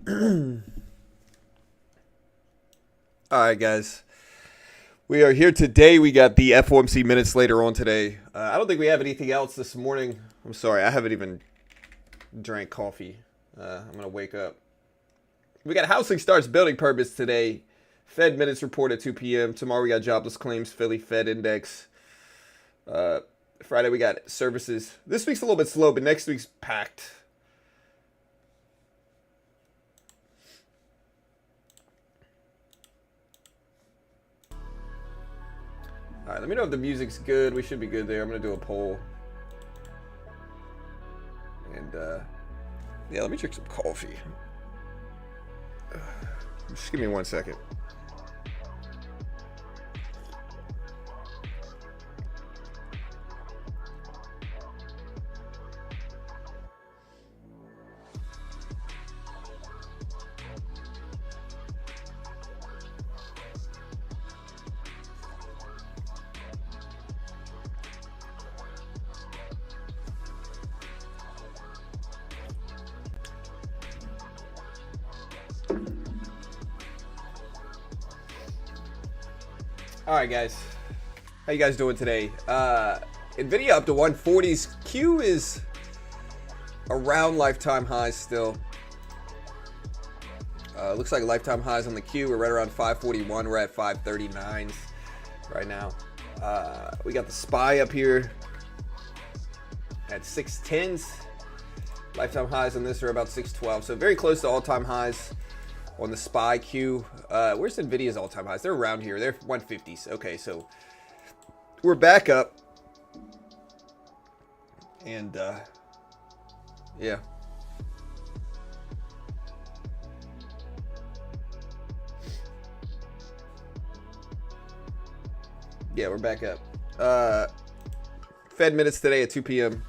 All right, guys. We are here today. We got the FOMC minutes later on today. I don't think we have anything else this morning. I'm sorry. I haven't even drank coffee. I'm going to wake up. We got housing starts building permits today. Fed minutes report at 2 p.m. Tomorrow we got jobless claims, Philly Fed index. Friday we got services. This week's a little bit slow, but next week's packed. All right, let me know if the music's good. We should be good there. I'm going to do a poll. And, yeah, let me drink some coffee. Just give me 1 second. All right, guys. How you guys doing today? Nvidia up to 140s. Q is around lifetime highs still. Looks like lifetime highs on the Q. We're right around 541. We're at 539s right now. We got the SPY up here at 610s. Lifetime highs on this are about 612. So very close to all-time highs on the SPY Q. Where's Nvidia's all-time highs? They're around here. They're 150s. Okay, so we're back up. And, yeah. Yeah, we're back up. Fed minutes today at 2 p.m.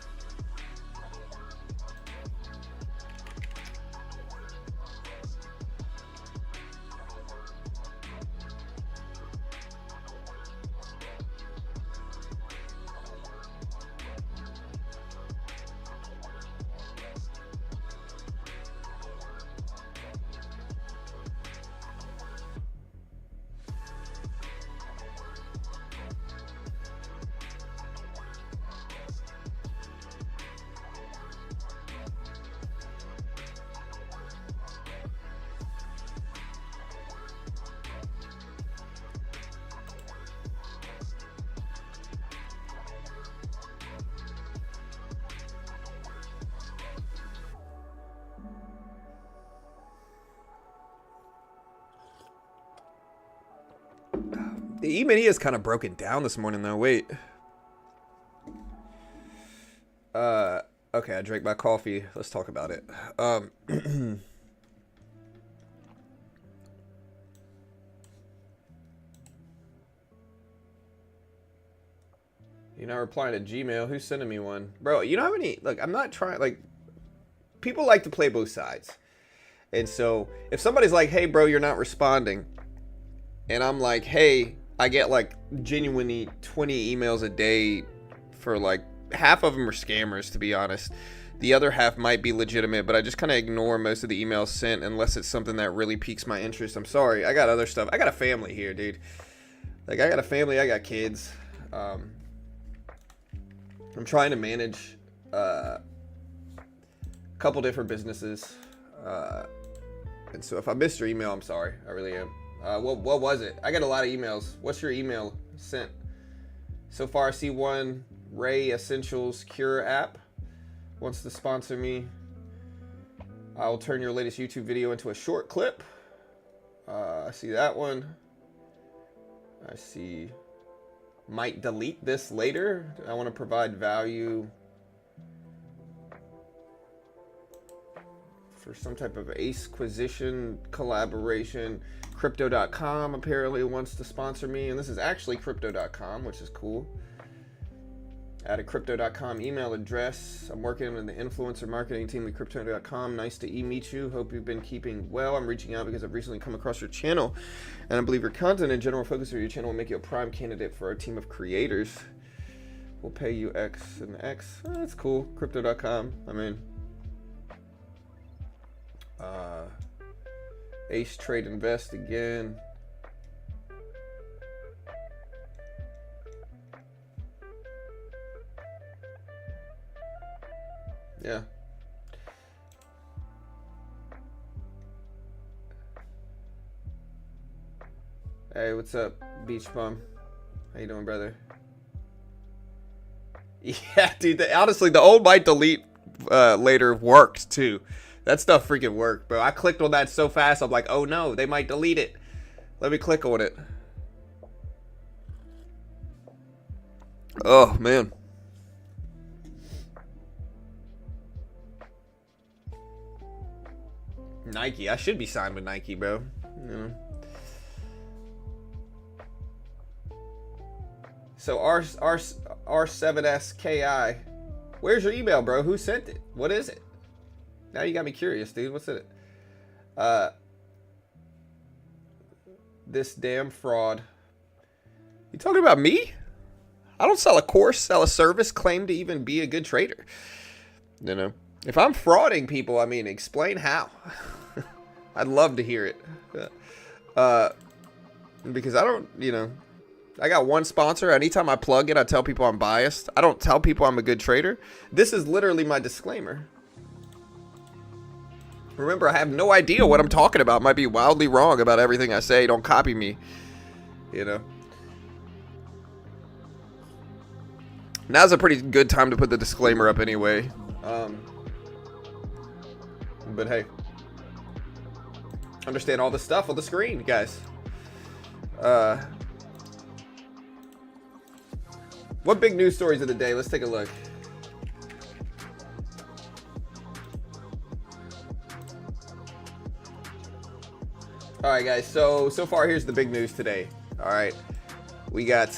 The E-mini is kind of broken down this morning, though. Wait. Okay, I drank my coffee. Let's talk about it. You're not replying to Gmail. Who's sending me one? Bro, you know how many... Look, I'm not trying... Like, people like to play both sides. And so, if somebody's like, hey, bro, you're not responding. And I'm like, hey... I get like genuinely 20 emails a day for like half of them are scammers, to be honest. The other half might be legitimate, but I just kind of ignore most of the emails sent unless it's something that really piques my interest. I'm sorry. I got other stuff. I got a family here, dude. Like, I got a family. I got kids. I'm trying to manage a couple different businesses. And so if I missed your email, I'm sorry. I really am. What was it? I got a lot of emails. What's your email sent? So far, I see one. Ray Essentials Cure app wants to sponsor me. I will turn your latest YouTube video into a short clip. I see that one. I see. Might delete this later. I want to provide value for some type of acquisition collaboration. Crypto.com apparently wants to sponsor me, and this is actually Crypto.com, which is cool. Add a Crypto.com email address. I'm working with the influencer marketing team at Crypto.com. Nice to meet you. Hope you've been keeping well. I'm reaching out because I've recently come across your channel, and I believe your content and general focus of your channel will make you a prime candidate for our team of creators. We'll pay you X and X. That's cool. Crypto.com. I mean, Ace Trade Invest again. Yeah. Hey, what's up, Beach Bum? How you doing, brother? Yeah, dude. Honestly, the old might delete later worked too. That stuff freaking worked, bro. I clicked on that so fast. I'm like, oh no, they might delete it. Let me click on it. Oh man. Nike. I should be signed with Nike, bro. You know. So R7SKI. Where's your email, bro? Who sent it? What is it? Now you got me curious, dude. What's it? This damn fraud. You talking about me? I don't sell a course, sell a service, claim to even be a good trader. You know, if I'm frauding people, I mean, explain how. I'd love to hear it. Because I don't, you know, I got one sponsor. Anytime I plug it, I tell people I'm biased. I don't tell people I'm a good trader. This is literally my disclaimer. Remember, I have no idea what I'm talking about. Might be wildly wrong about everything I say. Don't copy me. You know. Now's a pretty good time to put the disclaimer up anyway. But hey. Understand all the stuff on the screen, guys. What big news stories of the day? Let's take a look. All right, guys. So far, here's the big news today. All right, we got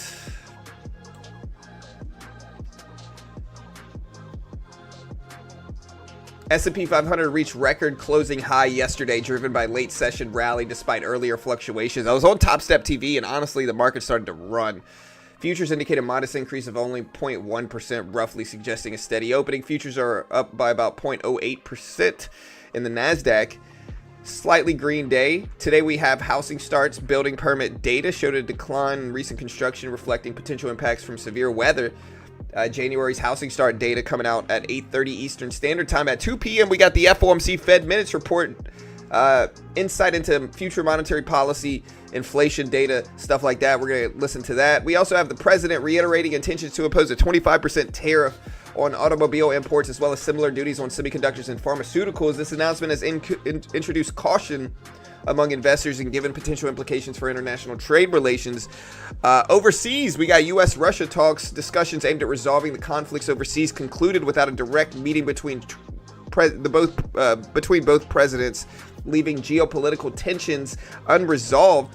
S&P 500 reached record closing high yesterday, driven by late session rally despite earlier fluctuations. I was on Top Step TV, and honestly, the market started to run. Futures indicate a modest increase of only 0.1%, roughly suggesting a steady opening. Futures are up by about 0.08% in the Nasdaq. Slightly green day. Today we have housing starts, building permit data showed a decline in recent construction, reflecting potential impacts from severe weather. January's housing start data coming out at 8:30 Eastern Standard Time. At 2 p.m. we got the FOMC Fed minutes report, insight into future monetary policy, inflation data, stuff like that. We're going to listen to that. We also have the president reiterating intentions to impose a 25% tariff on automobile imports, as well as similar duties on semiconductors and pharmaceuticals. This announcement has introduced caution among investors and given potential implications for international trade relations. Overseas, we got U.S.-Russia talks. Discussions aimed at resolving the conflicts overseas concluded without a direct meeting between both presidents, leaving geopolitical tensions unresolved.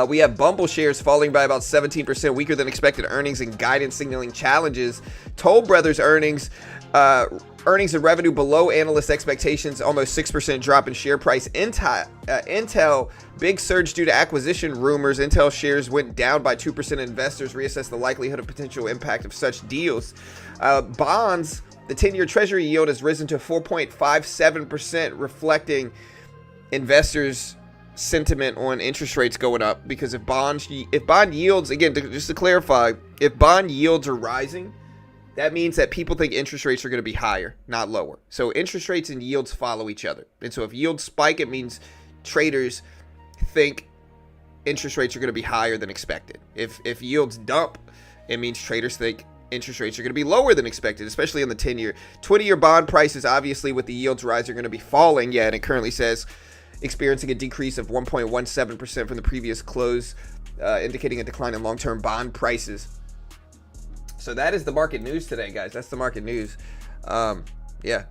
We have Bumble shares falling by about 17%, weaker than expected earnings and guidance signaling challenges. Toll Brothers earnings and revenue below analyst expectations, almost 6% drop in share price. Intel, big surge due to acquisition rumors. Intel shares went down by 2%. Investors reassess the likelihood of potential impact of such deals. Bonds, the 10-year treasury yield has risen to 4.57%, reflecting investors' sentiment on interest rates going up. Because if bond yields, again, just to clarify, if bond yields are rising, that means that people think interest rates are going to be higher, not lower. So interest rates and yields follow each other. And so if yields spike, it means traders think interest rates are going to be higher than expected. If yields dump, it means traders think interest rates are going to be lower than expected, especially in the 10-year. 20-year bond prices, obviously, with the yields rise, are going to be falling. Yeah, and it currently says experiencing a decrease of 1.17% from the previous close, indicating a decline in long-term bond prices. So that is the market news today, guys. That's the market news. Yeah.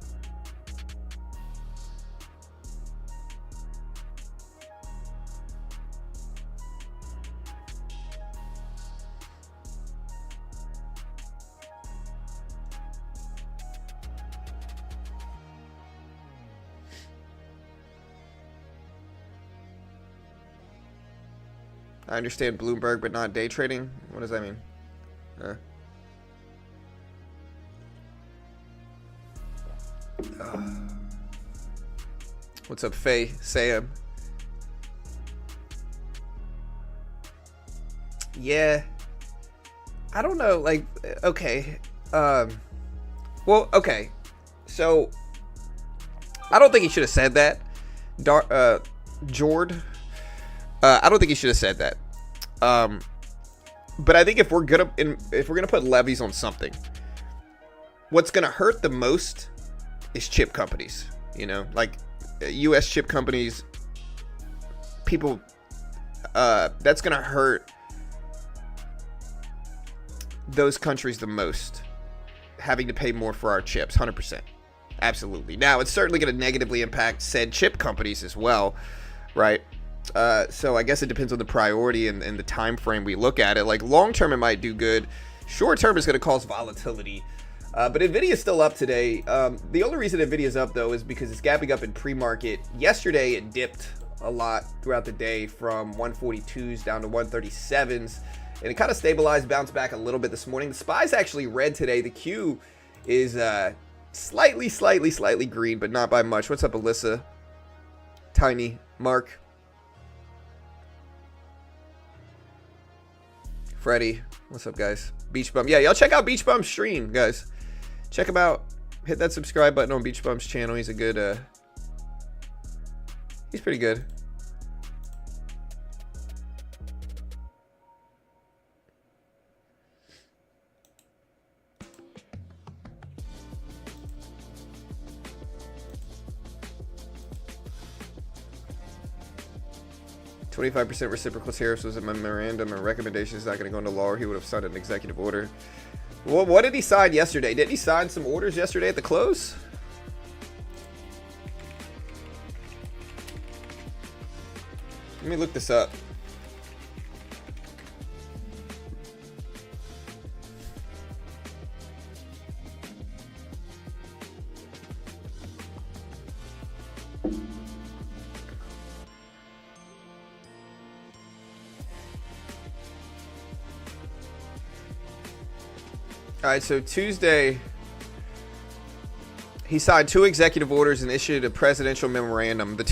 I understand Bloomberg, but not day trading. What does that mean? What's up, Faye? Sam. Yeah. I don't know. Like, okay. Well, okay. So, I don't think he should have said that. Jord. I don't think he should have said that. But I think if we're gonna put levies on something, what's gonna hurt the most is chip companies. You know, like U.S. chip companies. People. That's gonna hurt those countries the most, having to pay more for our chips. 100%. Absolutely. Now, it's certainly going to negatively impact said chip companies as well, right? So I guess it depends on the priority and the time frame we look at it. Like, long term, it might do good. Short term is going to cause volatility. But Nvidia is still up today. The only reason Nvidia is up, though, is because it's gapping up in pre-market. Yesterday, it dipped a lot throughout the day from 142s down to 137s. And it kind of stabilized, bounced back a little bit this morning. The SPY's actually red today. The Q is slightly green, but not by much. What's up, Alyssa? Tiny. Mark. Freddie. What's up, guys? Beach Bum. Yeah, y'all check out Beach Bum's stream, guys. Check him out. Hit that subscribe button on Beach Bum's channel. He's a good, he's pretty good. $25% reciprocal tariffs was a memorandum and recommendation is not going to go into law, or he would have signed an executive order. Well, what did he sign yesterday? Didn't he sign some orders yesterday at the close? Let me look this up. All right, so Tuesday, he signed 2 executive orders and issued a presidential memorandum. The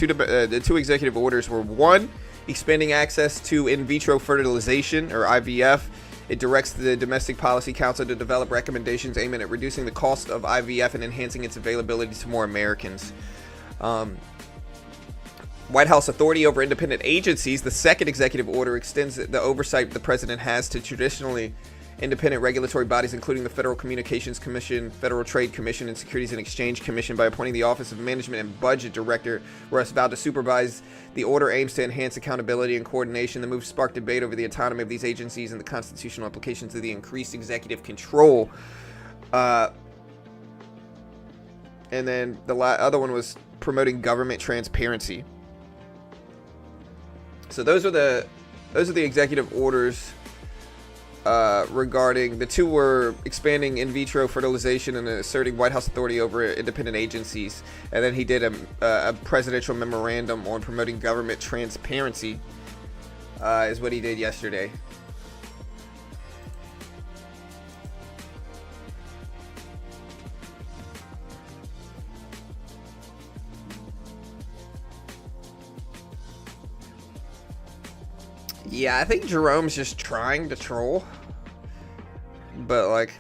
two executive orders were: 1, expanding access to in vitro fertilization, or IVF. It directs the Domestic Policy Council to develop recommendations aiming at reducing the cost of IVF and enhancing its availability to more Americans. White House authority over independent agencies. The second executive order extends the oversight the president has to traditionally independent regulatory bodies, including the Federal Communications Commission, Federal Trade Commission, and Securities and Exchange Commission, by appointing the Office of Management and Budget Director, whereas vowed to supervise. The order aims to enhance accountability and coordination. The move sparked debate over the autonomy of these agencies and the constitutional implications of the increased executive control. And then the other one was promoting government transparency. So those are the executive orders. Regarding the 2 were expanding in vitro fertilization and asserting White House authority over independent agencies, and then he did a presidential memorandum on promoting government transparency, is what he did yesterday. Yeah, I think Jerome's just trying to troll. But, like,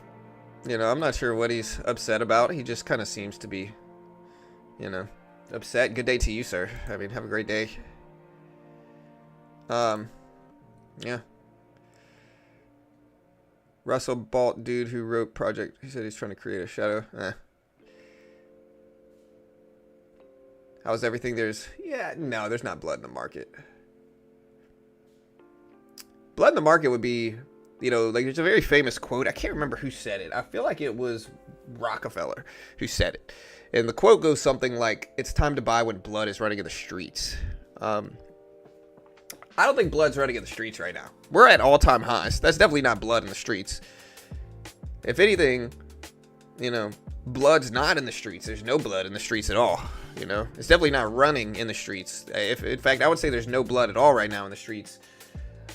you know, I'm not sure what he's upset about. He just kind of seems to be, you know, upset. Good day to you, sir. I mean, have a great day. Yeah. Russell Balt, dude who wrote Project. He said he's trying to create a shadow. How's everything? No, there's not blood in the market. Blood in the market would be, you know, like, there's a very famous quote. I can't remember who said it. I feel like it was Rockefeller who said it. And the quote goes something like, "It's time to buy when blood is running in the streets." I don't think blood's running in the streets right now. We're at all-time highs. That's definitely not blood in the streets. If anything, you know, blood's not in the streets. There's no blood in the streets at all. You know, it's definitely not running in the streets. In fact, I would say there's no blood at all right now in the streets.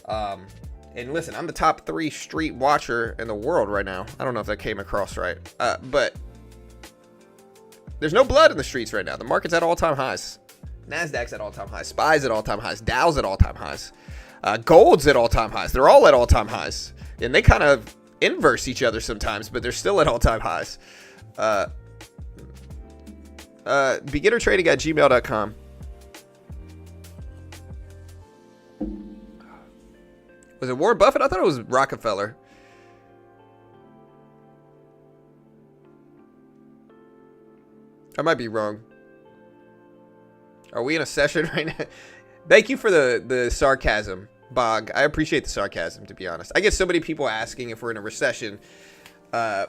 And listen, I'm the top 3 street watcher in the world right now. I don't know if that came across right. But there's no blood in the streets right now. The market's at all-time highs. Nasdaq's at all-time highs. SPY's at all-time highs. Dow's at all-time highs. Gold's at all-time highs. They're all at all-time highs. And they kind of inverse each other sometimes, but they're still at all-time highs. Beginnertrading@gmail.com. Was it Warren Buffett? I thought it was Rockefeller. I might be wrong. Are we in a session right now? Thank you for the sarcasm, Bog. I appreciate the sarcasm, to be honest. I get so many people asking if we're in a recession. You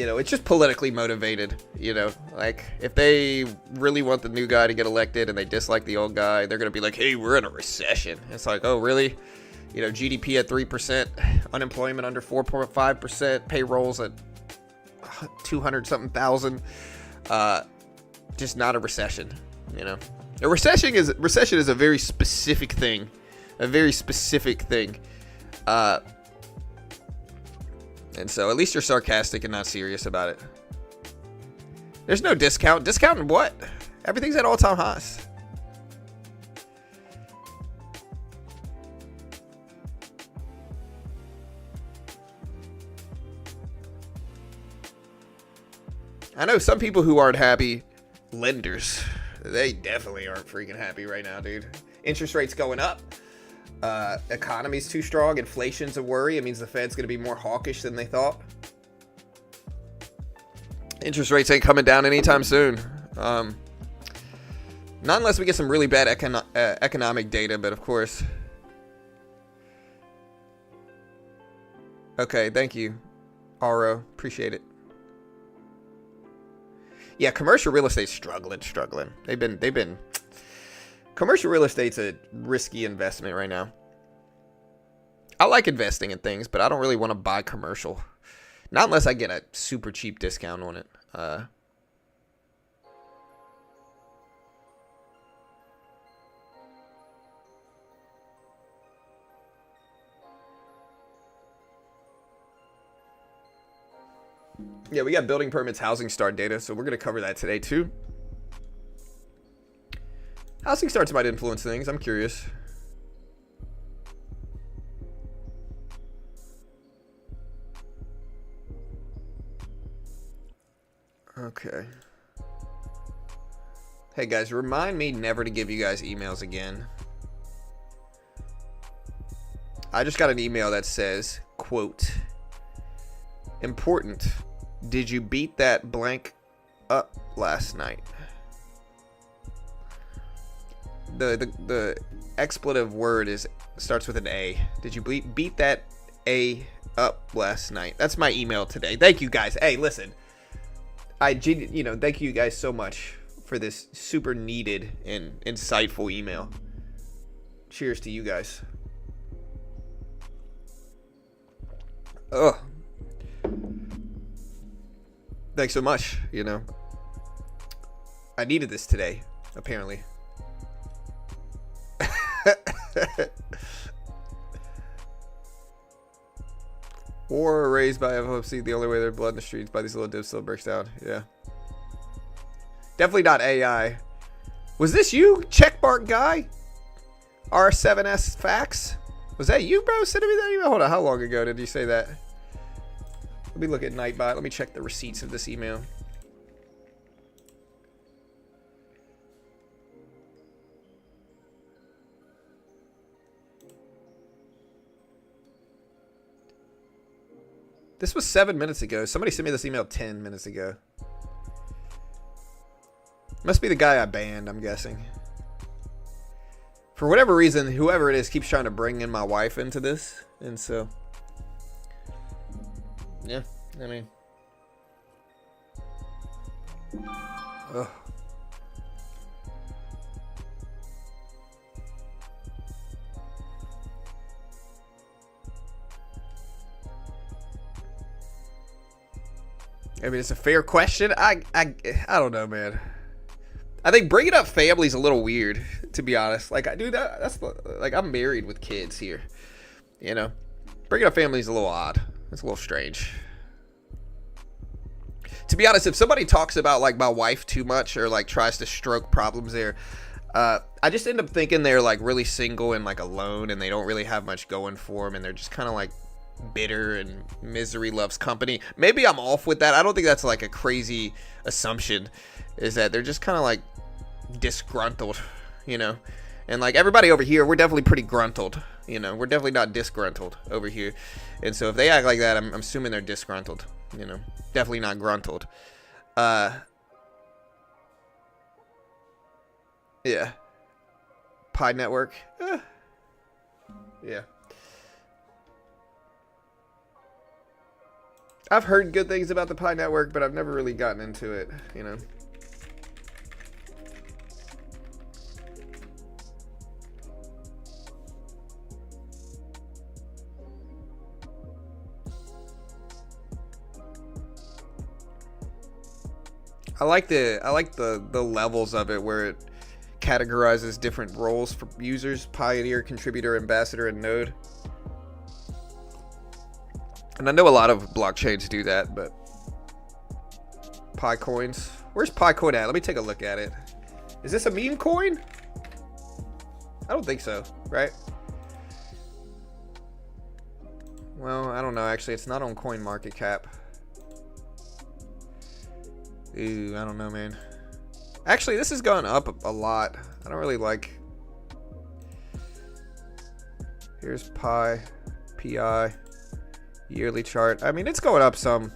know, it's just politically motivated. You know, like if they really want the new guy to get elected and they dislike the old guy, they're going to be like, hey, we're in a recession. It's like, oh, really? You know, GDP at 3%, unemployment under 4.5%, payrolls at 200-something thousand. Just not a recession, you know. A recession is a very specific thing. A very specific thing. And so at least you're sarcastic and not serious about it. There's no discount. Discounting what? Everything's at all-time highs. I know some people who aren't happy. Lenders. They definitely aren't freaking happy right now, dude. Interest rates going up. Economy's too strong. Inflation's a worry. It means the Fed's going to be more hawkish than they thought. Interest rates ain't coming down anytime soon. Not unless we get some really bad economic data, but of course. Okay, thank you, Aro. Appreciate it. Yeah, commercial real estate's struggling. They've been. Commercial real estate's a risky investment right now. I like investing in things, but I don't really want to buy commercial. Not unless I get a super cheap discount on it. Yeah, we got building permits, housing start data, so we're going to cover that today too. Housing starts might influence things. I'm curious. Okay. Hey guys, remind me never to give you guys emails again. I just got an email that says, quote, important. Did you beat that blank up last night? The expletive word starts with an A. Did you beat that A up last night? That's my email today. Thank you guys. Hey, listen. Thank you guys so much for this super needed and insightful email. Cheers to you guys. Ugh. Thanks so much, you know. I needed this today, apparently. War raised by FOMC, the only way their blood in the streets by these little divs still breaks down. Yeah. Definitely not AI. Was this you, checkmark guy? R7S facts? Was that you, bro? Sending me that email? Hold on, how long ago did you say that? Let me look at Nightbot. Let me check the receipts of this email. This was 7 minutes ago. Somebody sent me this email 10 minutes ago. Must be the guy I banned, I'm guessing. For whatever reason, whoever it is keeps trying to bring in my wife into this. And so... yeah, I mean... ugh. I mean, it's a fair question. I don't know, man. I think bringing up family's a little weird, to be honest. Like, like, I'm married with kids here, you know. Bringing up family's a little odd. It's a little strange. To be honest, if somebody talks about, like, my wife too much or, like, tries to stroke problems there, I just end up thinking they're like really single and like alone, and they don't really have much going for them, and they're just kind of like bitter, and misery loves company. Maybe I'm off with that. I don't think that's like a crazy assumption, is that they're just kind of like disgruntled, you know. And like everybody over here, we're definitely pretty gruntled, you know. We're definitely not disgruntled over here. And so if they act like that, I'm assuming they're disgruntled, you know. Definitely not gruntled. Yeah. Pi Network. Yeah. I've heard good things about the Pi Network, but I've never really gotten into it, you know. I like the levels of it, where it categorizes different roles for users: pioneer, contributor, ambassador, and node. And I know a lot of blockchains do that, but Pi coins. Where's Pi coin at? Let me take a look at it. Is this a meme coin? I don't think so, right? Well, I don't know. Actually, it's not on CoinMarketCap. Ooh, I don't know, man. Actually, this has gone up a lot. I don't really like. Here's Pi, PI, yearly chart. I mean, it's going up some.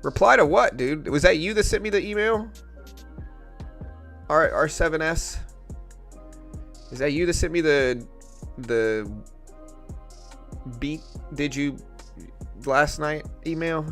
Reply to what, dude? Was that you that sent me the email? R7S? Is that you that sent me the beat did you last night email?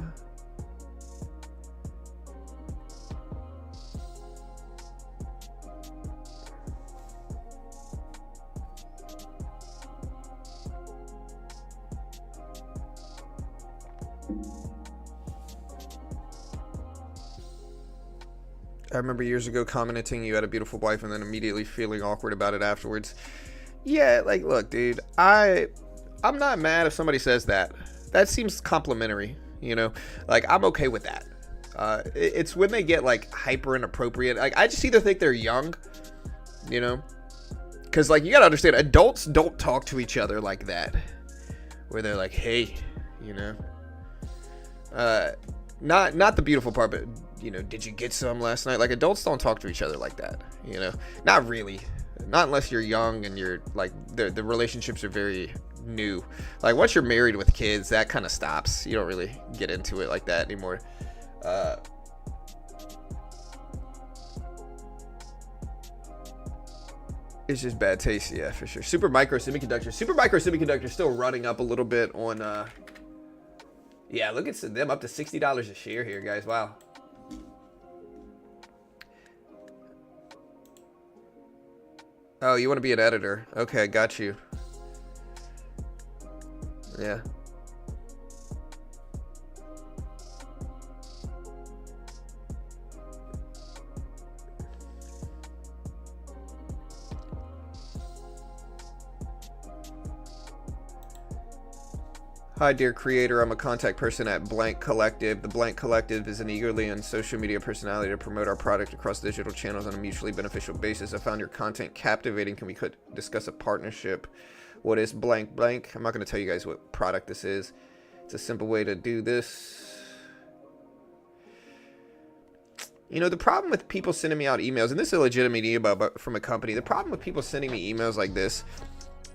I remember years ago commenting you had a beautiful wife and then immediately feeling awkward about it afterwards. Yeah, like, look, dude, I'm not mad if somebody says that. That seems complimentary, you know? Like, I'm okay with that. It's when they get, like, hyper inappropriate. Like, I just either think they're young, you know? Because, like, you gotta understand, adults don't talk to each other like that. Where they're like, hey, you know? Not the beautiful part, but, you know, did you get some last night? Like, adults don't talk to each other like that, you know? Not really. Not unless you're young and you're, like, the relationships are very new. Like, once you're married with kids, that kind of stops. You don't really get into it like that anymore. It's just bad taste, yeah, for sure. Super Micro Semiconductor still running up a little bit on, yeah, look at them up to $60 a share here, guys. Wow. Oh, you want to be an editor? Okay, got you. Yeah. Hi, dear creator. I'm a contact person at Blank Collective. The Blank Collective is an eagerly and social media personality to promote our product across digital channels on a mutually beneficial basis. I found your content captivating. Can we discuss a partnership? What is blank blank? I'm not going to tell you guys what product this is. It's a simple way to do this. You know, the problem with people sending me out emails, and this is a legitimate email from a company, the problem with people sending me emails like this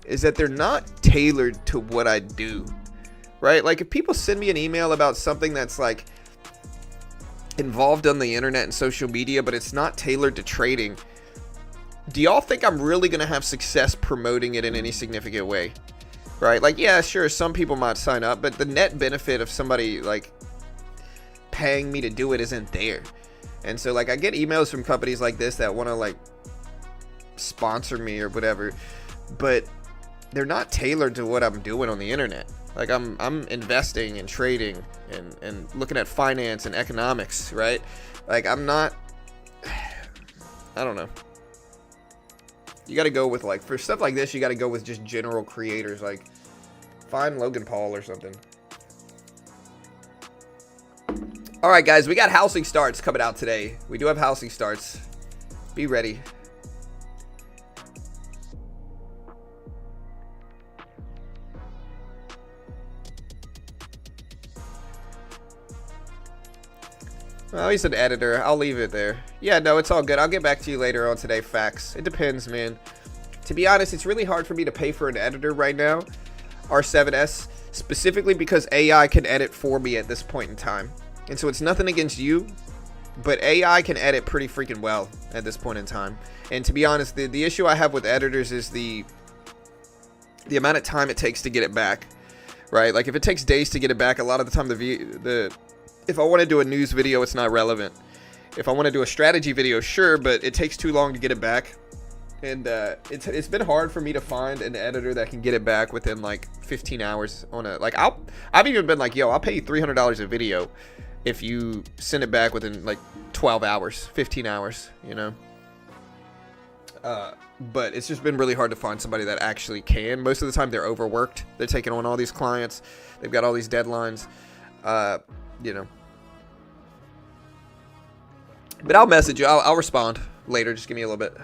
is that they're not tailored to what I do. Right? Like, if people send me an email about something that's like involved on the internet and social media, but it's not tailored to trading, do y'all think I'm really going to have success promoting it in any significant way? Right? Like, yeah, sure, some people might sign up, but the net benefit of somebody like paying me to do it isn't there. And so, like, I get emails from companies like this that want to like sponsor me or whatever, but they're not tailored to what I'm doing on the internet. Like, I'm investing and trading and looking at finance and economics, right? Like, I'm not, I don't know. You got to go with, like, for stuff like this, you got to go with just general creators. Like, find Logan Paul or something. All right, guys, we got housing starts coming out today. We do have housing starts. Be ready. Oh, he's an editor. I'll leave it there. Yeah, no, it's all good. I'll get back to you later on today. Facts. It depends, man. To be honest, it's really hard for me to pay for an editor right now. R7S. Specifically because AI can edit for me at this point in time. And so it's nothing against you. But AI can edit pretty freaking well at this point in time. And to be honest, the issue I have with editors is the amount of time it takes to get it back. Right? Like if it takes days to get it back, a lot of the time if I want to do a news video, it's not relevant. If I want to do a strategy video, sure, but it takes too long to get it back. And it's been hard for me to find an editor that can get it back within like 15 hours on a, like I've even been like, yo, I'll pay you $300 a video if you send it back within like 12 hours, 15 hours, you know. But it's just been really hard to find somebody that actually can. Most of the time they're overworked. They're taking on all these clients. They've got all these deadlines. You know, but I'll message you. I'll respond later. Just give me a little bit.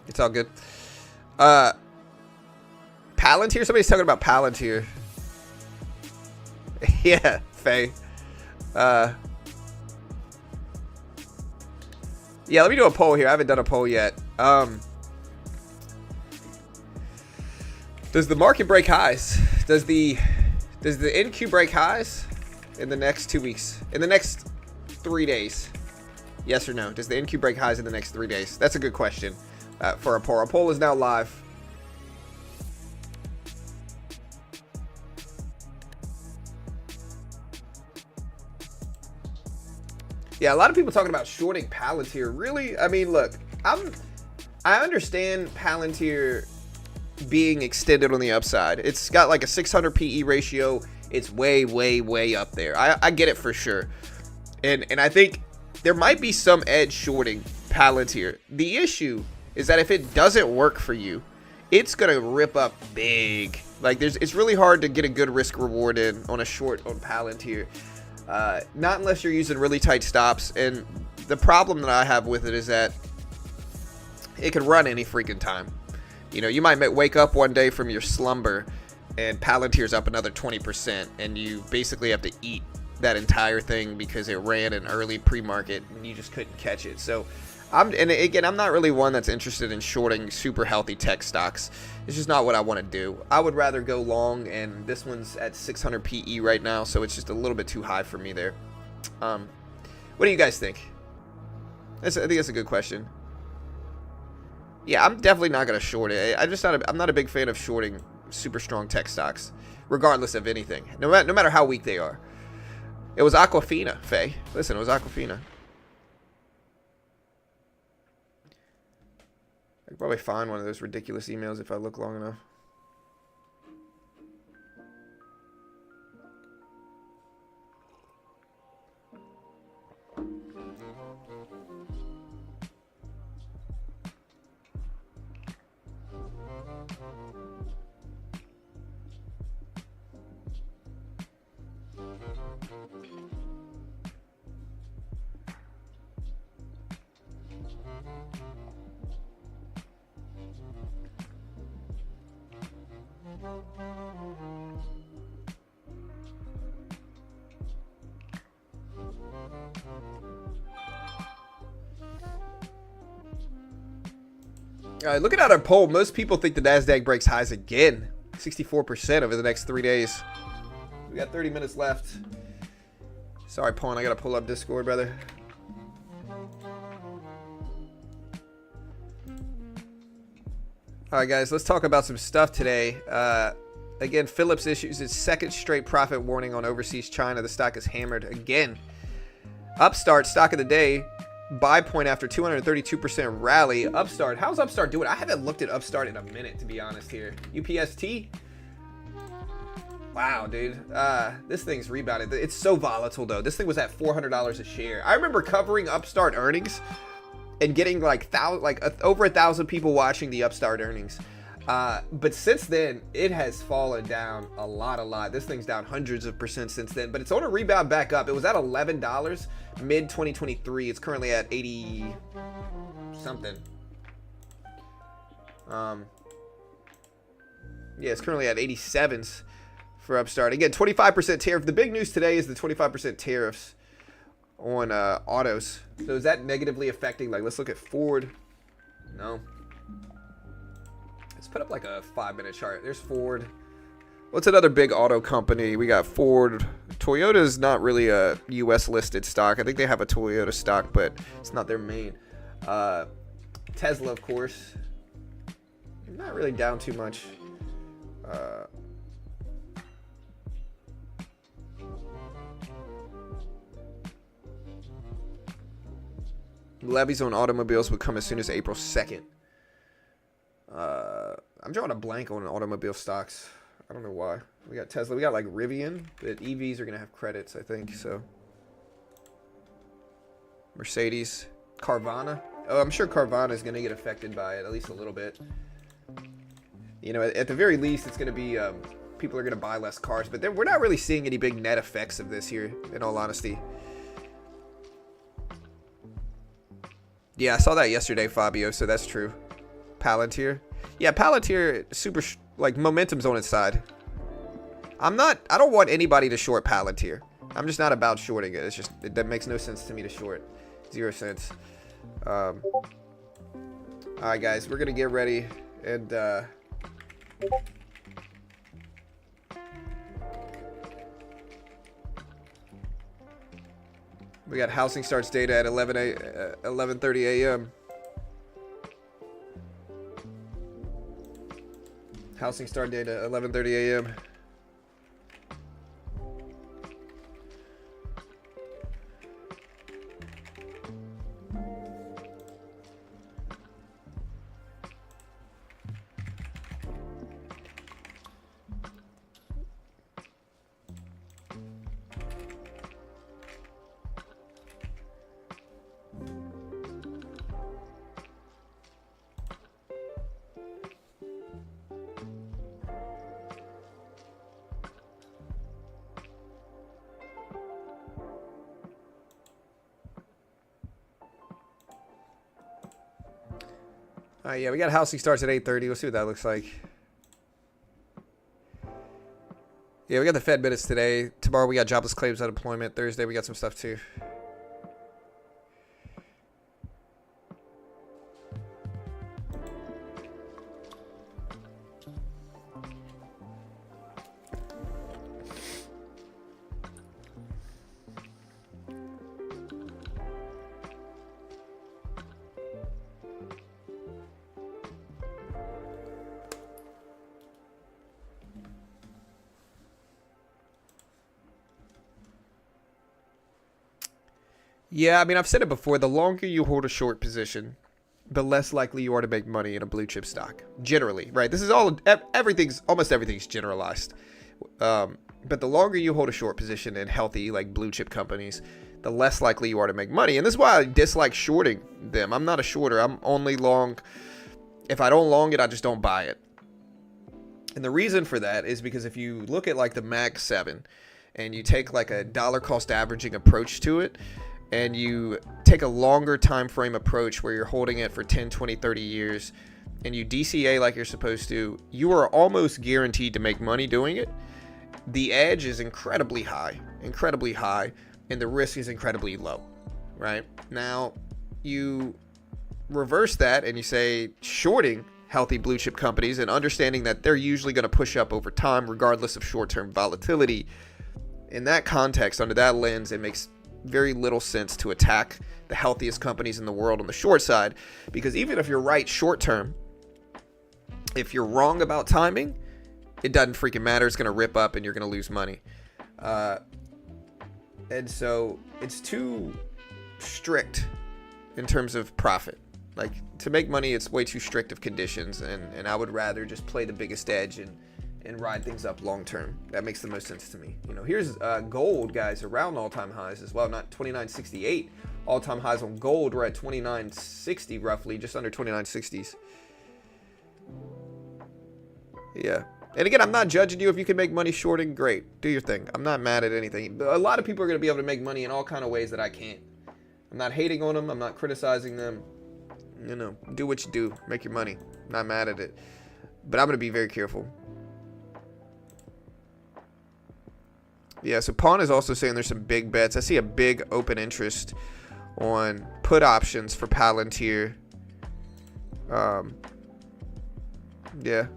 It's all good. Palantir. Somebody's talking about Palantir. Yeah, Faye. Yeah, let me do a poll here. I haven't done a poll yet. Does the market break highs? Does the NQ break highs in the next 2 weeks? In the next 3 days? Yes or no? Does the NQ break highs in the next 3 days? That's a good question for a poll. Our poll is now live. Yeah, a lot of people talking about shorting Palantir. Really? I mean, look, I understand Palantir being extended on the upside. It's got like a 600 PE ratio. It's way, way, way up there. I get it for sure. And I think there might be some edge shorting Palantir. The issue is that if it doesn't work for you, it's going to rip up big. Like it's really hard to get a good risk reward in on a short on Palantir. Not unless you're using really tight stops. And the problem that I have with it is that it can run any freaking time. You know, you might wake up one day from your slumber and Palantir's up another 20%, and you basically have to eat that entire thing because it ran an early pre-market and you just couldn't catch it. So I'm not really one that's interested in shorting super healthy tech stocks. It's just not what I want to do. I would rather go long, and this one's at 600 PE right now, so it's just a little bit too high for me there. What do you guys think? I think that's a good question. Yeah, I'm definitely not going to short it. I'm not a big fan of shorting super strong tech stocks, regardless of anything, no matter how weak they are. It was Aquafina, Faye. Listen, it was Aquafina. I could probably find one of those ridiculous emails if I look long enough. Looking at our poll, most people think the Nasdaq breaks highs again. 64% over the next 3 days. We got 30 minutes left. Sorry, Pawn, I gotta pull up Discord, brother. All right, guys, let's talk about some stuff today. Again, Philips issues its second straight profit warning on overseas China. The stock is hammered again. Upstart, stock of the day. Buy point after 232% rally. Upstart, how's Upstart doing? I haven't looked at Upstart in a minute, to be honest here. UPST? Wow, dude. This thing's rebounded. It's so volatile, though. This thing was at $400 a share. I remember covering Upstart earnings and getting like over 1,000 people watching the Upstart earnings. But since then, it has fallen down a lot. This thing's down hundreds of percent since then, but it's on a rebound back up. It was at $11 mid 2023. It's currently at 80 something. Yeah, it's currently at 87s for Upstart. Again, 25% tariff. The big news today is the 25% tariffs on autos. So is that negatively affecting, like, let's look at Ford. No. Let's put up like a 5-minute chart. There's Ford. What's another big auto company? We got Ford. Toyota is not really a U.S. listed stock. I think they have a Toyota stock, but it's not their main. Tesla, of course. Not really down too much. Levies on automobiles would come as soon as April 2nd. I'm drawing a blank on automobile stocks. I don't know why. We got Tesla. We got like Rivian, but EVs are going to have credits, I think. So Mercedes, Carvana. Oh, I'm sure Carvana is going to get affected by it, at least a little bit. You know, at the very least, it's going to be people are going to buy less cars. But we're not really seeing any big net effects of this here, in all honesty. Yeah, I saw that yesterday, Fabio, so that's true. Palantir. Yeah, Palantir, super, like, momentum's on its side. I don't want anybody to short Palantir. I'm just not about shorting it. It's just, that makes no sense to me to short. 0 cents. Alright, guys, we're going to get ready and, we got housing starts data at 11:30 a.m. Housing start data 11:30 a.m. Yeah, we got housing starts at 8:30. We'll see what that looks like. Yeah, we got the Fed minutes today. Tomorrow we got jobless claims, unemployment. Thursday we got some stuff too. Yeah, I mean, I've said it before. The longer you hold a short position, the less likely you are to make money in a blue chip stock. Generally, right? This is almost everything's generalized. But the longer you hold a short position in healthy, like, blue chip companies, the less likely you are to make money. And this is why I dislike shorting them. I'm not a shorter. I'm only long. If I don't long it, I just don't buy it. And the reason for that is because if you look at, like, the Mag 7 and you take, like, a dollar cost averaging approach to it, and you take a longer time frame approach where you're holding it for 10, 20, 30 years, and you DCA like you're supposed to, you are almost guaranteed to make money doing it. The edge is incredibly high, and the risk is incredibly low, right? Now, you reverse that and you say shorting healthy blue chip companies and understanding that they're usually going to push up over time regardless of short-term volatility. In that context, under that lens, it makes very little sense to attack the healthiest companies in the world on the short side, because even if you're right short term, if you're wrong about timing, it doesn't freaking matter. It's going to rip up and you're going to lose money. And so it's too strict in terms of profit. Like, to make money, it's way too strict of conditions, and I would rather just play the biggest edge and ride things up long term. That makes the most sense to me. You know, here's gold, guys, around all-time highs as well. Not 29.68 all-time highs on gold. We're at 29.60 roughly, just under 29.60s. Yeah. And again, I'm not judging you. If you can make money shorting, great. Do your thing. I'm not mad at anything. A lot of people are going to be able to make money in all kind of ways that I can't. I'm not hating on them. I'm not criticizing them. You know, do what you do. Make your money. Not mad at it. But I'm going to be very careful. Yeah, so Pawn is also saying there's some big bets. I see a big open interest on put options for Palantir. Yeah.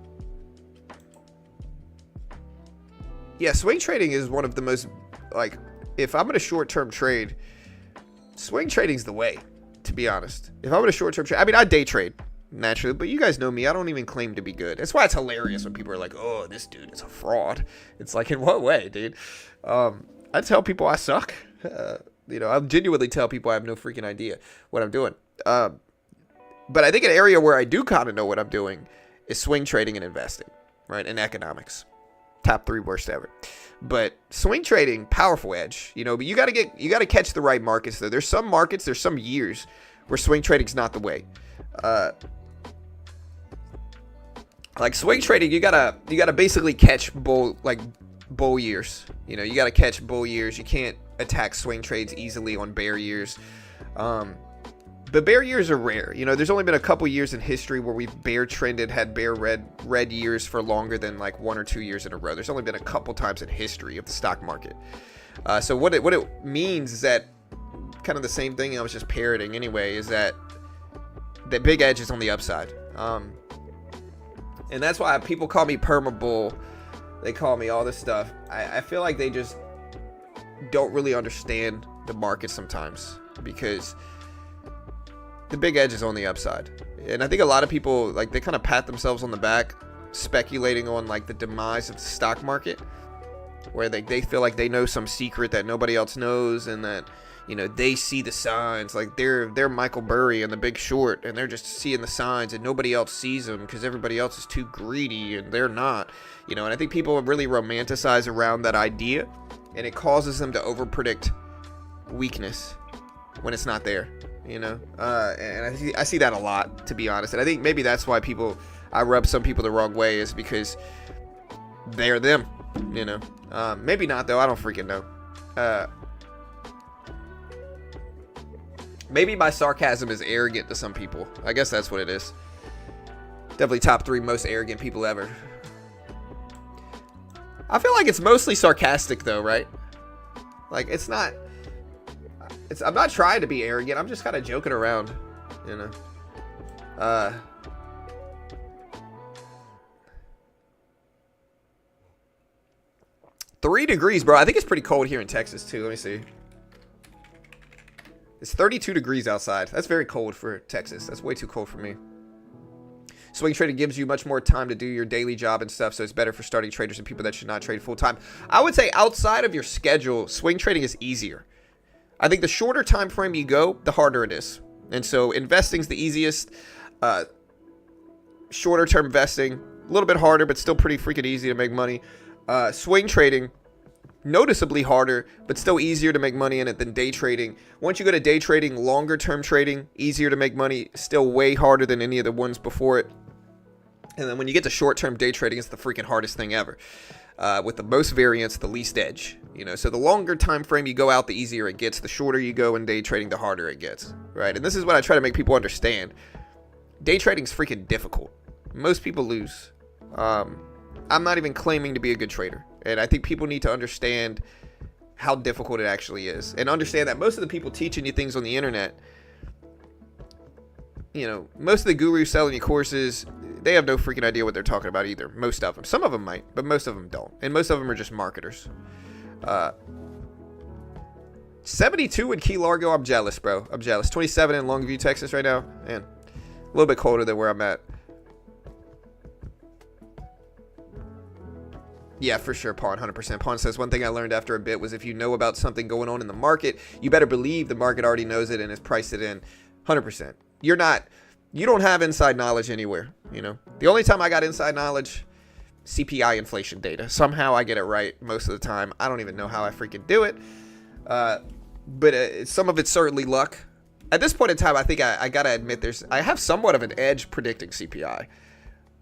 Yeah, swing trading is one of the most, like, if I'm in a short-term trade, swing trading's the way, to be honest. If I'm in a short-term trade, I mean, I day trade, naturally, but you guys know me. I don't even claim to be good. That's why it's hilarious when people are like, oh, this dude is a fraud. It's like, in what way, dude? I tell people I suck. You know, I genuinely tell people I have no freaking idea what I'm doing. But I think an area where I do kind of know what I'm doing is swing trading and investing, right? And economics. Top 3 worst ever. But swing trading, powerful edge, you know, but you got to catch the right markets though. There's some markets, there's some years where swing trading's not the way. Like swing trading, you gotta basically catch bull years. You know, you gotta catch bull years. You can't attack swing trades easily on bear years. But bear years are rare. You know, there's only been a couple years in history where we've bear trended, had bear red years for longer than like 1 or 2 years in a row. There's only been a couple times in history of the stock market. So what it means is that kind of the same thing I was just parroting anyway, is that the big edge is on the upside. And that's why people call me permabull. They call me all this stuff. I feel like they just don't really understand the market sometimes, because the big edge is on the upside. And I think a lot of people, like, they kind of pat themselves on the back speculating on like the demise of the stock market, where they feel like they know some secret that nobody else knows, and that, you know, they see the signs. Like they're Michael Burry in The Big Short, and they're just seeing the signs and nobody else sees them because everybody else is too greedy and they're not, you know. And I think people really romanticize around that idea, and it causes them to overpredict weakness when it's not there, you know. And I see that a lot, to be honest. and I think maybe that's why I rub some people the wrong way, is because they're them, you know. Maybe not though, I don't freaking know. Maybe my sarcasm is arrogant to some people. I guess that's what it is. Definitely top 3 most arrogant people ever. I feel like it's mostly sarcastic though, right? Like I'm not trying to be arrogant. I'm just kind of joking around, you know. 3 degrees, bro. I think it's pretty cold here in Texas too. Let me see. It's 32 degrees outside. That's very cold for Texas. That's way too cold for me. Swing trading gives you much more time to do your daily job and stuff, so it's better for starting traders and people that should not trade full time. I would say outside of your schedule, swing trading is easier. I think the shorter time frame you go, the harder it is. And so investing's the easiest. Shorter term investing, a little bit harder, but still pretty freaking easy to make money. Swing trading, noticeably harder, but still easier to make money in it than day trading. Once you go to day trading, longer term trading, easier to make money, still way harder than any of the ones before it. And then when you get to short term day trading, it's the freaking hardest thing ever. With the most variance, the least edge. You know, so the longer time frame you go out, the easier it gets. The shorter you go in day trading, the harder it gets. Right? And this is what I try to make people understand. Day trading's freaking difficult. Most people lose. I'm not even claiming to be a good trader. And I think people need to understand how difficult it actually is. And understand that most of the people teaching you things on the internet, you know, most of the gurus selling you courses, they have no freaking idea what they're talking about either. Most of them. Some of them might, but most of them don't. And most of them are just marketers. 72 in Key Largo. I'm jealous, bro. I'm jealous. 27 in Longview, Texas right now. Man, a little bit colder than where I'm at. Yeah, for sure, Pawn, 100%. Pawn says, one thing I learned after a bit was if you know about something going on in the market, you better believe the market already knows it and has priced it in. 100%. You don't have inside knowledge anywhere, you know. The only time I got inside knowledge, CPI inflation data. Somehow I get it right most of the time. I don't even know how I freaking do it. But some of it's certainly luck. At this point in time, I think I got to admit I have somewhat of an edge predicting CPI.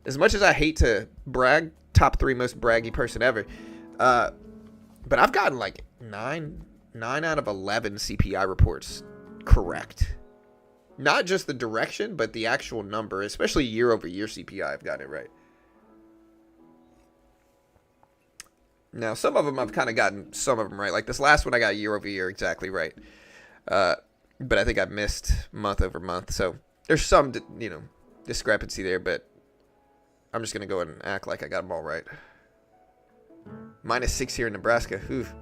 As much as I hate to brag, top 3 most braggy person ever. But I've gotten like 9 out of 11 CPI reports correct. Not just the direction, but the actual number, especially year over year CPI. I've gotten it right. Now, some of them I've kind of gotten some of them right. Like this last one, I got year over year exactly right. But I think I've missed month over month. So there's some, discrepancy there. But I'm just going to go ahead and act like I got them all right. -6 here in Nebraska. Oof.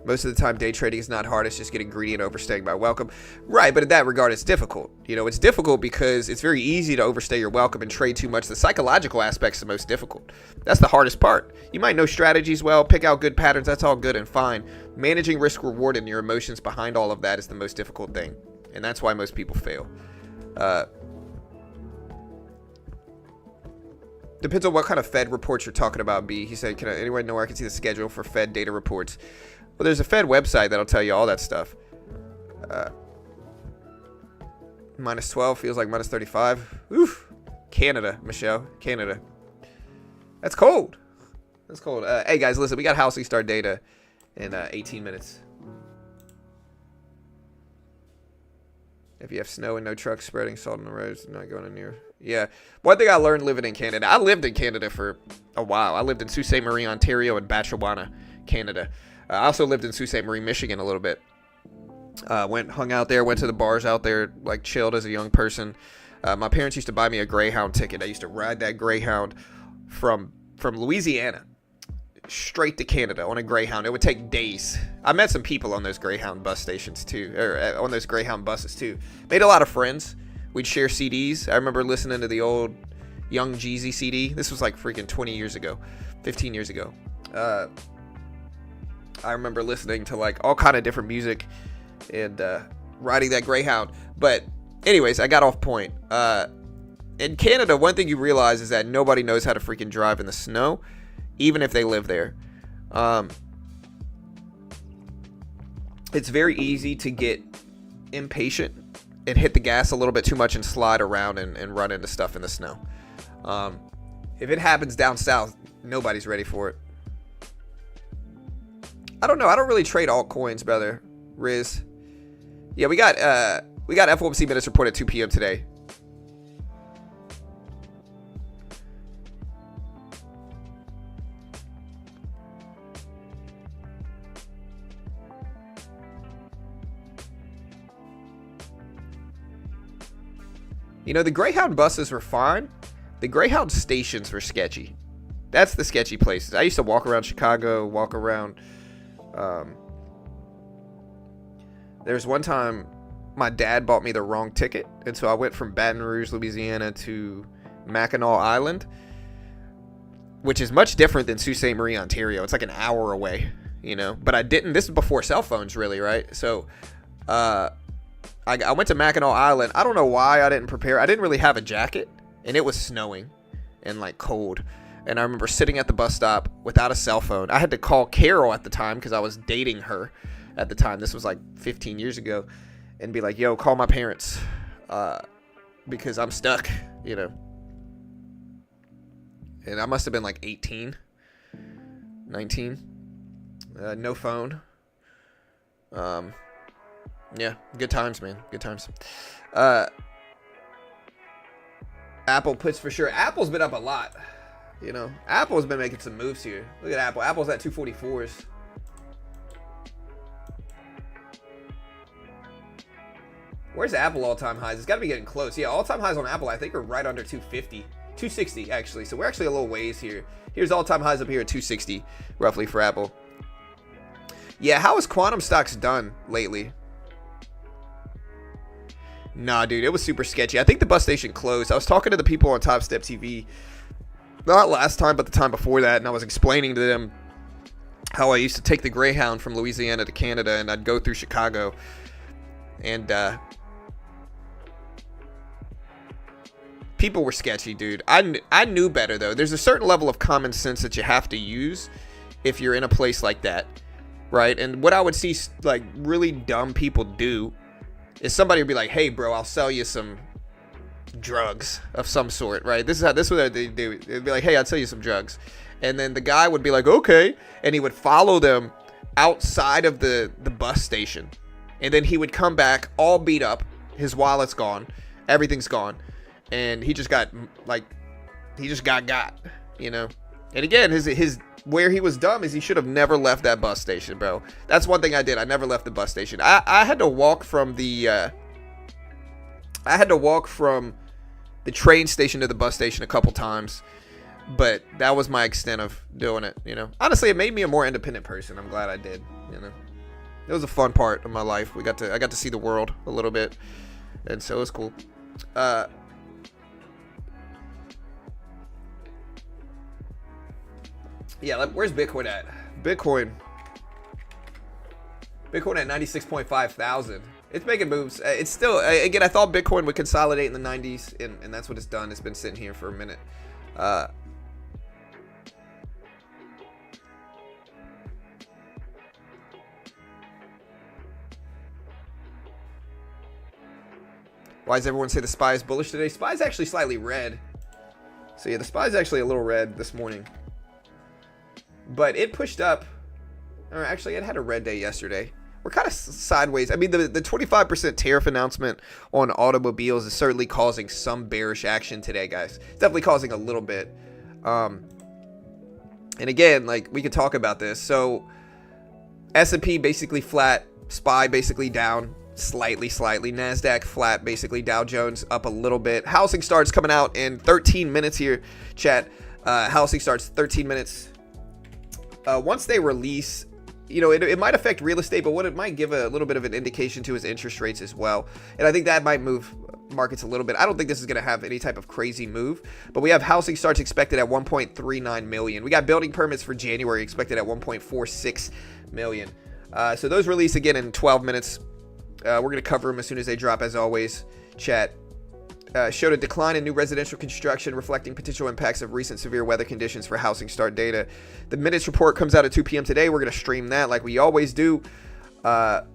Most of the time, day trading is not hard. It's just getting greedy and overstaying my welcome. Right, but in that regard, it's difficult. It's difficult because it's very easy to overstay your welcome and trade too much. The psychological aspect's the most difficult. That's the hardest part. You might know strategies well, pick out good patterns. That's all good and fine. Managing risk reward and your emotions behind all of that is the most difficult thing. And that's why most people fail. Depends on what kind of Fed reports you're talking about, B. He said, anyone know where I can see the schedule for Fed data reports? Well, there's a Fed website that'll tell you all that stuff. -12 feels like -35. Oof. Canada, Michelle. Canada. That's cold. That's cold. Hey, guys, listen. We got housing start data in 18 minutes. If you have snow and no trucks spreading salt on the roads, not going in near. Yeah. One thing I learned living in Canada. I lived in Canada for a while. I lived in Sault Ste. Marie, Ontario, and Batchewana, Canada. I also lived in Sault Ste. Marie, Michigan a little bit. Hung out there, went to the bars out there, like chilled as a young person. My parents used to buy me a Greyhound ticket. I used to ride that Greyhound from Louisiana straight to Canada on a Greyhound. It would take days. I met some people on those Greyhound bus stations too, or on those Greyhound buses too. Made a lot of friends. We'd share CDs. I remember listening to the old Young Jeezy CD. This was like freaking 20 years ago, 15 years ago. I remember listening to like all kind of different music and riding that Greyhound. But anyways, I got off point. In Canada, one thing you realize is that nobody knows how to freaking drive in the snow, even if they live there. It's very easy to get impatient and hit the gas a little bit too much and slide around and run into stuff in the snow. If it happens down south, nobody's ready for it. I don't know. I don't really trade altcoins, brother. Riz. Yeah, we got FOMC minutes report at 2 p.m. today. The Greyhound buses were fine. The Greyhound stations were sketchy. That's the sketchy places. I used to walk around Chicago, walk around. There's one time my dad bought me the wrong ticket, and so I went from Baton Rouge, Louisiana to Mackinac Island, which is much different than Sault Ste. Marie, Ontario. It's like an hour away, but I didn't. This is before cell phones, really, right? So I went to Mackinac Island. I don't know why I didn't prepare. I didn't really have a jacket, and it was snowing and like cold. And I remember sitting at the bus stop without a cell phone. I had to call Carol at the time because I was dating her at the time. This was like 15 years ago. And be like, yo, call my parents because I'm stuck, And I must have been like 18, 19. No phone. Yeah, good times, man. Good times. Apple puts for sure. Apple's been up a lot. Apple's been making some moves here. Look at Apple. Apple's at 244s. Where's Apple all-time highs? It's got to be getting close. Yeah, all-time highs on Apple, I think, are right under 250. 260, actually. So we're actually a little ways here. Here's all-time highs up here at 260, roughly, for Apple. Yeah, how is quantum stocks done lately? Nah, dude, it was super sketchy. I think the bus station closed. I was talking to the people on Top Step TV, not last time, but the time before that, and I was explaining to them how I used to take the Greyhound from Louisiana to Canada, and I'd go through Chicago, and people were sketchy, dude. I knew better, though. There's a certain level of common sense that you have to use if you're in a place like that, right? And what I would see, like, really dumb people do is somebody would be like, hey, bro, I'll sell you some drugs of some sort, right? This is what they do. They'd be like, hey, I'll tell you some drugs. And then the guy would be like, okay. And he would follow them outside of the bus station. And then he would come back all beat up. His wallet's gone. Everything's gone. And he just got, you know? And again, his where he was dumb is he should have never left that bus station, bro. That's one thing I did. I never left the bus station. I had to walk from the train station to the bus station a couple times, but that was my extent of doing it, you know. Honestly, it made me a more independent person. I'm glad I did, you know. It was a fun part of my life. I got to see the world a little bit, and so it was cool. Yeah, where's Bitcoin at? Bitcoin at 96.5 thousand. It's making moves. It's still, again, I thought Bitcoin would consolidate in the 90s, and that's what it's done. It's been sitting here for a minute. Why does everyone say the SPY is bullish today? SPY is actually slightly red. So yeah, the SPY is actually a little red this morning. But it pushed up, or actually it had a red day yesterday. We're kind of sideways. I mean, the 25% tariff announcement on automobiles is certainly causing some bearish action today, guys. It's definitely causing a little bit. And again, like, we could talk about this. So S&P basically flat, SPY basically down slightly. Nasdaq flat, basically. Dow Jones up a little bit. Housing starts coming out in 13 minutes here, chat. Housing starts 13 minutes. Once they release, you know, it might affect real estate, but what it might give a little bit of an indication to is interest rates as well. And I think that might move markets a little bit. I don't think this is going to have any type of crazy move, but we have housing starts expected at 1.39 million. We got building permits for January expected at 1.46 million. So those release again in 12 minutes. We're going to cover them as soon as they drop, as always. Chat. Showed a decline in new residential construction, reflecting potential impacts of recent severe weather conditions for housing start data. The minutes report comes out at 2 p.m. today. We're going to stream that like we always do. The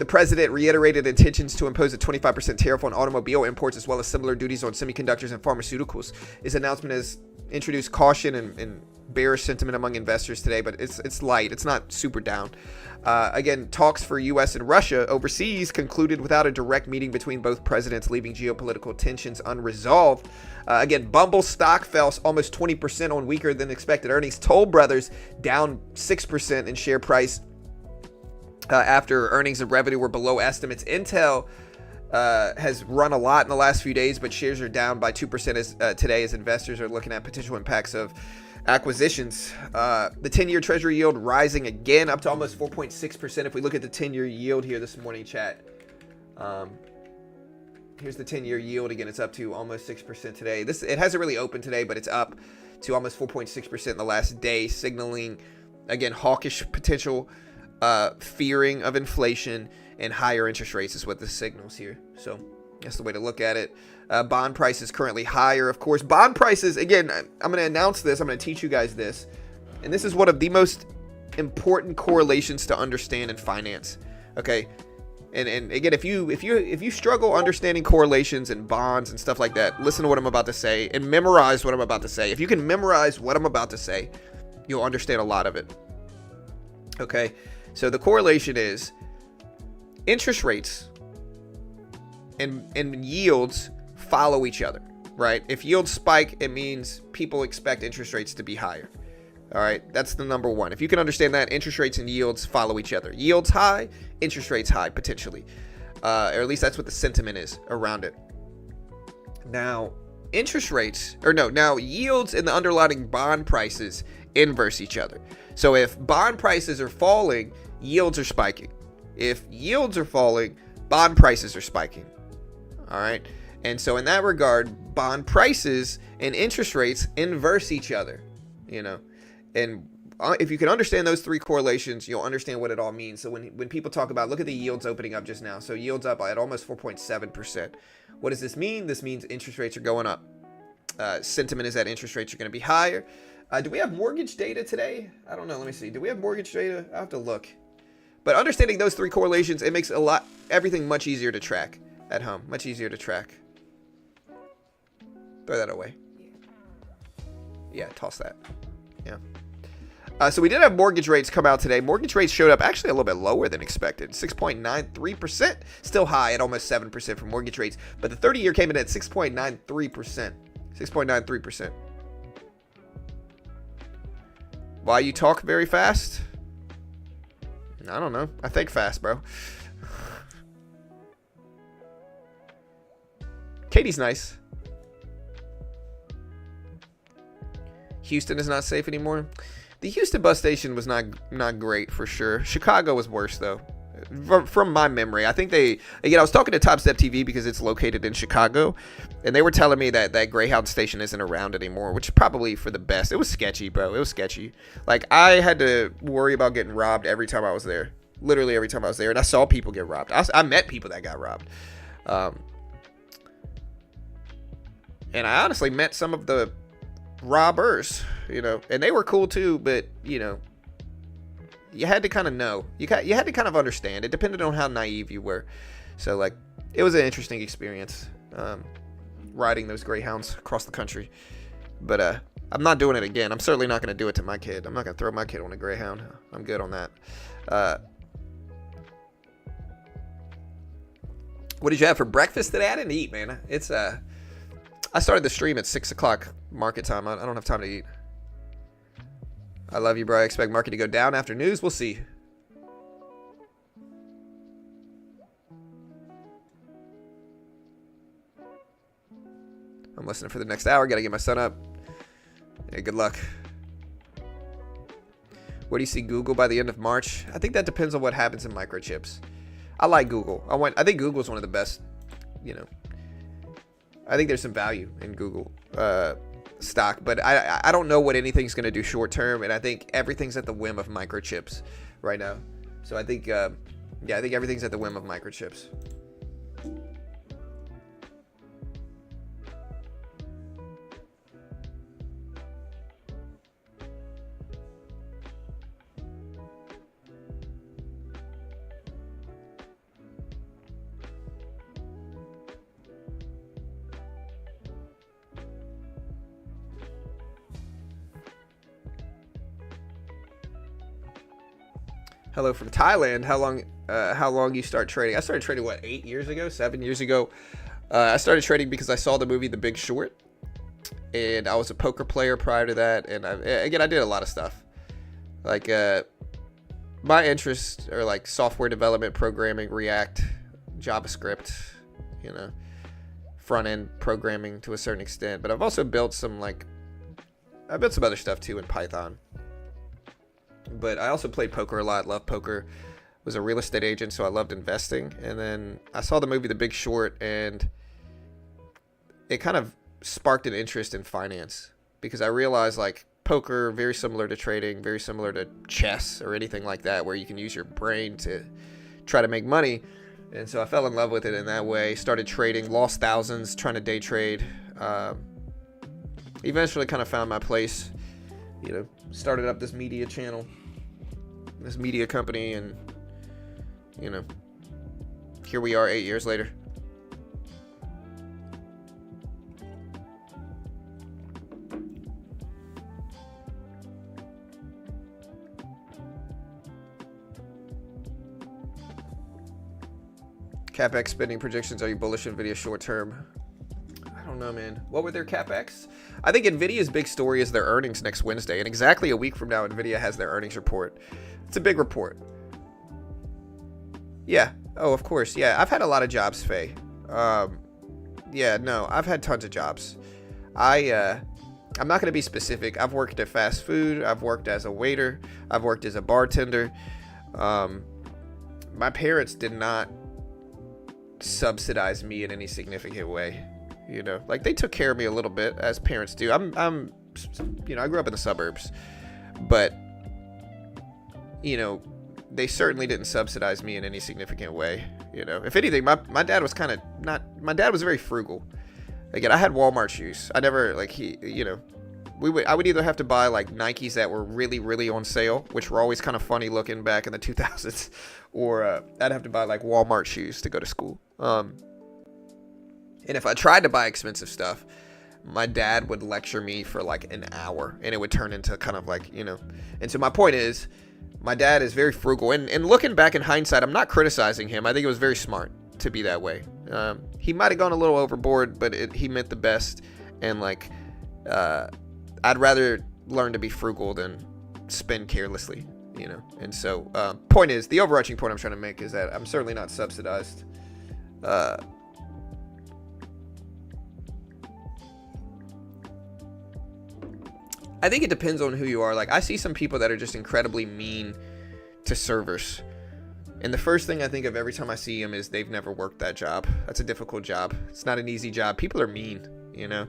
president reiterated intentions to impose a 25% tariff on automobile imports, as well as similar duties on semiconductors and pharmaceuticals. His announcement has introduced caution and bearish sentiment among investors today, but it's light. It's not super down. Again, talks for U.S. and Russia overseas concluded without a direct meeting between both presidents, leaving geopolitical tensions unresolved. Again, Bumble stock fell almost 20% on weaker than expected earnings. Toll Brothers down 6% in share price after earnings and revenue were below estimates. Intel has run a lot in the last few days, but shares are down by 2% today as investors are looking at potential impacts of acquisitions. The 10-year treasury yield rising again up to almost 4.6%. If we look at the 10-year yield here this morning, chat, here's the 10-year yield again. It's up to almost 6% today. It hasn't really opened today, but it's up to almost 4.6% in the last day, signaling again hawkish potential, fearing of inflation and higher interest rates is what this signals here. So that's the way to look at it. Bond prices currently higher, of course. Bond prices, again, I'm going to announce this. I'm going to teach you guys this. And this is one of the most important correlations to understand in finance. Okay. And again, if you struggle understanding correlations and bonds and stuff like that, listen to what I'm about to say and memorize what I'm about to say. If you can memorize what I'm about to say, you'll understand a lot of it. Okay. So the correlation is interest rates and yields follow each other, right? If yields spike, it means people expect interest rates to be higher. All right, that's the number one. If you can understand that, interest rates and yields follow each other. Yields high, interest rates high, potentially. Or at least that's what the sentiment is around it. Now, yields and the underlying bond prices inverse each other. So if bond prices are falling, yields are spiking. If yields are falling, bond prices are spiking. All right. And so in that regard, bond prices and interest rates inverse each other, you know. And if you can understand those three correlations, you'll understand what it all means. So when people talk about, look at the yields opening up just now. So yields up at almost 4.7%. What does this mean? This means interest rates are going up. Sentiment is that interest rates are going to be higher. Do we have mortgage data today? I don't know. Let me see. Do we have mortgage data? I have to look. But understanding those three correlations, it makes everything much easier to track at home. Much easier to track. Throw that away. Yeah, toss that. Yeah. So we did have mortgage rates come out today. Mortgage rates showed up actually a little bit lower than expected. 6.93%. Still high at almost 7% for mortgage rates. But the 30-year came in at 6.93%. 6.93%. Why you talk very fast? I don't know. I think fast, bro. Katie's nice. Houston is not safe anymore. The Houston bus station was not great for sure. Chicago was worse though. From my memory, I think I was talking to Top Step TV because it's located in Chicago, and they were telling me that Greyhound station isn't around anymore, which is probably for the best. It was sketchy, bro. It was sketchy. Like, I had to worry about getting robbed every time I was there. Literally every time I was there, and I saw people get robbed. I met people that got robbed. And I honestly met some of the robbers, and they were cool too, but, you had to kind of know. You had to kind of understand. It depended on how naive you were. So, like, it was an interesting experience riding those Greyhounds across the country. But I'm not doing it again. I'm certainly not going to do it to my kid. I'm not going to throw my kid on a Greyhound. I'm good on that. What did you have for breakfast today? I didn't eat, man. It's I started the stream at 6 o'clock market time. I don't have time to eat. I love you, bro. I expect market to go down after news. We'll see. I'm listening for the next hour. Got to get my son up. Hey, good luck. Where do you see Google by the end of March? I think that depends on what happens in microchips. I like Google. I think Google's one of the best, I think there's some value in Google stock, but I don't know what anything's going to do short term, and I think everything's at the whim of microchips right now. So I think, I think everything's at the whim of microchips. Hello from Thailand. How long you start trading? I started trading, 8 years ago, 7 years ago. I started trading because I saw the movie The Big Short, and I was a poker player prior to that. And I did a lot of stuff. Like, my interests are like software development, programming, React, JavaScript, front end programming to a certain extent. But I've also built some other stuff too in Python. But I also played poker a lot, loved poker, was a real estate agent, so I loved investing. And then I saw the movie The Big Short, and it kind of sparked an interest in finance because I realized, like, poker, very similar to trading, very similar to chess or anything like that, where you can use your brain to try to make money. And so I fell in love with it in that way, started trading, lost thousands, trying to day trade. Eventually kind of found my place, started up this media channel, this media company, and here we are 8 years later. CapEx spending predictions. Are you bullish Nvidia short term? I don't know, man. What were their CapEx? I think Nvidia's big story is their earnings next Wednesday, and exactly a week from now, Nvidia has their earnings report. It's a big report. Yeah. Oh, of course. Yeah, I've had a lot of jobs, Faye. Yeah, no, I've had tons of jobs. I'm not going to be specific. I've worked at fast food. I've worked as a waiter. I've worked as a bartender. My parents did not subsidize me in any significant way. Like, they took care of me a little bit, as parents do. I grew up in the suburbs, but they certainly didn't subsidize me in any significant way. If anything, my dad was my dad was very frugal. Again, I had Walmart shoes. I never, I would either have to buy like Nikes that were really, really on sale, which were always kind of funny looking back in the 2000s, or I'd have to buy like Walmart shoes to go to school. And if I tried to buy expensive stuff, my dad would lecture me for like an hour, and it would turn into kind of like, you know. And so my point is, my dad is very frugal, and looking back in hindsight, I'm not criticizing him. I think it was very smart to be that way. He might have gone a little overboard, but he meant the best. And like, I'd rather learn to be frugal than spend carelessly, you know. And so, point is, the overarching point I'm trying to make is that I'm certainly not subsidized. I think it depends on who you are. Like, I see some people that are just incredibly mean to servers. And the first thing I think of every time I see them is they've never worked that job. That's a difficult job. It's not an easy job. People are mean, you know.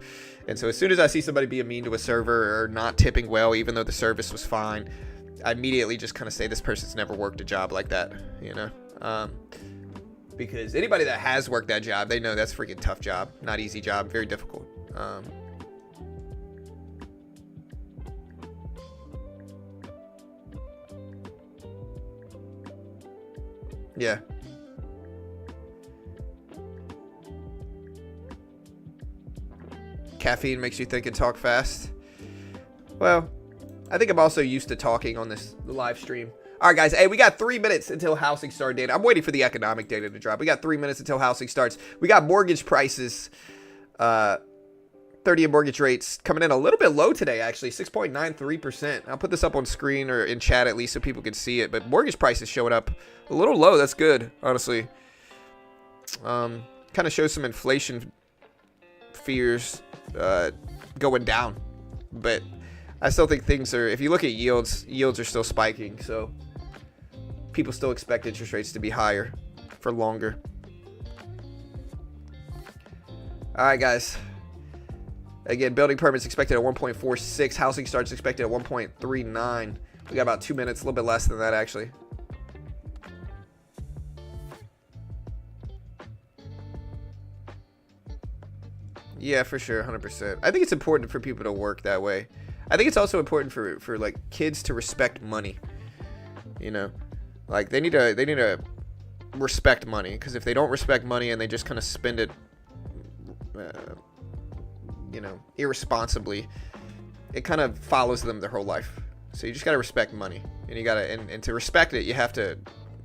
And so as soon as I see somebody being mean to a server or not tipping well, even though the service was fine, I immediately just kind of say this person's never worked a job like that, you know. Because anybody that has worked that job, they know that's a freaking tough job. Not easy job. Very difficult. Yeah. Caffeine makes you think and talk fast. Well, I think I'm also used to talking on this live stream. All right, guys. Hey, we got 3 minutes until housing start data. I'm waiting for the economic data to drop. We got 3 minutes until housing starts. We got mortgage prices. 30-year mortgage rates coming in a little bit low today, actually, 6.93%. I'll put this up on screen or in chat at least so people can see it. But mortgage prices showing up a little low. That's good, honestly. Kind of shows some inflation fears going down. But I still think things are, if you look at yields are still spiking. So people still expect interest rates to be higher for longer. All right, guys. Again, building permits expected at 1.46. Housing starts expected at 1.39. We got about 2 minutes, a little bit less than that, actually. Yeah, for sure, 100%. I think it's important for people to work that way. I think it's also important for like kids to respect money. You know, like they need to respect money, because if they don't respect money and they just kind of spend it, you know, irresponsibly, it kind of follows them their whole life. So you just got to respect money, and you got to, and to respect it, you have to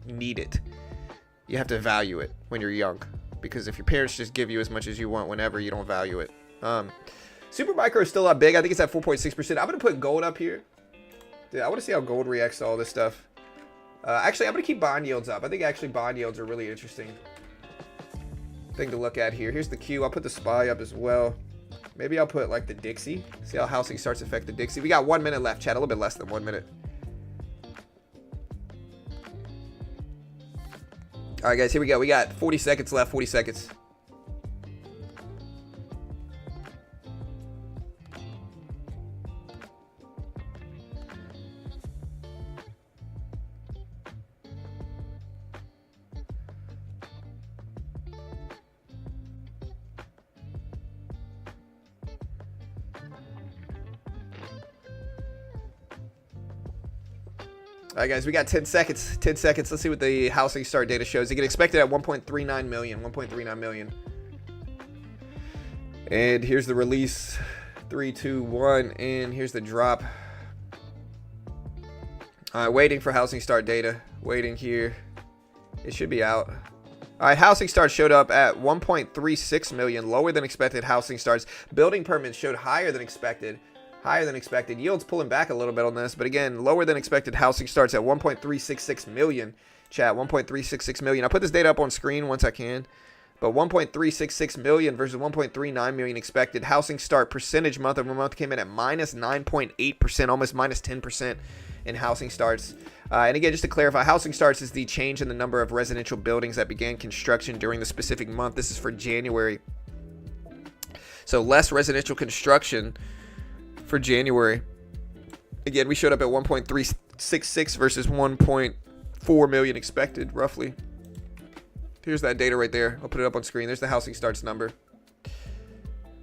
need it. You have to value it when you're young, because if your parents just give you as much as you want whenever, you don't value it. Super micro is still up big. I think it's at 4.6%. I'm going to put gold up here. Dude, I want to see how gold reacts to all this stuff. Actually, I'm going to keep bond yields up. I think actually bond yields are really interesting thing to look at here. Here's the Q. I'll put the SPY up as well. Maybe I'll put like the Dixie. See how housing starts affect the Dixie. We got 1 minute left, chat. A little bit less than 1 minute. All right, guys. Here we go. We got 40 seconds left. 40 seconds. All right, guys, we got 10 seconds. 10 seconds. Let's see what the housing start data shows. They get expected at 1.39 million. 1.39 million. And here's the release. 3, 2, 1. And here's the drop. All right, waiting for housing start data. Waiting here. It should be out. All right, housing starts showed up at 1.36 million. Lower than expected housing starts. Building permits showed higher than expected. Higher than expected. Yields pulling back a little bit on this, but again, lower than expected housing starts at 1.366 million. Chat, 1.366 million. I'll put this data up on screen once I can. But 1.366 million versus 1.39 million expected. Housing start percentage month over month came in at minus 9.8%, almost minus 10% in housing starts. And again, just to clarify, housing starts is the change in the number of residential buildings that began construction during the specific month. This is for January. So less residential construction for January. Again, we showed up at 1.366 versus 1.4 million expected, roughly. Here's that data right there. I'll put it up on screen. There's the housing starts number.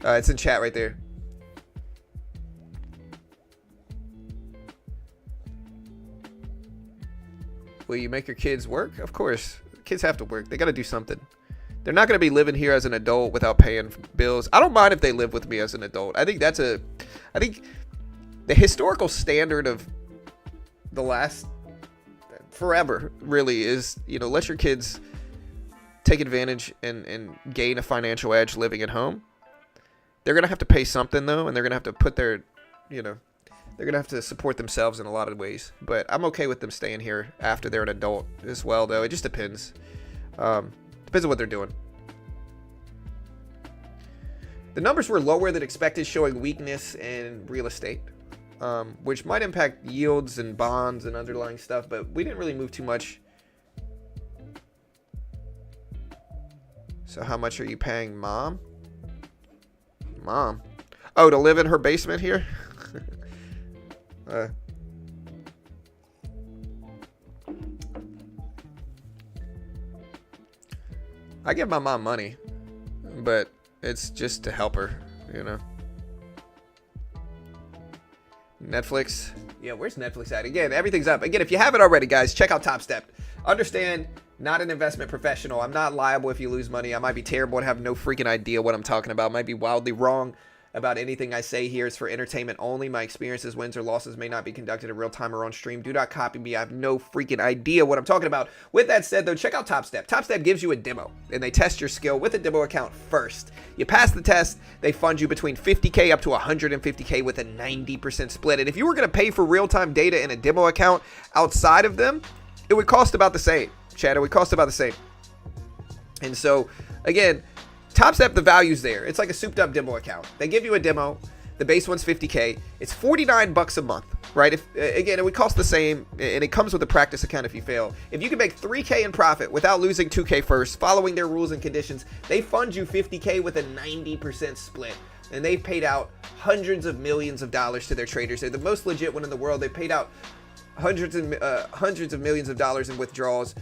It's in chat right there. Will you make your kids work? Of course. Kids have to work. They got to do something. They're not going to be living here as an adult without paying bills. I don't mind if they live with me as an adult. I think the historical standard of the last forever really is, let your kids take advantage and gain a financial edge living at home. They're going to have to pay something though, and they're going to have to put their, they're going to have to support themselves in a lot of ways. But I'm okay with them staying here after they're an adult as well, though. It just depends. Depends on what they're doing. The numbers were lower than expected, showing weakness in real estate, which might impact yields and bonds and underlying stuff, but we didn't really move too much. So how much are you paying Mom? Mom. Oh, to live in her basement here? I give my mom money, but it's just to help her, Netflix. Yeah, where's Netflix at? Again, everything's up. Again, if you haven't already, guys, check out Top Step. Understand, not an investment professional. I'm not liable if you lose money. I might be terrible and have no freaking idea what I'm talking about. I might be wildly wrong about anything I say here. Is for entertainment only. My experiences, wins or losses may not be conducted in real time or on stream. Do not copy me. I have no freaking idea what I'm talking about. With that said, though, check out Top Step. Top Step gives you a demo, and they test your skill with a demo account first. You pass the test, they fund you between $50K up to $150K with a 90% split. And if you were going to pay for real-time data in a demo account outside of them, it would cost about the same. Chad, it would cost about the same. And so, again, Top Step, the value's there. It's like a souped-up demo account. They give you a demo. The base one's $50K. It's $49 a month, right? Again, it would cost the same, and it comes with a practice account if you fail. If you can make $3K in profit without losing $2K first, following their rules and conditions, they fund you $50K with a 90% split. And they've paid out hundreds of millions of dollars to their traders. They're the most legit one in the world. They paid out hundreds of millions of dollars in withdrawals.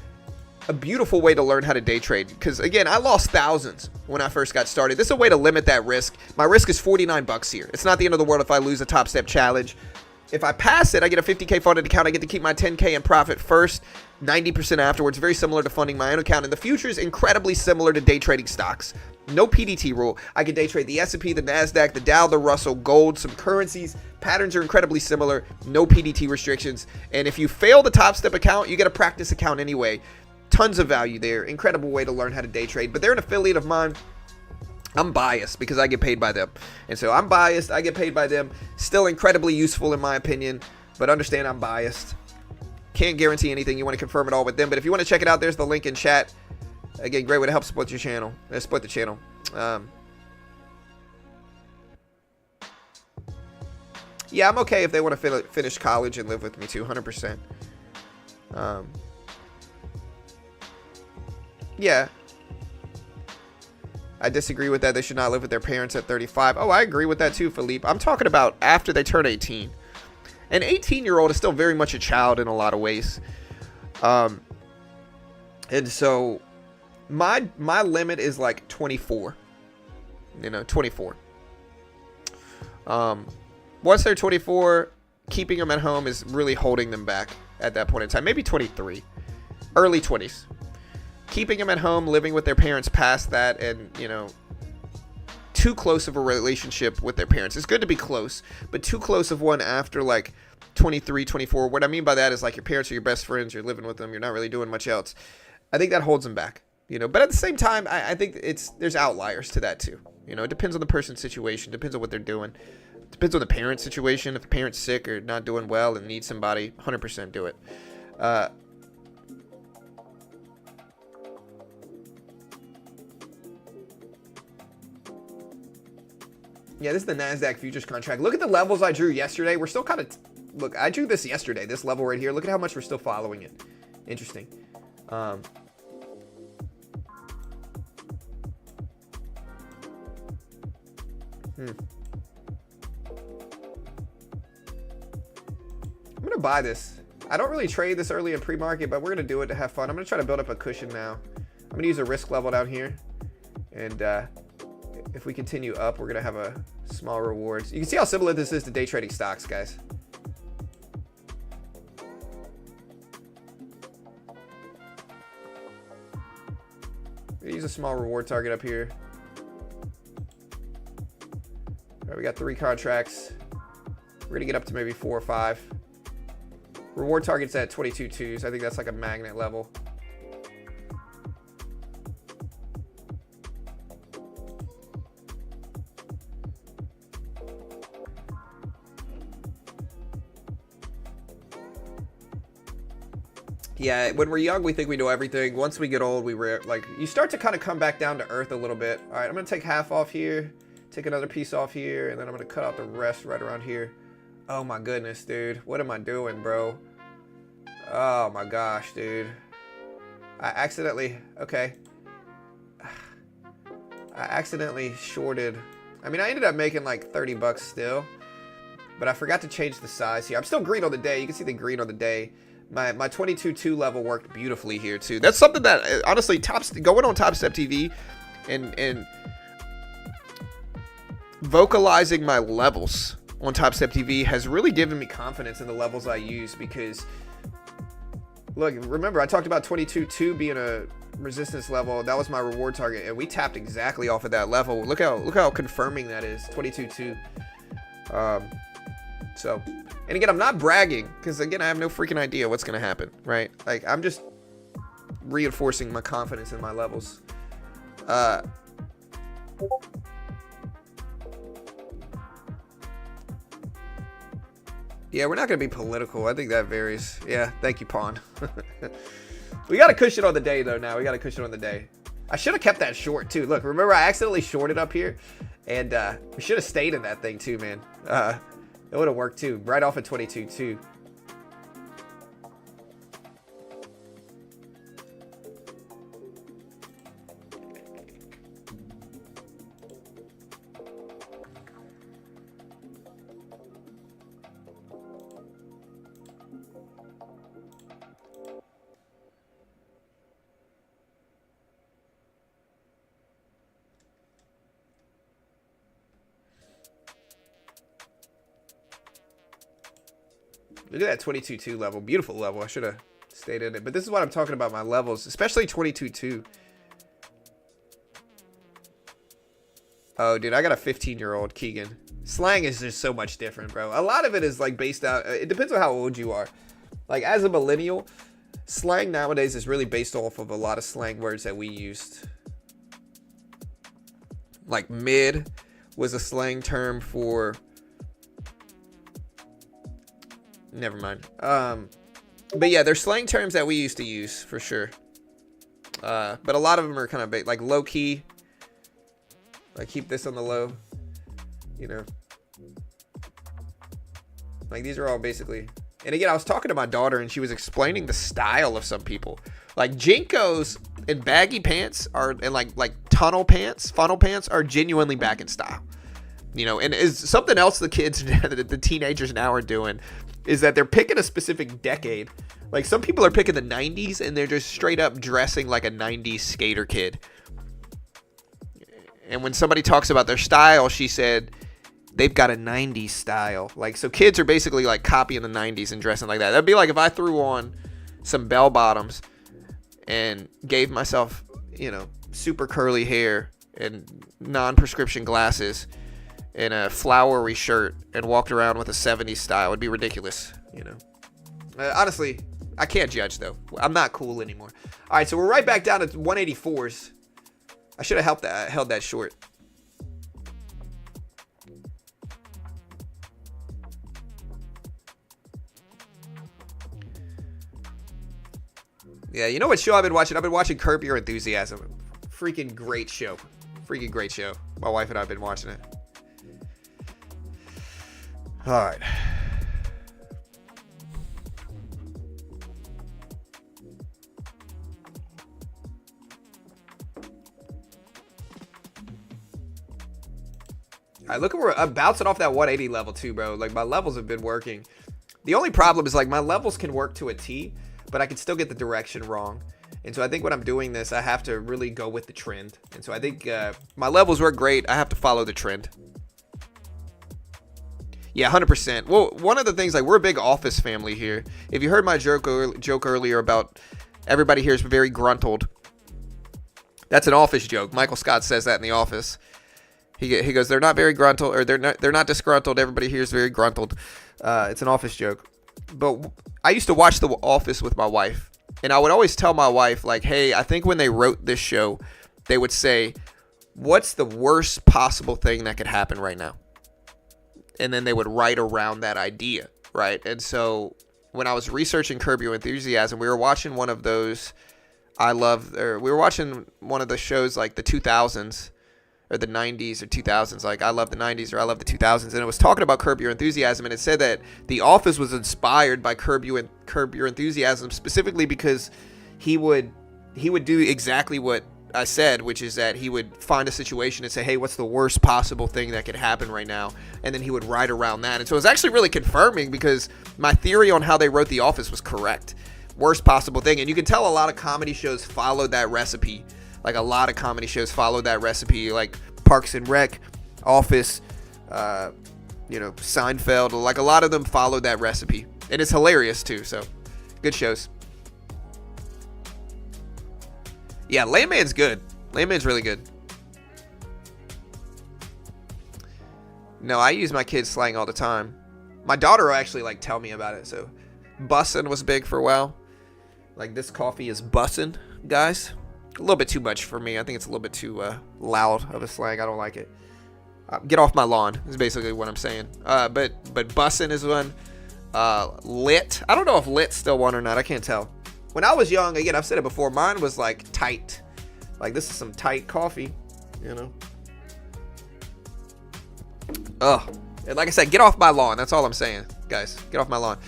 A beautiful way to learn how to day trade, because again, I lost thousands when I first got started. This is a way to limit that risk. My risk is $49 here. It's not the end of the world if I lose a Top Step challenge. If I pass it, I get a $50K funded account. I get to keep my $10K in profit first, 90% afterwards. Very similar to funding my own account. And the future is incredibly similar to day trading stocks. No PDT rule. I can day trade the S&P, the Nasdaq, the Dow, the Russell, gold, some currencies. Patterns are incredibly similar. No PDT restrictions. And if you fail the Top Step account, you get a practice account anyway. Tons of value there. Incredible way to learn how to day trade. But they're an affiliate of mine. I'm biased because I get paid by them. And so I'm biased. I get paid by them. Still incredibly useful in my opinion. But understand I'm biased. Can't guarantee anything. You want to confirm it all with them. But if you want to check it out, there's the link in chat. Again, great way to help support your channel. Support the channel. Yeah, I'm okay if they want to finish college and live with me too. 100%. Yeah. I disagree with that. They should not live with their parents at 35. Oh, I agree with that too, Philippe. I'm talking about after they turn 18. An 18-year-old is still very much a child in a lot of ways. And so my limit is like 24. 24. Once they're 24, keeping them at home is really holding them back at that point in time. Maybe 23. Early 20s. Keeping them at home, living with their parents past that, and, too close of a relationship with their parents. It's good to be close, but too close of one after, like, 23, 24. What I mean by that is, like, your parents are your best friends. You're living with them. You're not really doing much else. I think that holds them back, But at the same time, I think there's outliers to that, too. It depends on the person's situation. Depends on what they're doing. Depends on the parent's situation. If the parent's sick or not doing well and needs somebody, 100% do it. Yeah, this is the Nasdaq futures contract. Look at the levels I drew yesterday. We're still kind of... Look, I drew this yesterday, this level right here. Look at how much we're still following it. Interesting. I'm going to buy this. I don't really trade this early in pre-market, but we're going to do it to have fun. I'm going to try to build up a cushion now. I'm going to use a risk level down here. And if we continue up, we're going to have a small rewards. You can see how similar this is to day trading stocks, guys. Use a small reward target up here. All right, we got 3 contracts. We're gonna get up to maybe 4 or 5. Reward target's at 22.2, so I think that's like a magnet level. Yeah, when we're young, we think we know everything. Once we get old, like, you start to kind of come back down to earth a little bit. All right, I'm gonna take half off here, take another piece off here, and then I'm gonna cut out the rest right around here. Oh my goodness, dude. What am I doing, bro? Oh my gosh, dude. I accidentally, okay. I accidentally shorted. I mean, I ended up making like 30 bucks still, but I forgot to change the size here. I'm still green on the day. You can see the green on the day. My 22.2 level worked beautifully here too. That's something that honestly going on Top Step TV and vocalizing my levels on Top Step TV has really given me confidence in the levels I use, because look, remember I talked about 22.2 being a resistance level. That was my reward target, and we tapped exactly off of that level. Look how confirming that is. 22.2. So, and again, I'm not bragging, because again, I have no freaking idea what's gonna happen, right? Like, I'm just reinforcing my confidence in my levels. Yeah, we're not gonna be political. I think that varies. Yeah, thank you, Pawn. We got a cushion on the day though. Now we got a cushion on the day. I should have kept that short too. Look, remember I accidentally shorted up here, and we should have stayed in that thing too, man. It would have worked too, right off at 22.2. Look at that 22.2 level. Beautiful level. I should have stayed in it. But this is what I'm talking about, my levels, especially 22.2. Oh, dude, I got a 15-year-old Keegan. Slang is just so much different, bro. A lot of it is like based out. It depends on how old you are. Like, as a millennial, slang nowadays is really based off of a lot of slang words that we used. Like, mid was a slang term for... Never mind. But yeah, there's slang terms that we used to use for sure. But a lot of them are kind of like low key. Like, keep this on the low. You know. Like, these are all basically. And again, I was talking to my daughter and she was explaining the style of some people. Like, Jinkos and baggy pants are, and like tunnel pants, funnel pants are genuinely back in style. You know, and is something else the kids, the teenagers now are doing, is that they're picking a specific decade. Like, some people are picking the 90s and they're just straight up dressing like a 90s skater kid. And when somebody talks about their style, she said they've got a 90s style. Like, so kids are basically like copying the 90s and dressing like that. That'd be like if I threw on some bell bottoms and gave myself, you know, super curly hair and non-prescription glasses in a flowery shirt and walked around with a 70s style. It'd be ridiculous, you know. Honestly, I can't judge though. I'm not cool anymore. All right, so we're right back down to 184s. I should have held that short. Yeah, you know what show I've been watching? I've been watching Curb Your Enthusiasm. Freaking great show. Freaking great show. My wife and I have been watching it. All right. All right, look at where I'm bouncing off that 180 level too, bro. Like, my levels have been working. The only problem is, like, my levels can work to a T, but I can still get the direction wrong. And so I think when I'm doing this, I have to really go with the trend. And so I think my levels work great. I have to follow the trend. Yeah, 100%. Well, one of the things, like, we're a big office family here. If you heard my joke earlier about everybody here is very gruntled. That's an Office joke. Michael Scott says that in The Office. He goes, they're not very gruntled, or they're not disgruntled. Everybody here is very gruntled. It's an Office joke. But I used to watch The Office with my wife, and I would always tell my wife, like, hey, I think when they wrote this show, they would say, what's the worst possible thing that could happen right now? And then they would write around that idea, right? And so when I was researching Curb Your Enthusiasm, we were watching one of those we were watching one of the shows like the 2000s or the 90s or 2000s, like I love the 90s or I love the 2000s, and it was talking about Curb Your Enthusiasm, and it said that The Office was inspired by Curb Your Enthusiasm specifically because he would do exactly what I said, which is that he would find a situation and say, hey, what's the worst possible thing that could happen right now? And then he would write around that. And so it was actually really confirming because my theory on how they wrote The Office was correct. Worst possible thing. And you can tell a lot of comedy shows followed that recipe. Like a lot of comedy shows followed that recipe, like Parks and Rec, Office, Seinfeld. Like a lot of them followed that recipe. And it's hilarious too. So good shows. Yeah, Landman's good. Landman's really good. No, I use my kids' slang all the time. My daughter will actually like tell me about it. So, bussin' was big for a while. Like, this coffee is bussin', guys. A little bit too much for me. I think it's a little bit too loud of a slang. I don't like it. Get off my lawn is basically what I'm saying. But bussin' is one. Lit. I don't know if lit's still one or not. I can't tell. When I was young, again, I've said it before, mine was like tight. Like, this is some tight coffee, you know. Ugh. And like I said, get off my lawn. That's all I'm saying, guys. Get off my lawn.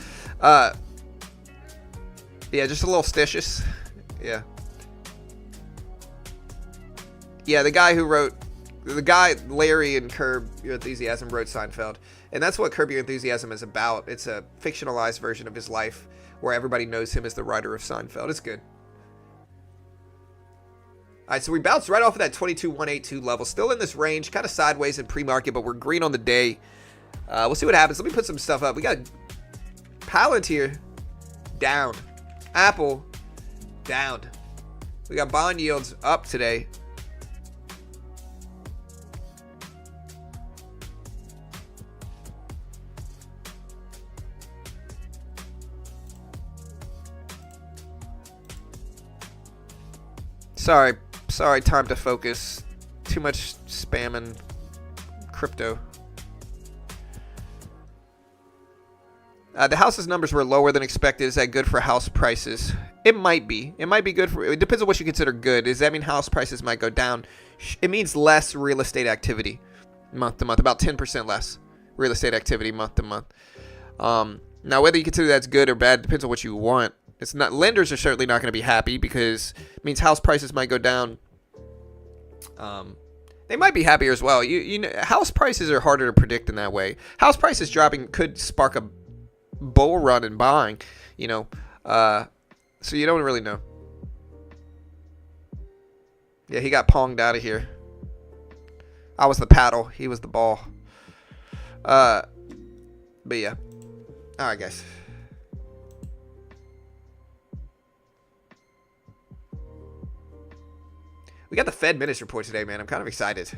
Yeah, just a little stitious. Yeah. Yeah, the guy, Larry in Curb Your Enthusiasm, wrote Seinfeld. And that's what Curb Your Enthusiasm is about. It's a fictionalized version of his life where everybody knows him as the writer of Seinfeld. It's good. All right, so we bounced right off of that 22,182 level. Still in this range, kind of sideways in pre-market, but we're green on the day. We'll see what happens. Let me put some stuff up. We got Palantir down. Apple down. We got bond yields up today. Sorry, time to focus. Too much spamming crypto. The house's numbers were lower than expected. Is that good for house prices? It might be. It might be good for... It depends on what you consider good. Does that mean house prices might go down? It means less real estate activity month to month. About 10% less real estate activity month to month. Now, whether you consider that's good or bad depends on what you want. It's not. Lenders are certainly not going to be happy because it means house prices might go down. They might be happier as well. You know, house prices are harder to predict in that way. House prices dropping could spark a bull run in buying, you know. So you don't really know. Yeah, he got ponged out of here. I was the paddle. He was the ball. But yeah. All right, guys. We got the Fed minutes report today, man. I'm kind of excited.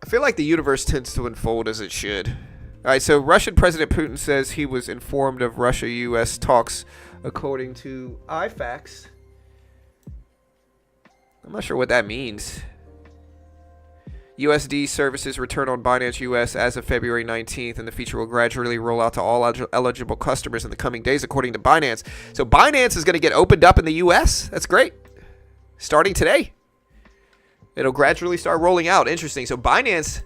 I feel like the universe tends to unfold as it should. All right, so Russian President Putin says he was informed of Russia-U.S. talks, according to IFAX. I'm not sure what that means. USD services return on Binance US as of February 19th, and the feature will gradually roll out to all eligible customers in the coming days, according to Binance. So Binance is going to get opened up in the U.S.? That's great. Starting today. It'll gradually start rolling out. Interesting. So Binance...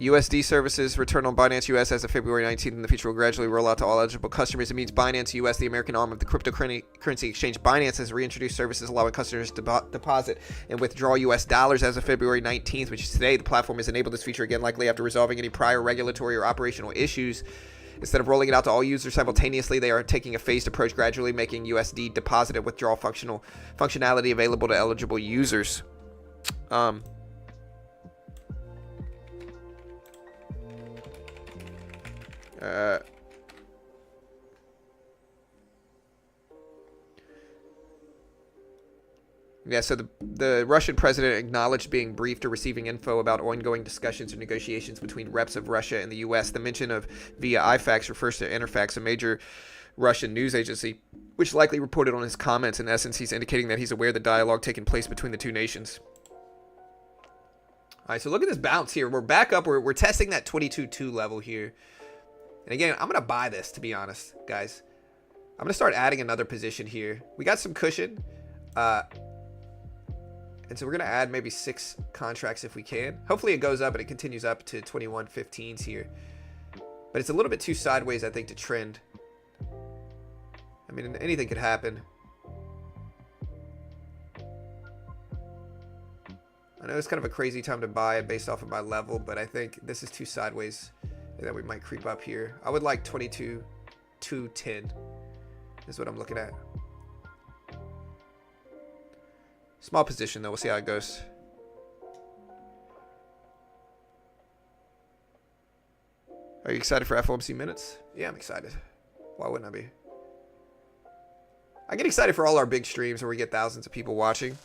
USD services return on Binance US as of February 19th, and the feature will gradually roll out to all eligible customers. It means Binance US, the American arm of the cryptocurrency exchange Binance, has reintroduced services allowing customers to deposit and withdraw US dollars as of February 19th, which is today. The platform has enabled this feature again, likely after resolving any prior regulatory or operational issues. Instead of rolling it out to all users simultaneously, they are taking a phased approach, gradually making USD deposit and withdrawal functionality available to eligible users. Yeah, so the Russian president acknowledged being briefed or receiving info about ongoing discussions or negotiations between reps of Russia and the U.S. The mention of via IFAX refers to Interfax, a major Russian news agency, which likely reported on his comments. In essence, he's indicating that he's aware of the dialogue taking place between the two nations. All right, so look at this bounce here. We're back up. We're testing that 22.2 level here. And again, I'm going to buy this, to be honest, guys. I'm going to start adding another position here. We got some cushion. And so we're going to add maybe 6 contracts if we can. Hopefully it goes up and it continues up to 21.15s here. But it's a little bit too sideways, I think, to trend. I mean, anything could happen. I know it's kind of a crazy time to buy it based off of my level, but I think this is too sideways that we might creep up here. I would like 22.210 is what I'm looking at. Small position though, we'll see how it goes. Are you excited for FOMC minutes? Yeah, I'm excited. Why wouldn't I be? I get excited for all our big streams where we get thousands of people watching.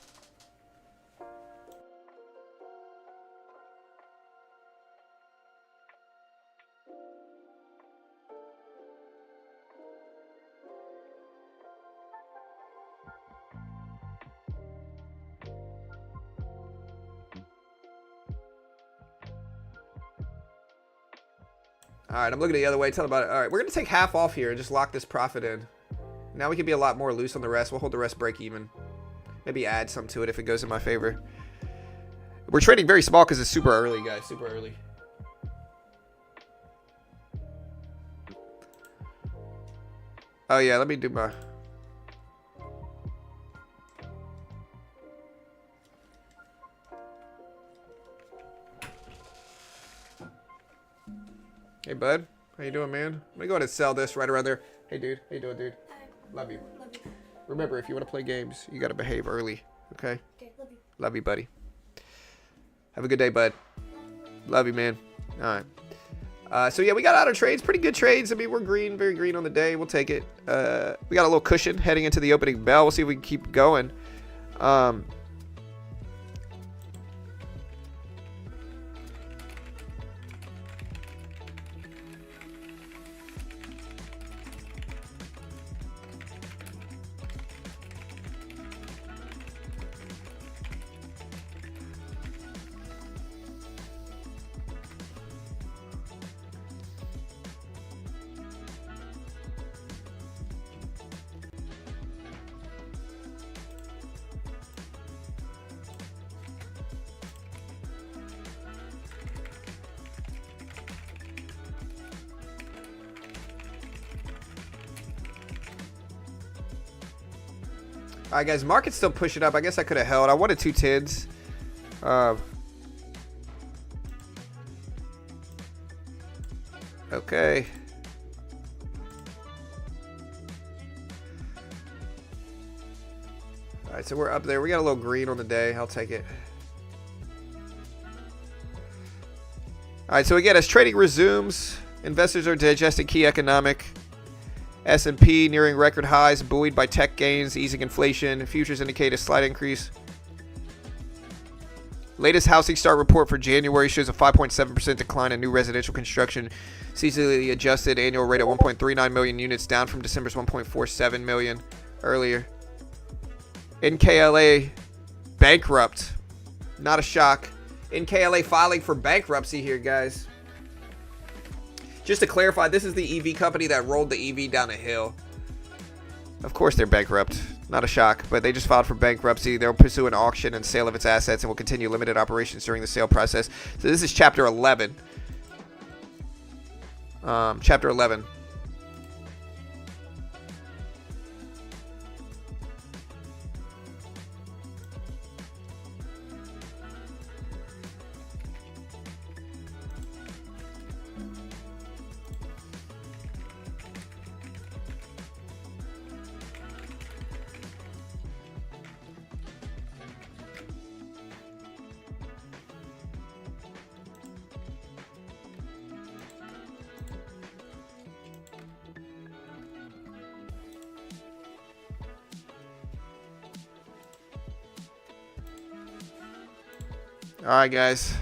All right, I'm looking the other way. Tell about it. All right, we're going to take half off here and just lock this profit in. Now we can be a lot more loose on the rest. We'll hold the rest break even. Maybe add some to it if it goes in my favor. We're trading very small because it's super early, guys. Super early. Oh, yeah, let me do my... Hey, bud. How you doing, man? I'm gonna go ahead and sell this right around there. Hey, dude. How you doing, dude? Love you. Love you. Remember, if you want to play games, you gotta behave early, okay? Okay, love you. Love you, buddy. Have a good day, bud. Love you, man. All right. So, yeah, we got auto trades. Pretty good trades. I mean, we're green, very green on the day. We'll take it. We got a little cushion heading into the opening bell. We'll see if we can keep going. All right, guys, market's still pushing up. I guess I could have held. I wanted 210s. Okay. All right, so we're up there. We got a little green on the day. I'll take it. All right, so again, as trading resumes, investors are digesting key economic. S&P nearing record highs, buoyed by tech gains, easing inflation. Futures indicate a slight increase. Latest housing start report for January shows a 5.7% decline in new residential construction. Seasonally adjusted annual rate at 1.39 million units, down from December's 1.47 million earlier. NKLA bankrupt. Not a shock. NKLA filing for bankruptcy here, guys. Just to clarify, this is the EV company that rolled the EV down a hill. Of course they're bankrupt. Not a shock, but they just filed for bankruptcy. They'll pursue an auction and sale of its assets and will continue limited operations during the sale process. So this is Chapter 11. Chapter 11. All right, guys.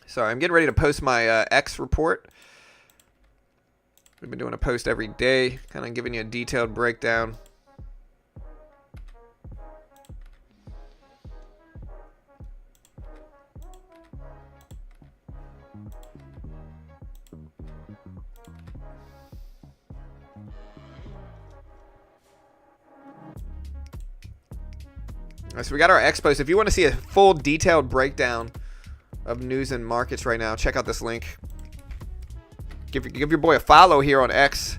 Sorry, I'm getting ready to post my X report. We've been doing a post every day, kind of giving you a detailed breakdown. So we got our X post. If you want to see a full detailed breakdown of news and markets right now, check out this link. Give your boy a follow here on X.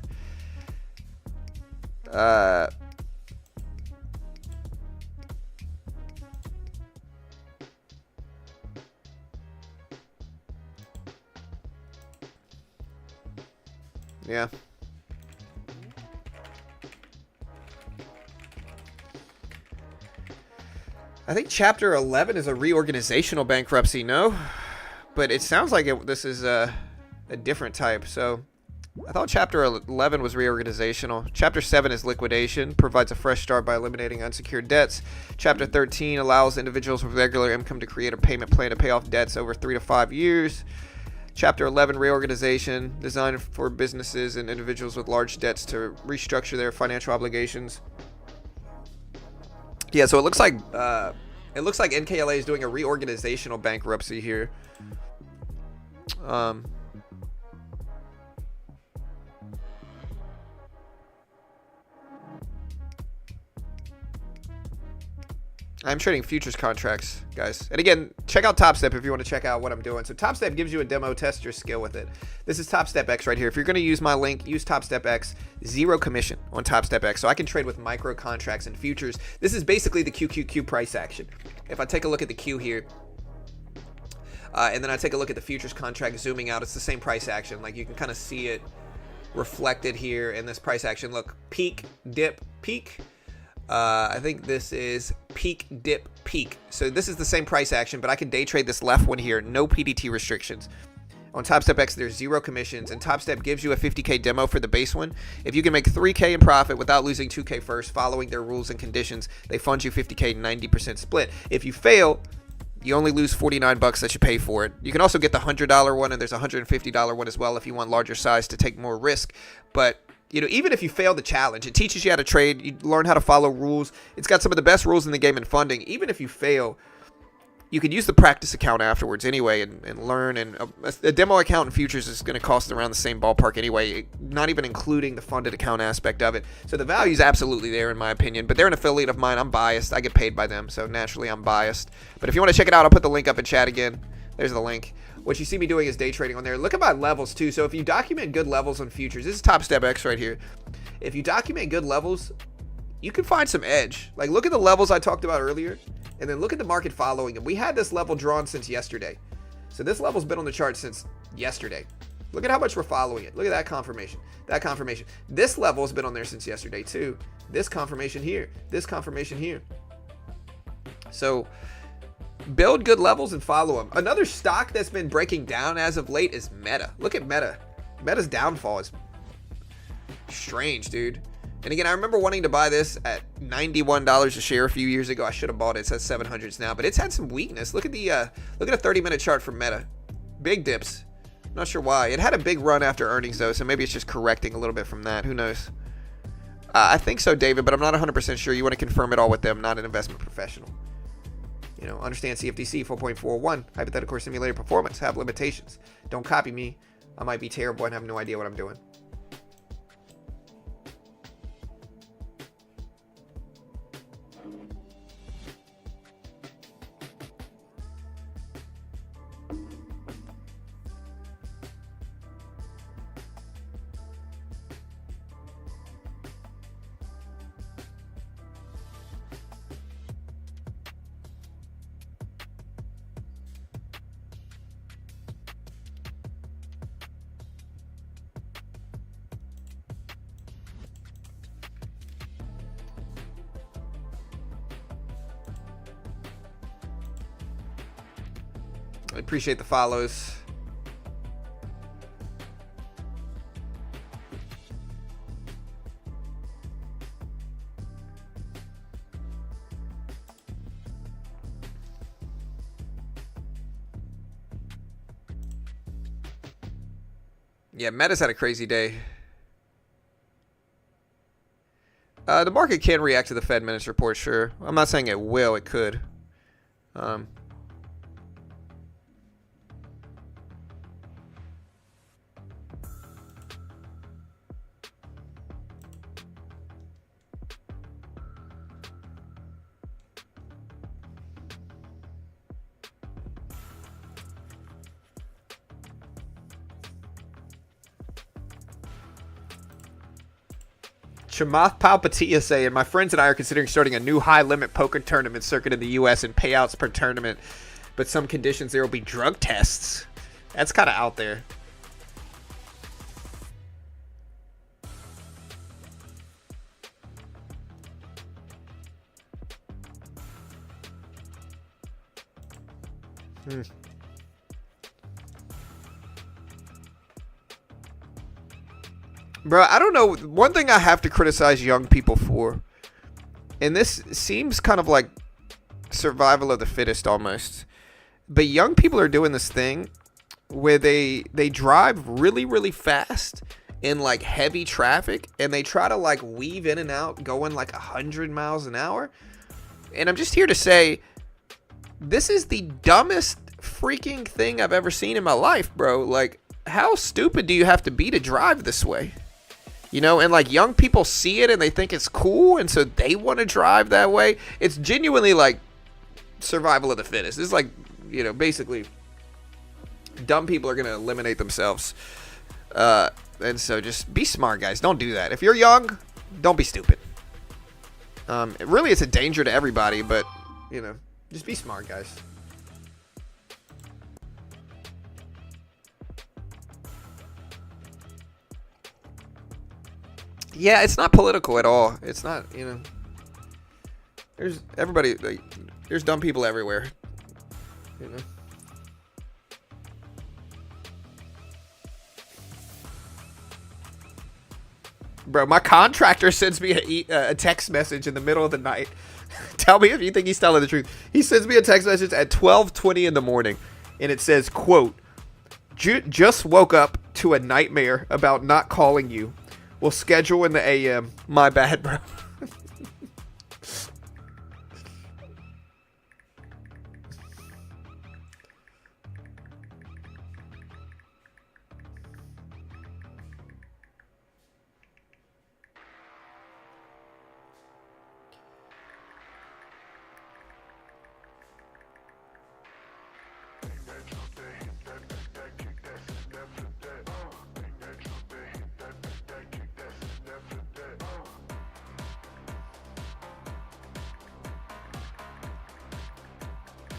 Yeah. I think Chapter 11 is a reorganizational bankruptcy, no? But it sounds like this is a different type. So I thought Chapter 11 was reorganizational. Chapter 7 is liquidation, provides a fresh start by eliminating unsecured debts. Chapter 13 allows individuals with regular income to create a payment plan to pay off debts over 3 to 5 years. Chapter 11, reorganization, designed for businesses and individuals with large debts to restructure their financial obligations. Yeah, so it looks like NKLA is doing a reorganizational bankruptcy here. I'm trading futures contracts, guys. And again, check out TopStep if you want to check out what I'm doing. So TopStep gives you a demo, test your skill with it. This is TopStep X right here. If you're going to use my link, use TopStep X. 0 commission on TopStep X. So I can trade with micro contracts and futures. This is basically the QQQ price action. If I take a look at the Q here, and then I take a look at the futures contract zooming out, it's the same price action. Like you can kind of see it reflected here in this price action. Look, peak, dip, peak. I think this is peak, dip, peak. So this is the same price action, but I can day trade this left one here. No PDT restrictions. On TopStep X, there's 0 commissions, and TopStep gives you a 50K demo for the base one. If you can make 3K in profit without losing 2K first, following their rules and conditions, they fund you 50K 90% split. If you fail, you only lose $49 that you pay for it. You can also get the $100 one, and there's a $150 one as well if you want larger size to take more risk. But you know, even if you fail the challenge, it teaches you how to trade. You learn how to follow rules. It's got some of the best rules in the game in funding. Even if you fail, you can use the practice account afterwards anyway and learn. And a demo account in futures is going to cost around the same ballpark anyway, not even including the funded account aspect of it. So the value is absolutely there in my opinion. But they're an affiliate of mine. I'm biased. I get paid by them, so naturally I'm biased. But if you want to check it out, I'll put the link up in chat again. There's the link. What you see me doing is day trading on there. Look at my levels too. So if you document good levels on futures, this is TopStep X right here. If you document good levels, you can find some edge. Like look at the levels I talked about earlier, and then look at the market following them. We had this level drawn since yesterday. So this level's been on the chart since yesterday. Look at how much we're following it. Look at that confirmation. That confirmation. This level has been on there since yesterday too. This confirmation here. This confirmation here. So build good levels and follow them. Another stock that's been breaking down as of late is Meta. Look at Meta. Meta's downfall is strange, dude. And again, I remember wanting to buy this at $91 a share a few years ago. I should have bought it. It says 700s now, but it's had some weakness. Look at the a 30-minute chart for Meta. Big dips. Not sure why. It had a big run after earnings though, so maybe it's just correcting a little bit from that. Who knows? I think so, David, but I'm not 100% sure. You want to confirm it all with them, not an investment professional. You know, understand CFTC 4.41, hypothetical simulated performance, have limitations. Don't copy me. I might be terrible and have no idea what I'm doing. I appreciate the follows. Yeah, Meta's had a crazy day. The market can react to the Fed minutes report, sure. I'm not saying it will, it could. Chamath Palpatia saying, my friends and I are considering starting a new high-limit poker tournament circuit in the U.S. and payouts per tournament, but some conditions there will be drug tests. That's kind of out there. Bro, I don't know. One thing I have to criticize young people for, and this seems kind of like survival of the fittest almost, but young people are doing this thing where they drive really, really fast in like heavy traffic, and they try to like weave in and out going like 100 miles an hour. And I'm just here to say, this is the dumbest freaking thing I've ever seen in my life, bro. Like, how stupid do you have to be to drive this way? You know, and like young people see it and they think it's cool, and so they want to drive that way. It's genuinely like survival of the fittest. This is like, you know, basically dumb people are going to eliminate themselves. And so just be smart, guys. Don't do that. If you're young, don't be stupid. Really, it's a danger to everybody, but, you know, just be smart, guys. Yeah, it's not political at all. It's not, you know. There's everybody, like, there's dumb people everywhere. You know. Bro, my contractor sends me a text message in the middle of the night. Tell me if you think he's telling the truth. He sends me a text message at 12:20 in the morning, and it says, quote, just woke up to a nightmare about not calling you. We'll schedule in the AM. My bad, bro.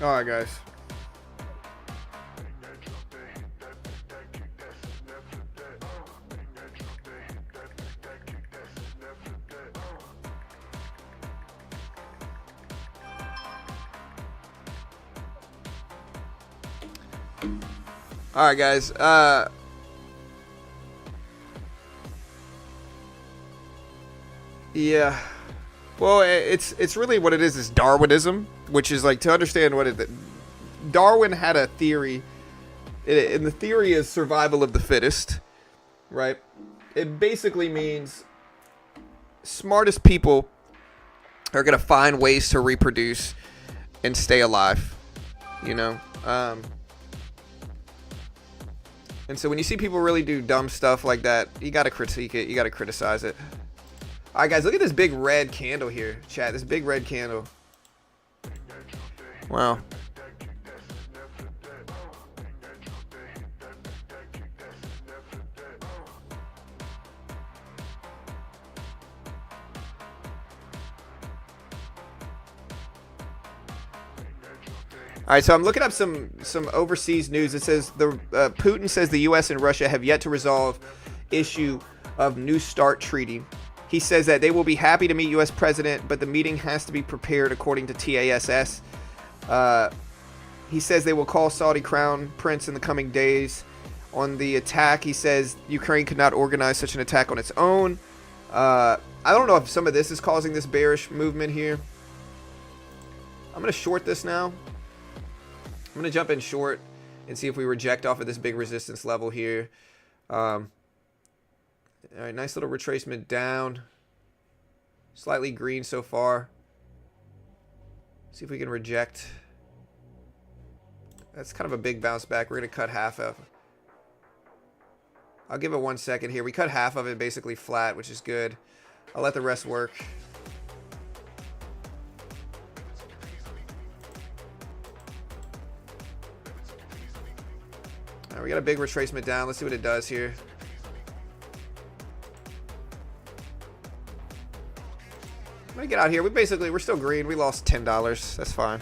All right, guys. All right, guys. Yeah. Well, it's really what it is Darwinism, which is like, to understand what it. Darwin had a theory, and the theory is survival of the fittest, right? It basically means smartest people are gonna find ways to reproduce and stay alive, you know. And so when you see people really do dumb stuff like that, you gotta critique it. You gotta criticize it. All right, guys, look at this big red candle here, chat. This big red candle. Wow. All right, so I'm looking up some overseas news. It says Putin says the U.S. and Russia have yet to resolve issue of New START treaty. He says that they will be happy to meet U.S. president, but the meeting has to be prepared according to TASS. He says they will call Saudi crown prince in the coming days. On the attack, he says Ukraine could not organize such an attack on its own. I don't know if some of this is causing this bearish movement here. I'm going to short this now. I'm going to jump in short and see if we reject off of this big resistance level here. All right, nice little retracement down. Slightly green so far. See if we can reject. That's kind of a big bounce back. We're going to cut half of. I'll give it 1 second here. We cut half of it basically flat, which is good. I'll let the rest work. All right, we got a big retracement down. Let's see what it does here. I'm gonna get out here. We're still green. We lost $10. That's fine.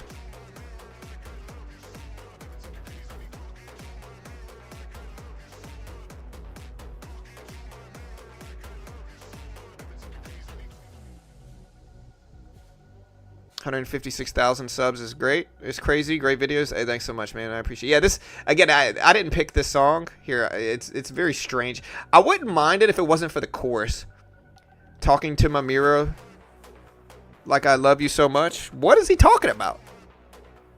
$156,000 subs is great. It's crazy. Great videos. Hey, thanks so much, man. I appreciate it. Yeah, this again. I didn't pick this song here. It's very strange. I wouldn't mind it if it wasn't for the chorus. Talking to my mirror like I love you so much. What is he talking about?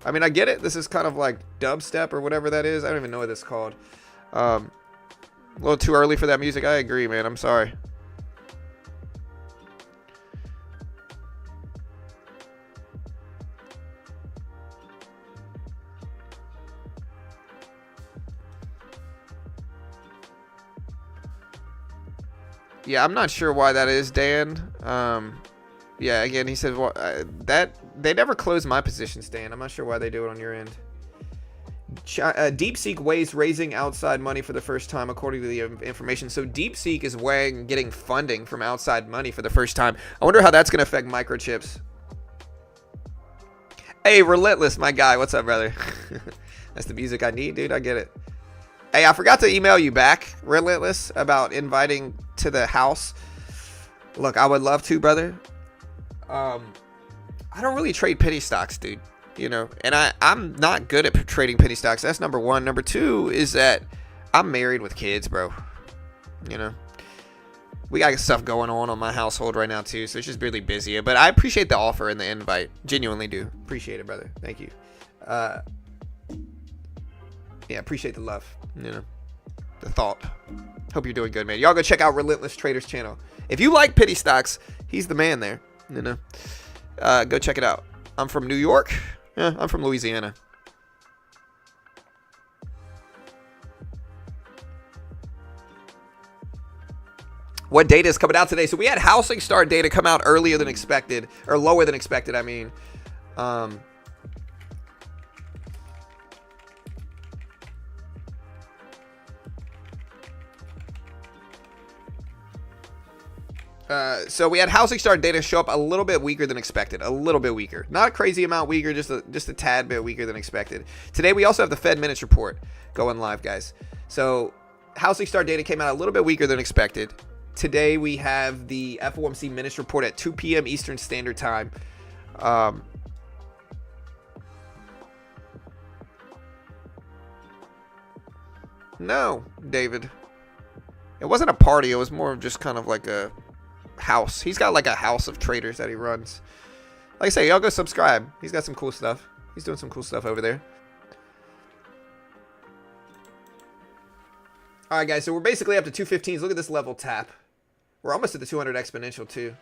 I mean, I get it. This is kind of like dubstep or whatever that is. I don't even know what it's called. A little too early for that music. I agree, man. I'm sorry. Yeah, I'm not sure why that is, Dan. Yeah, again, he said well, that they never close my position, Stan. I'm not sure why they do it on your end. DeepSeek weighs raising outside money for the first time, according to the information. So DeepSeek is weighing getting funding from outside money for the first time. I wonder how that's going to affect microchips. Hey, Relentless, my guy. What's up, brother? That's the music I need, dude. I get it. Hey, I forgot to email you back, Relentless, about inviting to the house. Look, I would love to, brother. I don't really trade penny stocks, dude. You know, and I'm not good at trading penny stocks. That's number one. Number two is that I'm married with kids, bro. You know, we got stuff going on my household right now too, so it's just really busy. But I appreciate the offer and the invite. Genuinely do. Appreciate it, brother. Thank you. Yeah, appreciate the love. You know, the thought. Hope you're doing good, man. Y'all go check out Relentless Trader's channel. If you like penny stocks, he's the man there. You know, go check it out. I'm from New York. Yeah, I'm from Louisiana. What data is coming out today? So we had housing start data come out earlier than expected, or lower than expected, I mean. So we had housing start data show up a little bit weaker than expected. A little bit weaker. Not a crazy amount weaker, just a tad bit weaker than expected. Today we also have the Fed minutes report going live, guys. So housing start data came out a little bit weaker than expected. Today we have the FOMC minutes report at 2 p.m. Eastern Standard Time. No, David. It wasn't a party. It was more of just kind of like a house. He's got like a house of traders that he runs. Like I say, y'all go subscribe. He's got some cool stuff. He's doing some cool stuff over there. All right, guys. So we're basically up to 215s. Look at this level tap. We're almost at the 200 exponential too.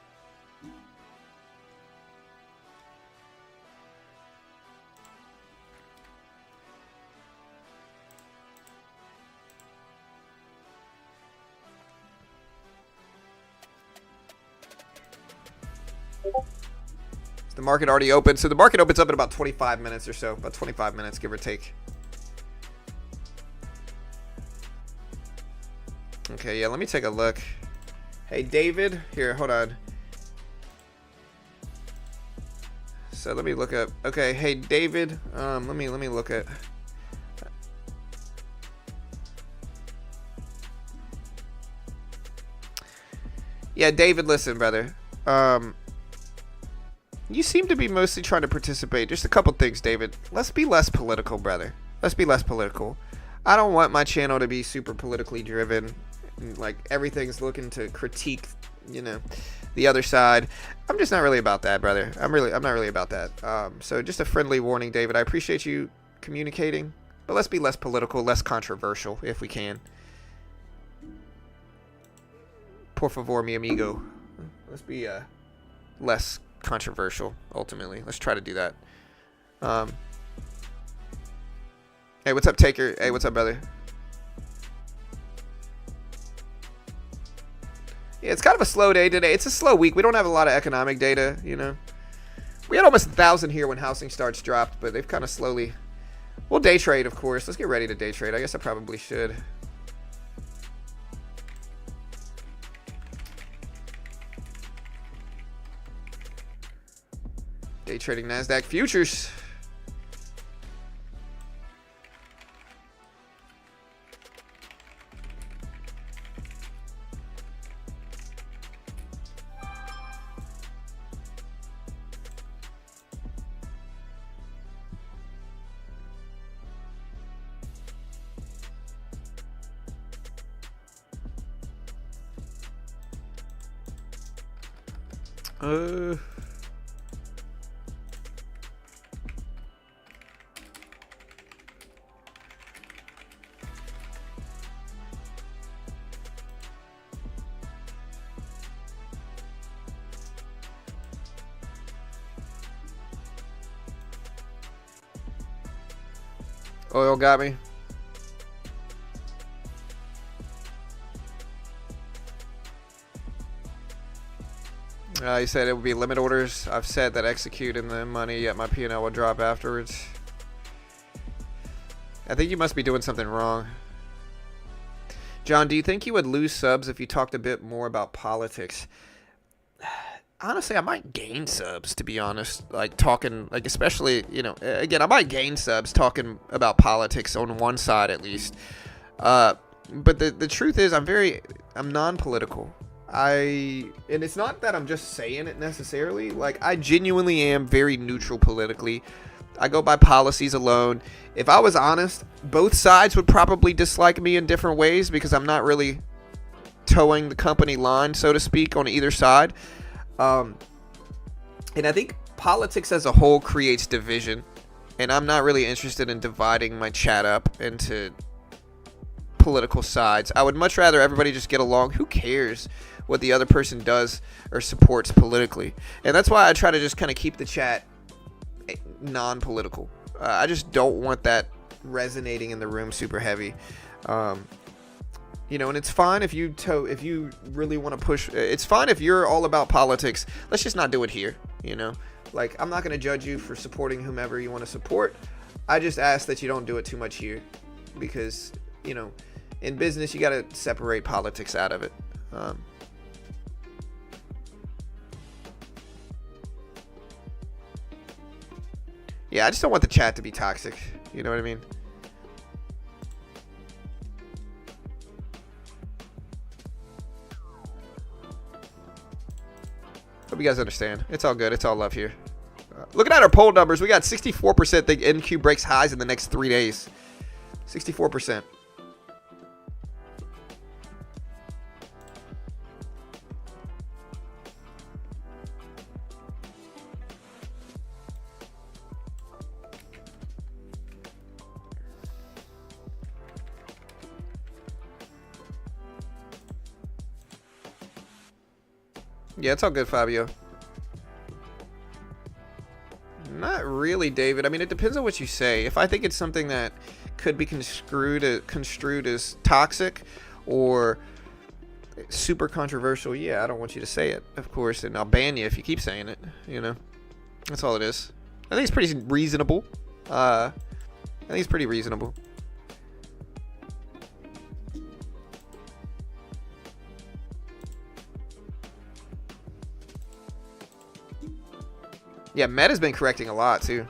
The market already opened. So the market opens up in about 25 minutes or so. About 25 minutes, give or take. Okay, yeah, let me take a look. Hey, David. Here, hold on. So let me look up. Okay, hey, David. Let me look at. Yeah, David, listen, brother. You seem to be mostly trying to participate. Just a couple things, David. Let's be less political, brother. Let's be less political. I don't want my channel to be super politically driven. Like, everything's looking to critique, you know, the other side. I'm just not really about that, brother. I'm not really about that. So just a friendly warning, David. I appreciate you communicating, but let's be less political, less controversial, if we can. Por favor, mi amigo. Let's be less controversial, ultimately. Let's try to do that. Hey, what's up, Taker? Hey, what's up, brother? Yeah, it's kind of a slow day today. It's a slow week. We don't have a lot of economic data, you know. We had almost 1,000 here when housing starts dropped, but they've kind of slowly... We'll day trade, of course. Let's get ready to day trade. I guess I probably should. Day trading Nasdaq futures. Oil got me. He said it would be limit orders. I've said that execute in the money, yet my P&L will drop afterwards. I think you must be doing something wrong. John, do you think you would lose subs if you talked a bit more about politics? Honestly, I might gain subs, to be honest. Like, talking, like, especially, you know, again, I might gain subs talking about politics on one side, at least. But the truth is, I'm non-political. And it's not that I'm just saying it necessarily. Like, I genuinely am very neutral politically. I go by policies alone. If I was honest, both sides would probably dislike me in different ways because I'm not really towing the company line, so to speak, on either side. And I think politics as a whole creates division, and I'm not really interested in dividing my chat up into political sides. I would much rather everybody just get along. Who cares what the other person does or supports politically? And that's why I try to just kind of keep the chat non-political. I just don't want that resonating in the room super heavy. You know, and it's fine if you really want to push. It's fine if you're all about politics. Let's just not do it here, you know? Like, I'm not going to judge you for supporting whomever you want to support. I just ask that you don't do it too much here because, you know, in business, you got to separate politics out of it. Yeah, I just don't want the chat to be toxic. You know what I mean? Hope you guys understand. It's all good. It's all love here. Looking at our poll numbers, we got 64% think NQ breaks highs in the next 3 days. 64%. Yeah, it's all good, Fabio. Not really, David. I mean, it depends on what you say. If I think it's something that could be construed as toxic or super controversial, yeah, I don't want you to say it, of course, and I'll ban you if you keep saying it, you know. That's all it is. I think it's pretty reasonable. I think it's pretty reasonable. Yeah, Meta's been correcting a lot, too.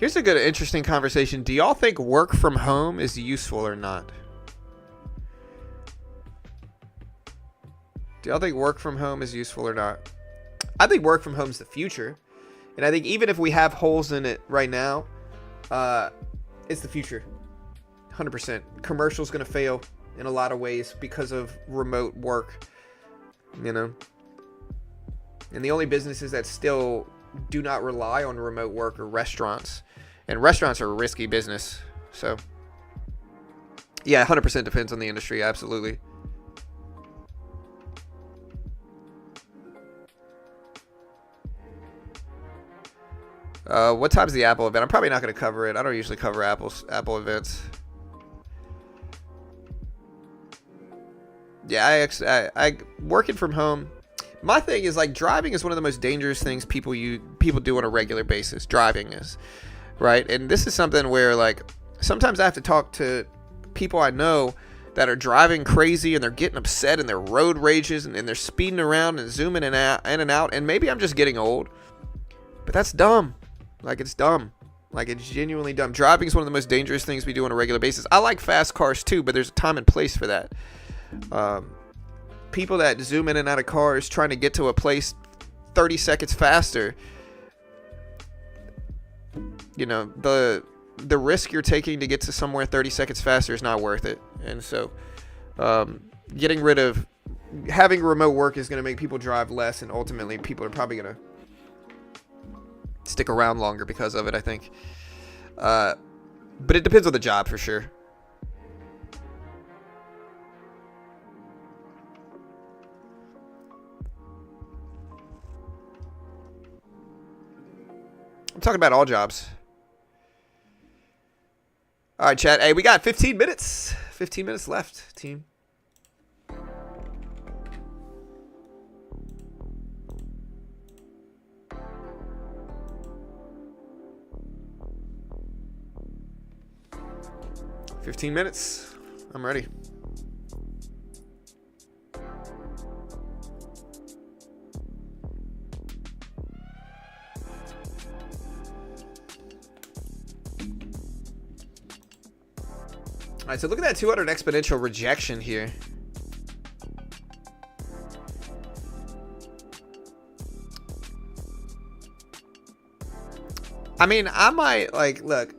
Here's a good, interesting conversation. Do y'all think work from home is useful or not? Do y'all think work from home is useful or not? I think work from home is the future. And I think even if we have holes in it right now, it's the future. 100%. Commercial's going to fail in a lot of ways because of remote work, you know? And the only businesses that still do not rely on remote work are restaurants. And restaurants are a risky business. So, yeah, 100% depends on the industry. Absolutely. What time's the Apple event? I'm probably not going to cover it. I don't usually cover Apple events. Yeah, I working from home. My thing is, like, driving is one of the most dangerous things people do on a regular basis. Driving is, right? And this is something where, like, sometimes I have to talk to people I know that are driving crazy and they're getting upset and they're road rages and they're speeding around and zooming in and out. And maybe I'm just getting old, but that's dumb. Like, it's dumb. Like, it's genuinely dumb. Driving is one of the most dangerous things we do on a regular basis. I like fast cars too, but there's a time and place for that. People that zoom in and out of cars trying to get to a place 30 seconds faster, you know, the risk you're taking to get to somewhere 30 seconds faster is not worth it. And so getting rid of having remote work is going to make people drive less, and ultimately people are probably going to stick around longer because of it, I think. But it depends on the job for sure. I'm talking about all jobs. All right, chat. Hey, we got 15 minutes. 15 minutes left, team. $15 minutes. I'm ready. All right, so look at that 200 exponential rejection here. I mean, I might, like, look,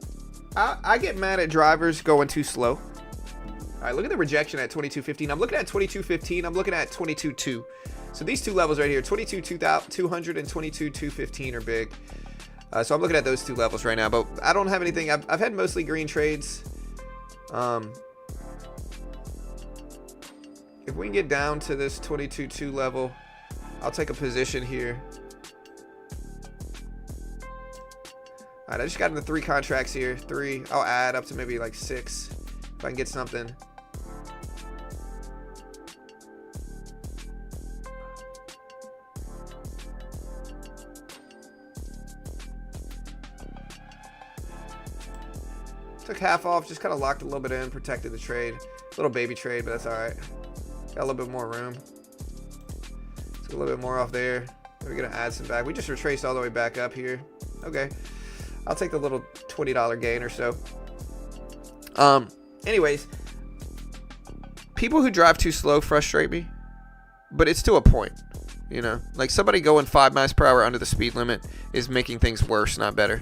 I get mad at drivers going too slow. All right, look at the rejection at 22.15. I'm looking at 22.15. I'm looking at 22.2. So these two levels right here, 22.200 and 22.215 are big. So I'm looking at those two levels right now, but I don't have anything. I've had mostly green trades. If we can get down to this 22.2 level, I'll take a position here. All right, I just got into 3 contracts here. 3. I'll add up to maybe like 6 if I can get something. Took half off, just kind of locked a little bit in, protected the trade. Little baby trade, but that's all right. Got a little bit more room. Took a little bit more off there. We're gonna add some back. We just retraced all the way back up here. Okay, I'll take the little $20 gain or so. Anyways, people who drive too slow frustrate me, but it's to a point. You know, like somebody going 5 miles per hour under the speed limit is making things worse, not better.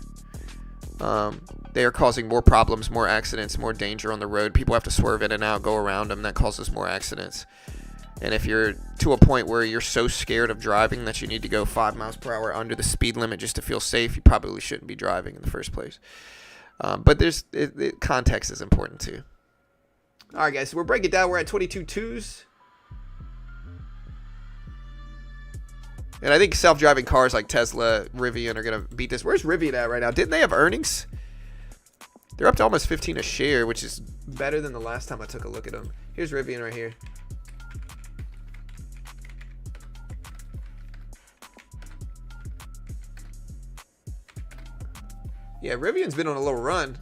They are causing more problems, more accidents, more danger on the road. People have to swerve in and out, go around them. That causes more accidents. And if you're to a point where you're so scared of driving that you need to go 5 miles per hour under the speed limit just to feel safe, you probably shouldn't be driving in the first place. But context is important too. All right, guys, so we're breaking it down. We're at 22.2s. And I think self-driving cars like Tesla, Rivian are going to beat this. Where's Rivian at right now? Didn't they have earnings? They're up to almost 15 a share, which is better than the last time I took a look at them. Here's Rivian right here. Yeah, Rivian's been on a little run.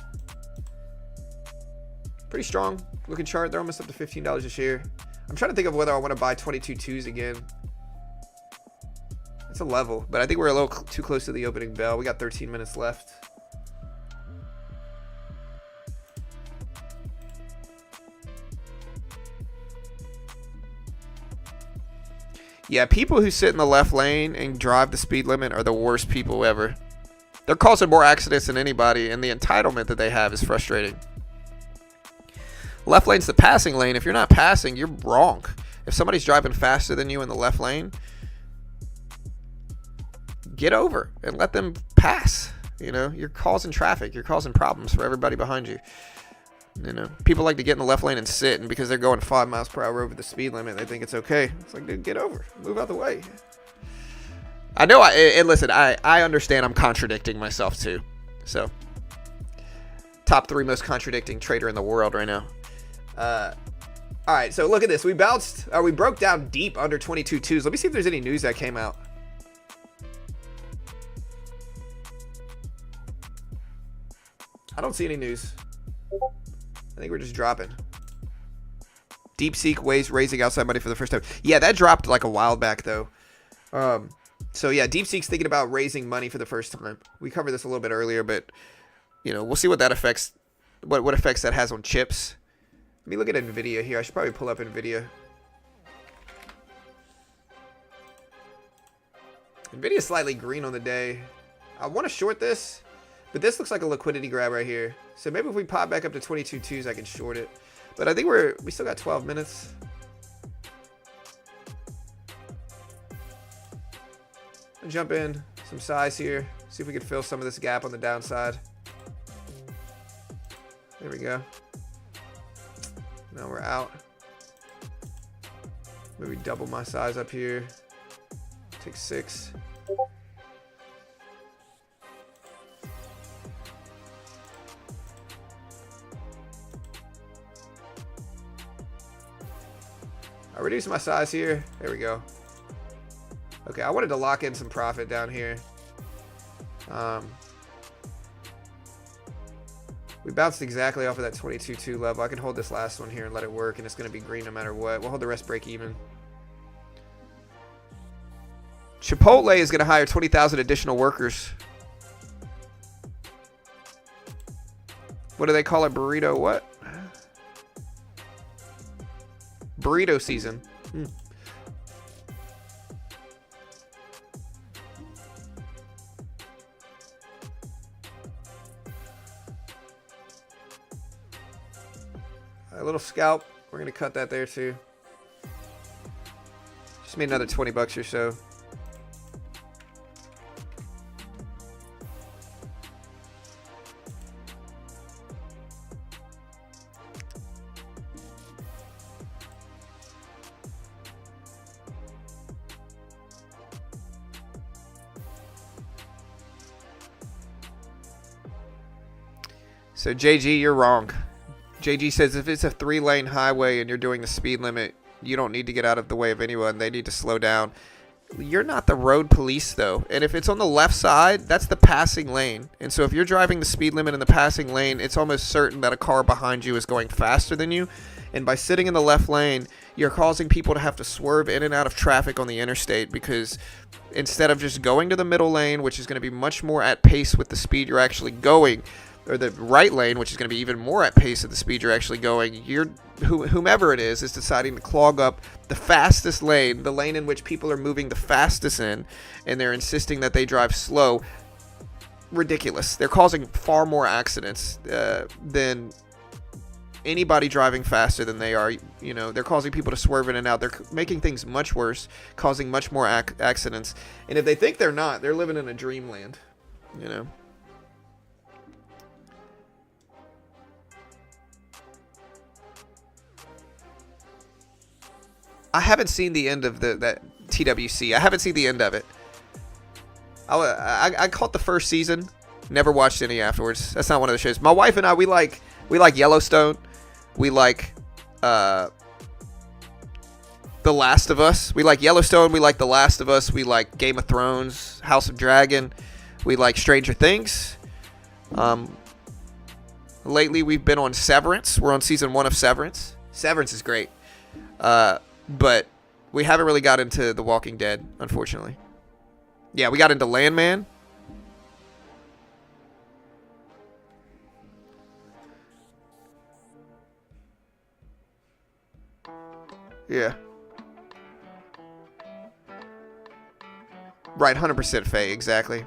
Pretty strong looking chart. They're almost up to $15 a share. I'm trying to think of whether I want to buy 22.2s again. It's a level, but I think we're a little too close to the opening bell. We got 13 minutes left. Yeah, people who sit in the left lane and drive the speed limit are the worst people ever. They're causing more accidents than anybody, and the entitlement that they have is frustrating. Left lane's the passing lane. If you're not passing, you're wrong. If somebody's driving faster than you in the left lane, get over and let them pass. You know, you're causing traffic. You're causing problems for everybody behind you. You know, people like to get in the left lane and sit, and because they're going 5 miles per hour over the speed limit, they think it's okay. It's like, dude, get over. Move out the way. I know, and listen, I understand I'm contradicting myself too. So, top 3 most contradicting trader in the world right now. All right, so look at this. We broke down deep under 22.2s. Let me see if there's any news that came out. I don't see any news. I think we're just dropping. DeepSeek raising outside money for the first time. Yeah, that dropped like a while back though. So yeah, DeepSeek's thinking about raising money for the first time. We covered this a little bit earlier, but you know, we'll see what that affects. What effects that has on chips. Let me look at Nvidia here. I should probably pull up Nvidia. Nvidia's slightly green on the day. I want to short this, but this looks like a liquidity grab right here. So maybe if we pop back up to 22.2s, I can short it. But I think we still got 12 minutes. I'll jump in some size here. See if we can fill some of this gap on the downside. There we go. Now we're out. Maybe double my size up here. Take 6. I reduce my size here. There we go. Okay, I wanted to lock in some profit down here. We bounced exactly off of that 22.2 level. I can hold this last one here and let it work, and it's going to be green no matter what. We'll hold the rest break even. Chipotle is going to hire 20,000 additional workers. What do they call it? Burrito what? Burrito season. A little scalp. We're going to cut that there too. Just made another 20 bucks or so. So JG, you're wrong. JG says if it's a 3-lane highway and you're doing the speed limit, you don't need to get out of the way of anyone. They need to slow down. You're not the road police, though. And if it's on the left side, that's the passing lane. And so if you're driving the speed limit in the passing lane, it's almost certain that a car behind you is going faster than you. And by sitting in the left lane, you're causing people to have to swerve in and out of traffic on the interstate, because instead of just going to the middle lane, which is going to be much more at pace with the speed you're actually going, or the right lane, which is going to be even more at pace at the speed you're actually going, whomever it is deciding to clog up the fastest lane, the lane in which people are moving the fastest in, and they're insisting that they drive slow. Ridiculous. They're causing far more accidents than anybody driving faster than they are. You know, they're causing people to swerve in and out. They're making things much worse, causing much more accidents. And if they think they're not, they're living in a dreamland, you know. I haven't seen the end of that TWC. I haven't seen the end of it. I caught the first season. Never watched any afterwards. That's not one of the shows. My wife and I, we like Yellowstone. We like The Last of Us. We like Yellowstone. We like The Last of Us. We like Game of Thrones, House of Dragon. We like Stranger Things. Lately, we've been on Severance. We're on season 1 of Severance. Severance is great. But we haven't really got into The Walking Dead, unfortunately. Yeah, we got into Landman. Yeah. Right, 100% Faye, exactly.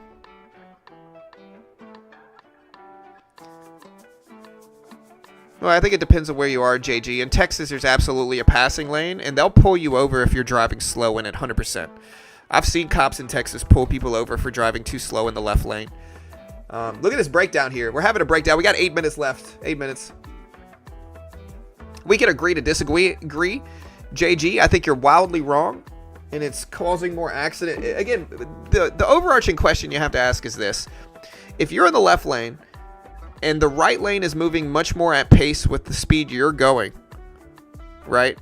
Well, I think it depends on where you are, JG. In Texas, there's absolutely a passing lane, and they'll pull you over if you're driving slow in it, 100%. I've seen cops in Texas pull people over for driving too slow in the left lane. Look at this breakdown here. We're having a breakdown. We got 8 minutes left. 8 minutes. We can agree to disagree. JG, I think you're wildly wrong, and it's causing more accident. Again, the overarching question you have to ask is this. If you're in the left lane, and the right lane is moving much more at pace with the speed you're going, right?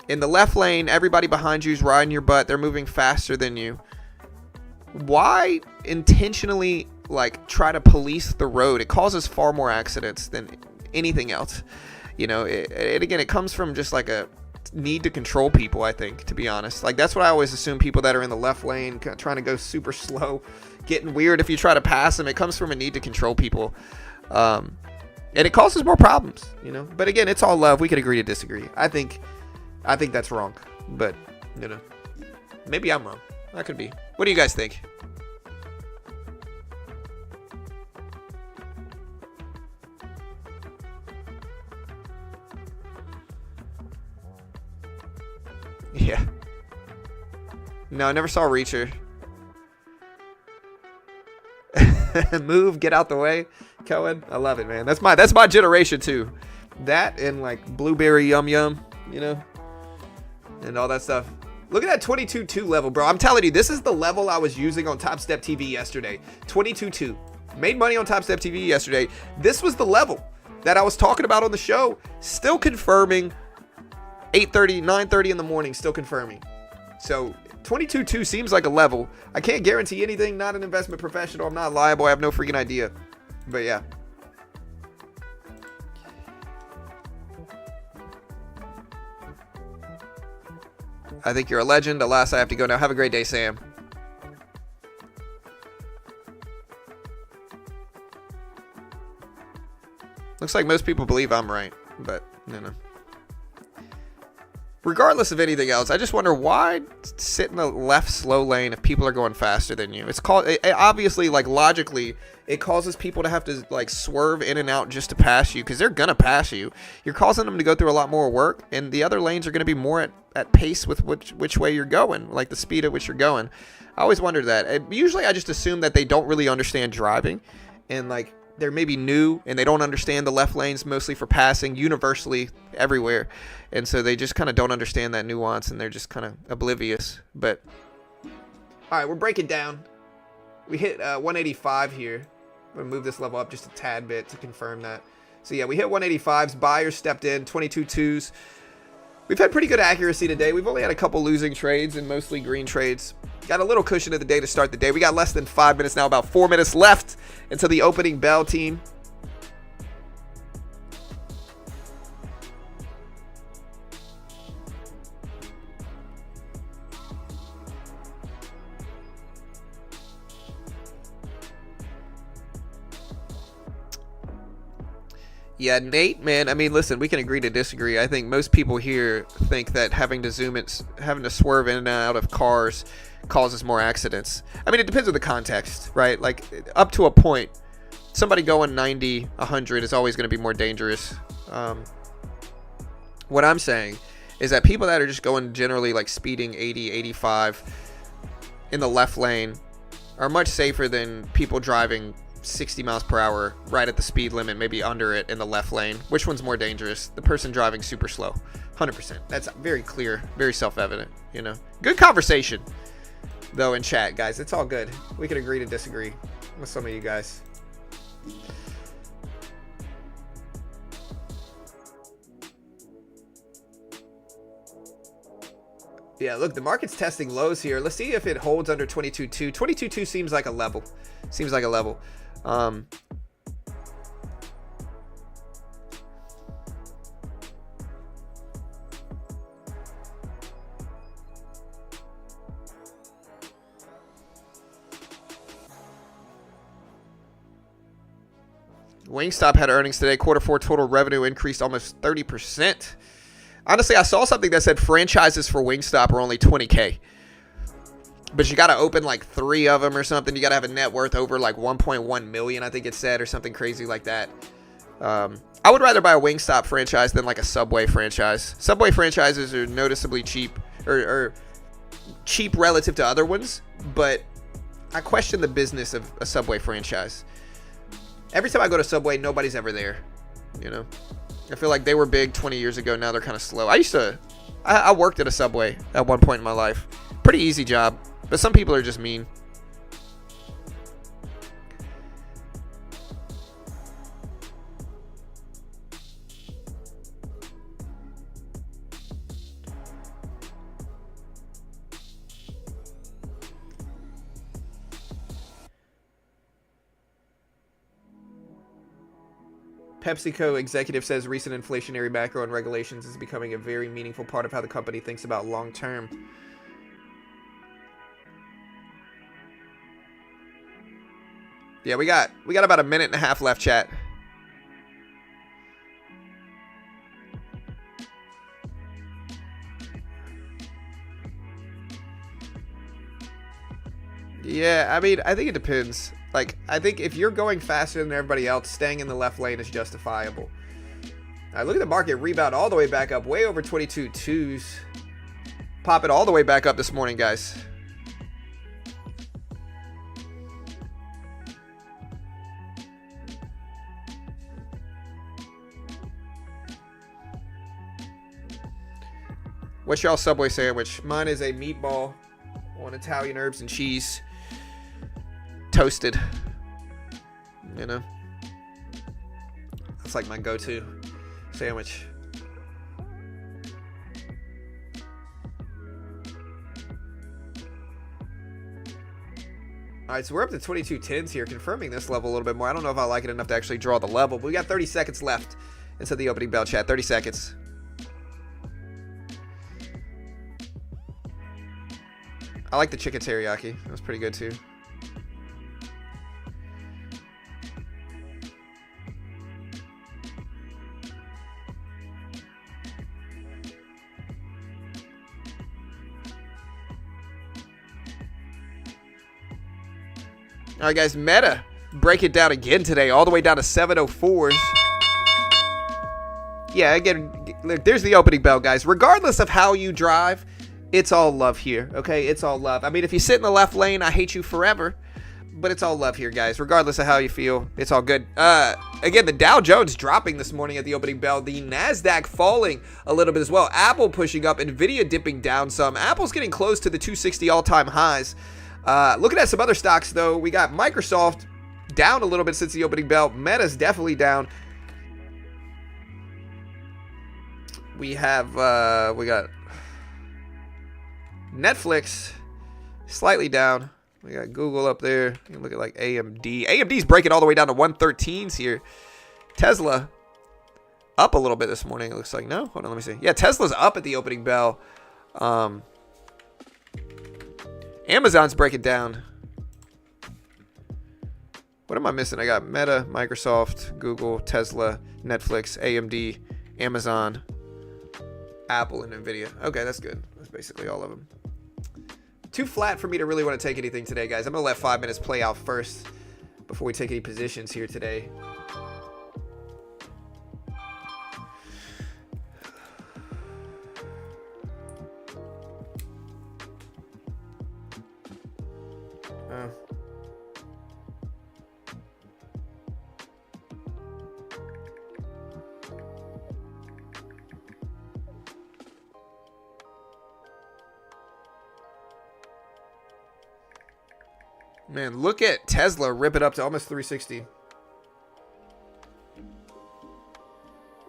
In the left lane, everybody behind you is riding your butt. They're moving faster than you. Why intentionally, like, try to police the road? It causes far more accidents than anything else. You know, again, it comes from just like a need to control people, I think, to be honest. Like, that's what I always assume. People that are in the left lane trying to go super slow, getting weird if you try to pass them. It comes from a need to control people. And it causes more problems, you know. But again, it's all love. We could agree to disagree. I think that's wrong. But, you know, maybe I'm wrong. That could be. What do you guys think? Yeah. No, I never saw Reacher. Move, get out the way, Cohen. I love it, man. That's my generation too. That and like Blueberry Yum Yum, you know, and all that stuff. Look at that 22.2 level, bro. I'm telling you, this is the level I was using on Top Step TV yesterday. 22.2. Made money on Top Step TV yesterday. This was the level that I was talking about on the show. Still confirming. 8:30, 9:30 in the morning, still confirming. So 22.2 seems like a level. I can't guarantee anything. Not an investment professional. I'm not liable. I have no freaking idea. But yeah. I think you're a legend. Alas, I have to go now. Have a great day, Sam. Looks like most people believe I'm right, but you know. Regardless of anything else, I just wonder why sit in the left slow lane if people are going faster than you. It's called obviously, like, logically, it causes people to have to like swerve in and out just to pass you, because they're gonna pass you. You're causing them to go through a lot more work, and the other lanes are gonna be more at pace with which way you're going, like the speed at which you're going. I always wondered that. Usually, I just assume that they don't really understand driving, and like they're maybe new and they don't understand the left lanes mostly for passing universally everywhere. And so they just kind of don't understand that nuance and they're just kind of oblivious. But all right, we're breaking down. We hit 185 here. I'm going to move this level up just a tad bit to confirm that. So yeah, we hit 185s. Buyers stepped in, 22.2s. We've had pretty good accuracy today. We've only had a couple losing trades and mostly green trades. Got a little cushion of the day to start the day. We got less than 5 minutes now, about 4 minutes left until the opening bell, team. Yeah, Nate, man, I mean, listen, we can agree to disagree. I think most people here think that having to swerve in and out of cars causes more accidents. I mean, it depends on the context, right? Like, up to a point, somebody going 90, 100 is always going to be more dangerous. What I'm saying is that people that are just going generally like speeding 80, 85 in the left lane are much safer than people driving 60 miles per hour right at the speed limit, maybe under it in the left lane. Which one's more dangerous? The person driving super slow. 100%. That's very clear, very self-evident, you know. Good conversation though in chat, guys. It's all good. We can agree to disagree with some of you guys. Yeah, look, the market's testing lows here. Let's see if it holds under 22.2. 22.2 seems like a level. Seems like a level. Wingstop had earnings today. Q4 total revenue increased almost 30%. Honestly, I saw something that said franchises for Wingstop are only $20K. but you got to open like 3 of them or something. You got to have a net worth over like 1.1 million, I think it said, or something crazy like that. I would rather buy a Wingstop franchise than like a Subway franchise. Subway franchises are noticeably cheap, or cheap relative to other ones, but I question the business of a Subway franchise. Every time I go to Subway, nobody's ever there, you know? I feel like they were big 20 years ago. Now they're kind of slow. I worked at a Subway at one point in my life. Pretty easy job, but some people are just mean. PepsiCo executive says recent inflationary macro and regulations is becoming a very meaningful part of how the company thinks about long term. Yeah, we got about a minute and a half left, chat. Yeah, I mean, I think it depends. Like, I think if you're going faster than everybody else, staying in the left lane is justifiable. All right, look at the market rebound all the way back up, way over 22.2s. Pop it all the way back up this morning, guys. What's y'all Subway sandwich? Mine is a meatball on Italian herbs and cheese. Toasted. You know? That's like my go-to sandwich. All right, so we're up to 22.10s here, confirming this level a little bit more. I don't know if I like it enough to actually draw the level, but we got 30 seconds left into the opening bell, chat. 30 seconds. I like the chicken teriyaki. That was pretty good too. All right, guys, Meta break it down again today, all the way down to 704s. Yeah, again, look, there's the opening bell, guys. Regardless of how you drive, it's all love here, okay? It's all love. I mean, if you sit in the left lane, I hate you forever. But it's all love here, guys. Regardless of how you feel, it's all good. Again, the Dow Jones dropping this morning at the opening bell. The Nasdaq falling a little bit as well. Apple pushing up. Nvidia dipping down some. Apple's getting close to the 260 all-time highs. Looking at some other stocks, though, we got Microsoft down a little bit since the opening bell. Meta's definitely down. We got Netflix slightly down. We got Google up there. You can look at like AMD. AMD's breaking all the way down to 113s here. Tesla up a little bit this morning. It looks like. No? Hold on, let me see. Yeah, Tesla's up at the opening bell. Amazon's breaking down. What am I missing? I got Meta, Microsoft, Google, Tesla, Netflix, AMD, Amazon, Apple, and Nvidia. Okay, that's good. That's basically all of them. Too flat for me to really want to take anything today, guys. I'm going to let 5 minutes play out first before we take any positions here today. Man, look at Tesla rip it up to almost 360. All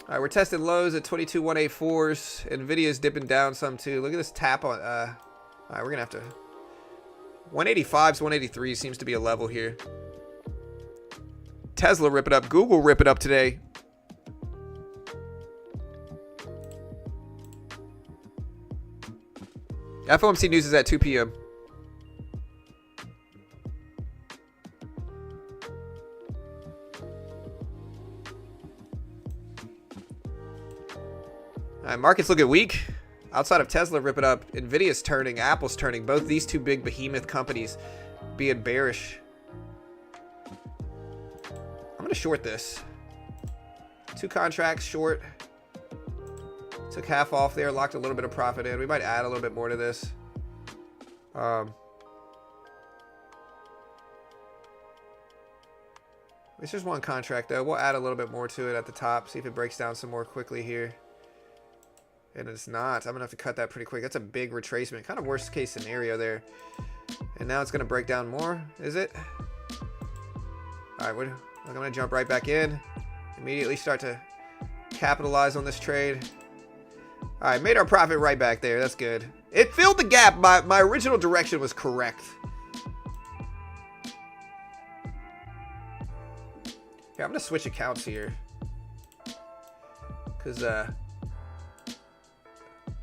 right, we're testing lows at 22,184s. Nvidia's dipping down some too. Look at this tap on. All right, we're gonna have to. 185s, 183 seems to be a level here. Tesla rip it up. Google rip it up today. FOMC news is at 2 p.m. All right, markets looking weak. Outside of Tesla ripping up, Nvidia's turning, Apple's turning. Both these two big behemoth companies being bearish. I'm going to short this. 2 contracts short. Took half off there, locked a little bit of profit in. We might add a little bit more to this. It's just 1 contract though. We'll add a little bit more to it at the top. See if it breaks down some more quickly here. And it's not. I'm gonna have to cut that pretty quick. That's a big retracement. Kind of worst case scenario there. And now it's gonna break down more. Is it? All right, I'm gonna jump right back in. Immediately start to capitalize on this trade. All right, made our profit right back there. That's good. It filled the gap. My original direction was correct. Yeah, I'm gonna switch accounts here. Cause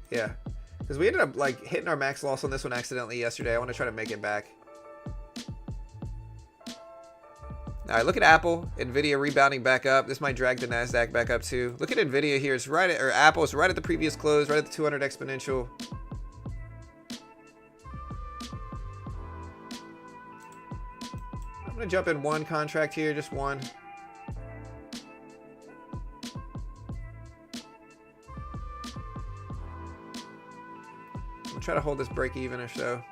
yeah, because we ended up like hitting our max loss on this one accidentally yesterday. I want to try to make it back. All right, look at Apple, Nvidia rebounding back up. This might drag the Nasdaq back up too. Look at Nvidia here. It's right at, or Apple is right at the previous close, right at the 200 exponential. I'm gonna jump in 1 contract here, just 1. Try to hold this break even or so.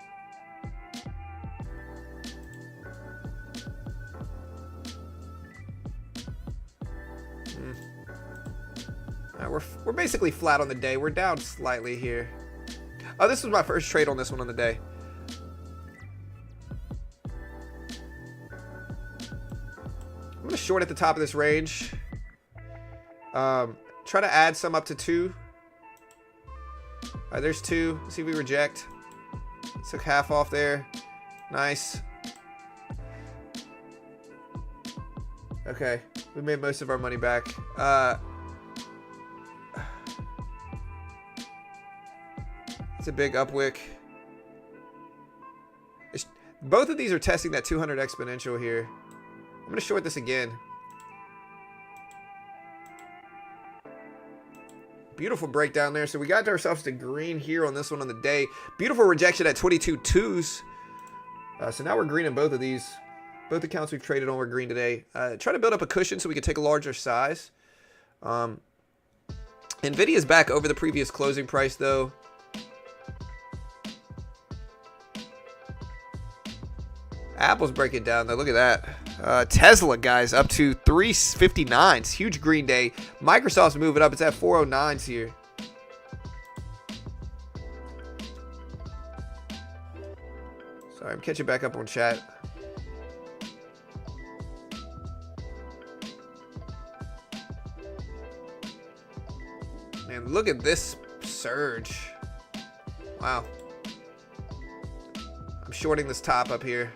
We're basically flat on the day. We're down slightly here. Oh, this was my first trade on this one on the day. I'm gonna short at the top of this range. Try to add some up to 2. All right, there's 2. See if we reject. Took half off there. Nice. Okay, we made most of our money back. It's a big up wick. Both of these are testing that 200 exponential here. I'm gonna short this again. Beautiful breakdown there. So we got ourselves to green here on this one on the day. Beautiful rejection at 22.2s. So now we're green in both of these. Both accounts we've traded on were green today. Try to build up a cushion so we can take a larger size. Nvidia's back over the previous closing price though. Apple's breaking down though. Look at that. Tesla, guys, up to 359s. Huge green day. Microsoft's moving up. It's at 409s here. Sorry, I'm catching back up on chat. Man, look at this surge. Wow. I'm shorting this top up here.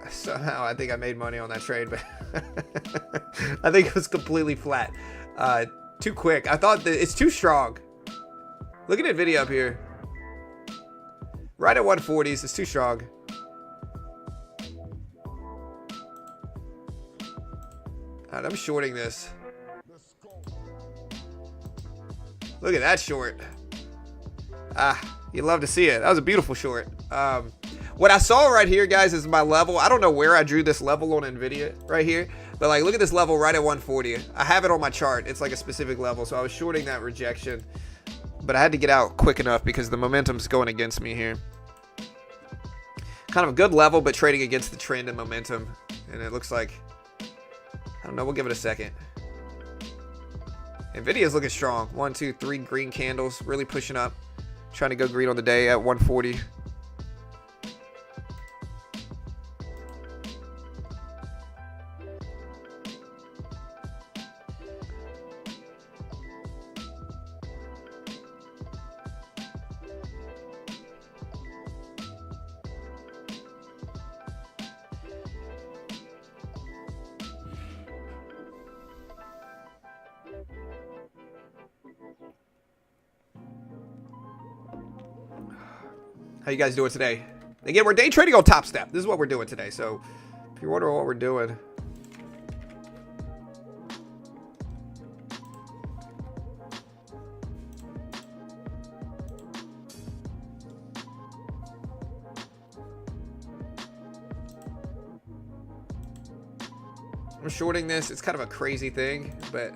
Somehow I think I made money on that trade, but I think it was completely flat. Too quick. I thought that it's too strong. Look at Nvidia up here. Right at 140s. It's too strong. Alright, I'm shorting this. Look at that short. You love to see it. That was a beautiful short. What I saw right here, guys, is my level. I don't know where I drew this level on Nvidia right here, but like, look at this level right at 140. I have it on my chart. It's like a specific level, so I was shorting that rejection, but I had to get out quick enough because the momentum's going against me here. Kind of a good level, but trading against the trend and momentum, and it looks like, I don't know, we'll give it a second. Nvidia's looking strong. 1, 2, 3 green candles, really pushing up. Trying to go green on the day at 140. How you guys doing today? Again, we're day trading on Top Step. This is what we're doing today. So if you're wondering what we're doing, I'm shorting this. It's kind of a crazy thing, but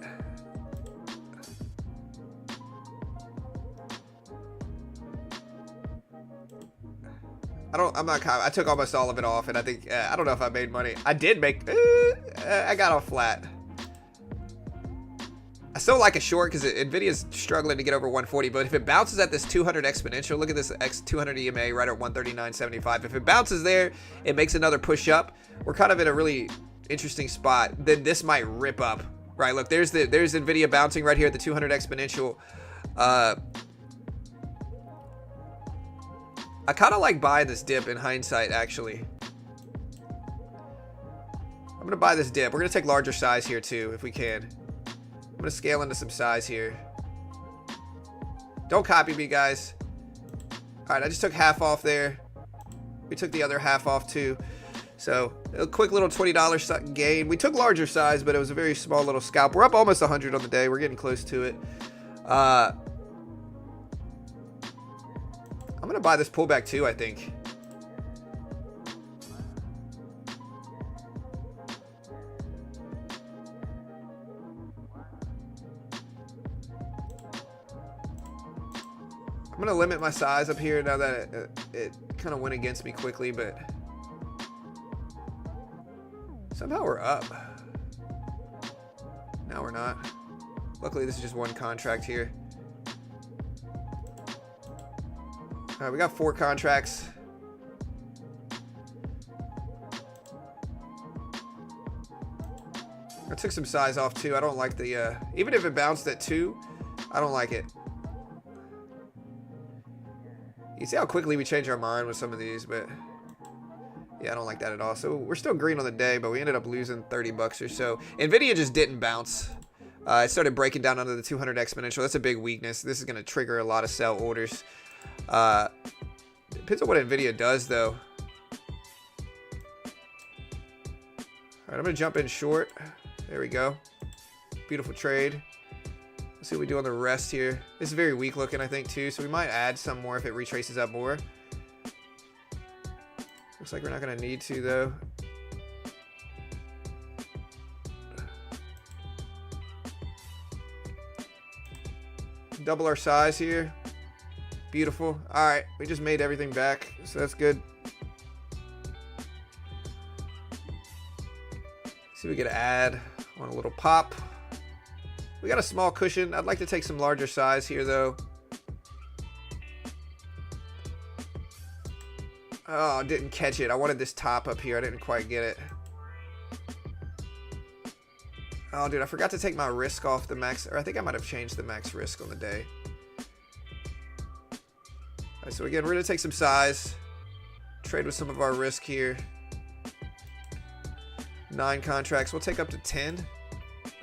I took almost all of it off, and I think, I don't know if I made money. I did make, I got off flat. I still like a short because Nvidia's struggling to get over 140, but if it bounces at this 200 exponential, look at this X200 EMA right at 139.75. If it bounces there, it makes another push up. We're kind of in a really interesting spot. Then this might rip up, right? Look, there's Nvidia bouncing right here at the 200 exponential. I kind of like buying this dip in hindsight, actually. I'm going to buy this dip. We're going to take larger size here, too, if we can. I'm going to scale into some size here. Don't copy me, guys. All right, I just took half off there. We took the other half off, too. So, a quick little $20 gain. We took larger size, but it was a very small little scalp. We're up almost 100 on the day. We're getting close to it. I'm going to buy this pullback too, I think. I'm going to limit my size up here now that it kind of went against me quickly, but somehow we're up. Now we're not. Luckily, this is just one contract here. All right, we got 4 contracts. I took some size off too. I don't like the, even if it bounced at 2, I don't like it. You see how quickly we change our mind with some of these, but yeah, I don't like that at all. So we're still green on the day, but we ended up losing 30 bucks or so. Nvidia just didn't bounce. It started breaking down under the 200 exponential. That's a big weakness. This is going to trigger a lot of sell orders. Depends on what Nvidia does, though. All right, I'm going to jump in short. There we go. Beautiful trade. Let's see what we do on the rest here. This is very weak looking, I think, too. So we might add some more if it retraces up more. Looks like we're not going to need to, though. Double our size here. Beautiful. All right, we just made everything back, so that's good. See, we get to add on a little pop. We got a small cushion. I'd like to take some larger size here, though. Oh, didn't catch it. I wanted this top up here. I didn't quite get it. Oh, dude, I forgot to take my risk off the max, or I think I might have changed the max risk on the day. All right, so again, we're going to take some size, trade with some of our risk here. 9 contracts. We'll take up to 10.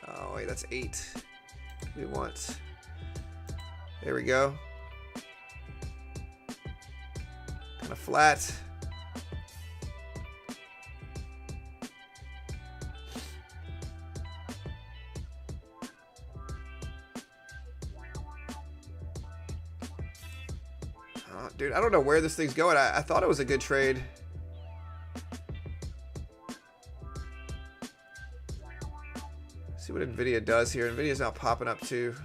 Oh, wait, that's 8. We want. There we go. Kind of flat. Dude, I don't know where this thing's going. I thought it was a good trade. See what Nvidia does here. Nvidia's now popping up too.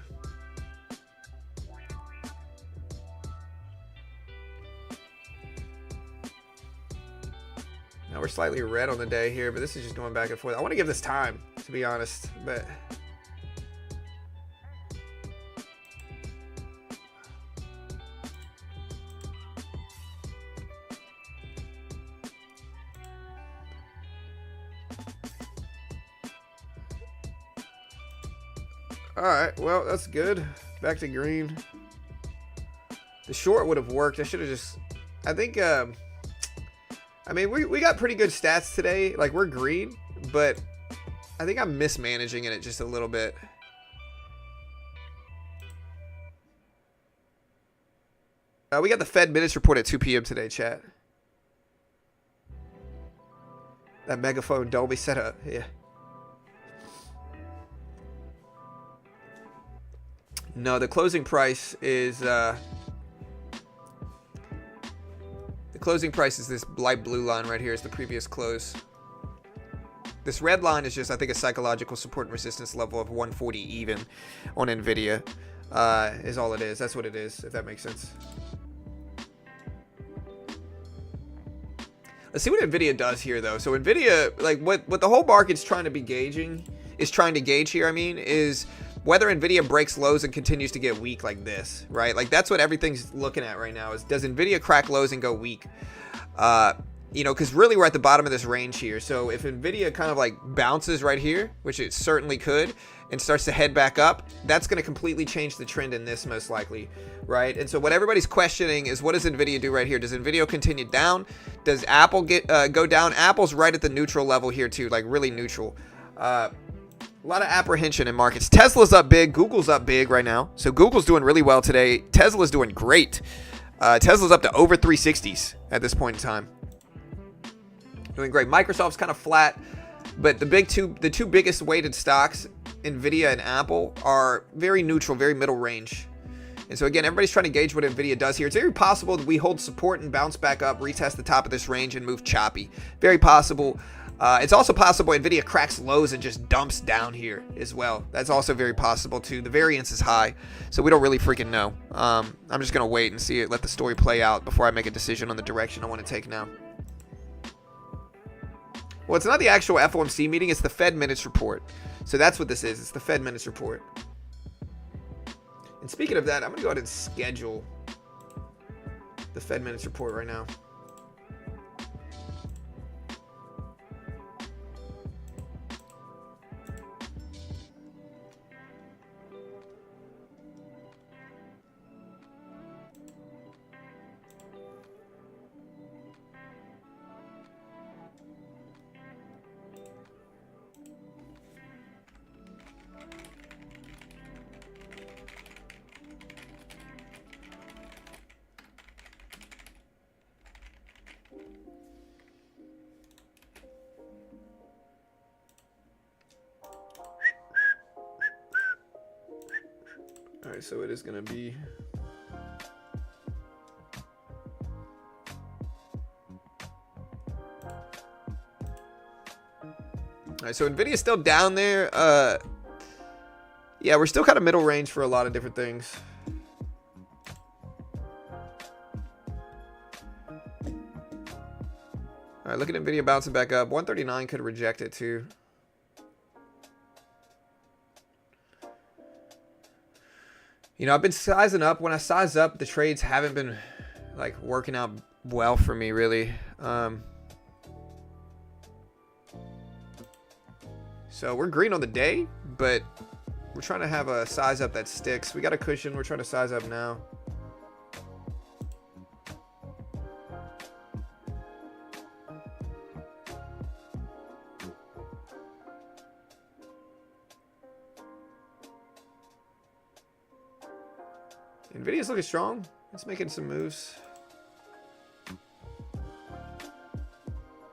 Now we're slightly red on the day here, but this is just going back and forth. I want to give this time, to be honest, but alright, well, that's good. Back to green. The short would have worked. I should have just... I think, I mean, we got pretty good stats today. Like, we're green, but I think I'm mismanaging it just a little bit. We got the Fed minutes report at 2 p.m. today, chat. That megaphone Dolby set up. Yeah. No, the closing price is this light blue line right here is the previous close. This red line is just, I think, a psychological support and resistance level of 140 even on NVIDIA is all it is. That's what it is, if that makes sense. Let's see what NVIDIA does here, though. So NVIDIA, like what the whole market's trying to gauge here, is whether NVIDIA breaks lows and continues to get weak like this, right? Like that's what everything's looking at right now is, does NVIDIA crack lows and go weak? You know, because really we're at the bottom of this range here. So if NVIDIA kind of like bounces right here, which it certainly could, and starts to head back up, that's going to completely change the trend in this most likely, right? And so what everybody's questioning is, what does NVIDIA do right here? Does NVIDIA continue down? Does Apple go down? Apple's right at the neutral level here too, like really neutral. A lot of apprehension in markets. Tesla's up big. Google's up big right now. So Google's doing really well today. Tesla's doing great. Tesla's up to over 360s at this point in time. Doing great. Microsoft's kind of flat, but the two biggest weighted stocks, NVIDIA and Apple, are very neutral, very middle range. And so again, everybody's trying to gauge what NVIDIA does here. It's very possible that we hold support and bounce back up, retest the top of this range and move choppy. Very possible. It's also possible NVIDIA cracks lows and just dumps down here as well. That's also very possible too. The variance is high, so we don't really freaking know. I'm just going to wait and see it, let the story play out before I make a decision on the direction I want to take now. Well, it's not the actual FOMC meeting, it's the Fed minutes report. So that's what this is. It's the Fed minutes report. And speaking of that, I'm going to go ahead and schedule the Fed minutes report right now. All right, so it is going to be all right, so NVIDIA's still down there. Yeah, we're still kind of middle range for a lot of different things. All right, look at NVIDIA bouncing back up. 139 could reject it too. You know, I've been sizing up. When I size up, the trades haven't been like working out well for me, really. So we're green on the day, but we're trying to have a size up that sticks. We got a cushion. We're trying to size up now. NVIDIA's looking strong. It's making some moves.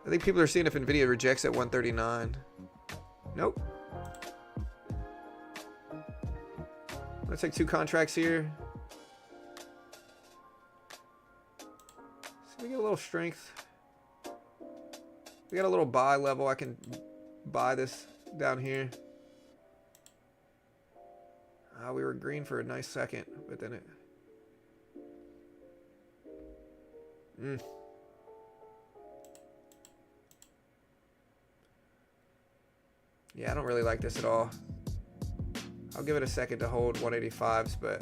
I think people are seeing if NVIDIA rejects at 139. Nope. Let's take 2 contracts here. So we get a little strength. We got a little buy level. I can buy this down here. We were green for a nice second, but then it... Yeah, I don't really like this at all. I'll give it a second to hold 185s, but...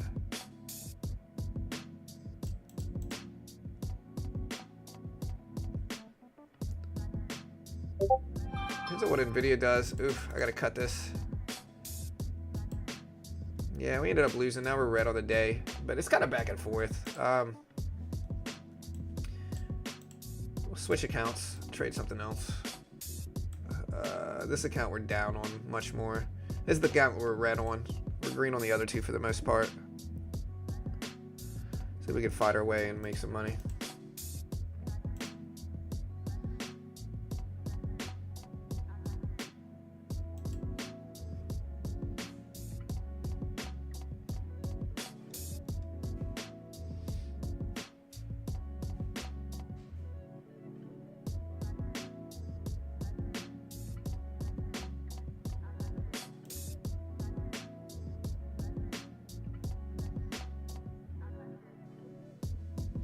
Depends on what NVIDIA does. Oof, I gotta cut this. Yeah, we ended up losing. Now we're red on the day, but it's kind of back and forth. We'll switch accounts, trade something else. This account we're down on much more. This is the account we're red on. We're green on the other two for the most part. So we can fight our way and make some money.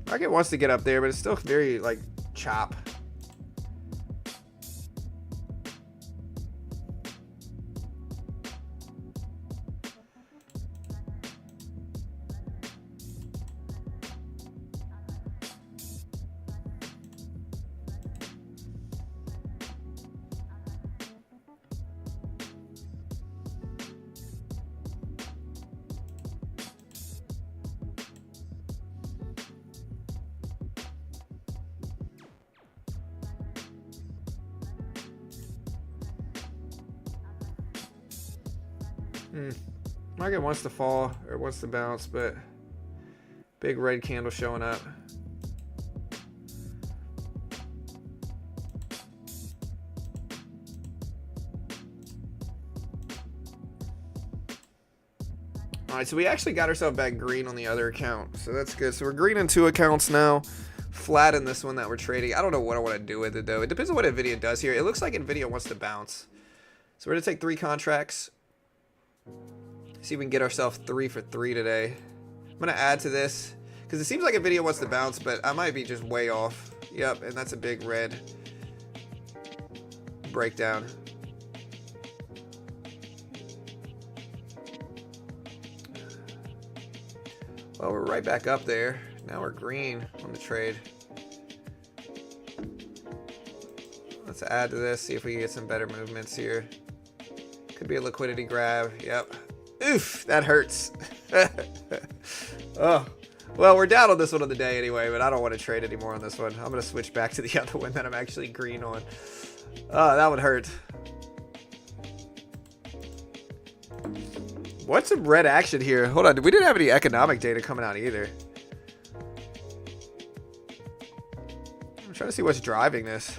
Market wants to get up there, but it's still very like chop. Market wants to fall or wants to bounce, but big red candle showing up. All right, so we actually got ourselves back green on the other account, so that's good. So we're green in 2 accounts now, flat in this one that we're trading. I don't know what I want to do with it though. It depends on what Nvidia does here. It looks like Nvidia wants to bounce, so we're gonna take 3 contracts. See if we can get ourselves 3 for 3 today. I'm gonna add to this because it seems like Nvidia wants to bounce, but I might be just way off. Yep, and that's a big red breakdown. Well, we're right back up there. Now we're green on the trade. Let's add to this, see if we can get some better movements here. Could be a liquidity grab. Yep. Oof, that hurts. Oh, well, we're down on this one of the day anyway, but I don't want to trade anymore on this one. I'm going to switch back to the other one that I'm actually green on. Oh, that would hurt. What's some red action here? Hold on, we didn't have any economic data coming out either. I'm trying to see what's driving this.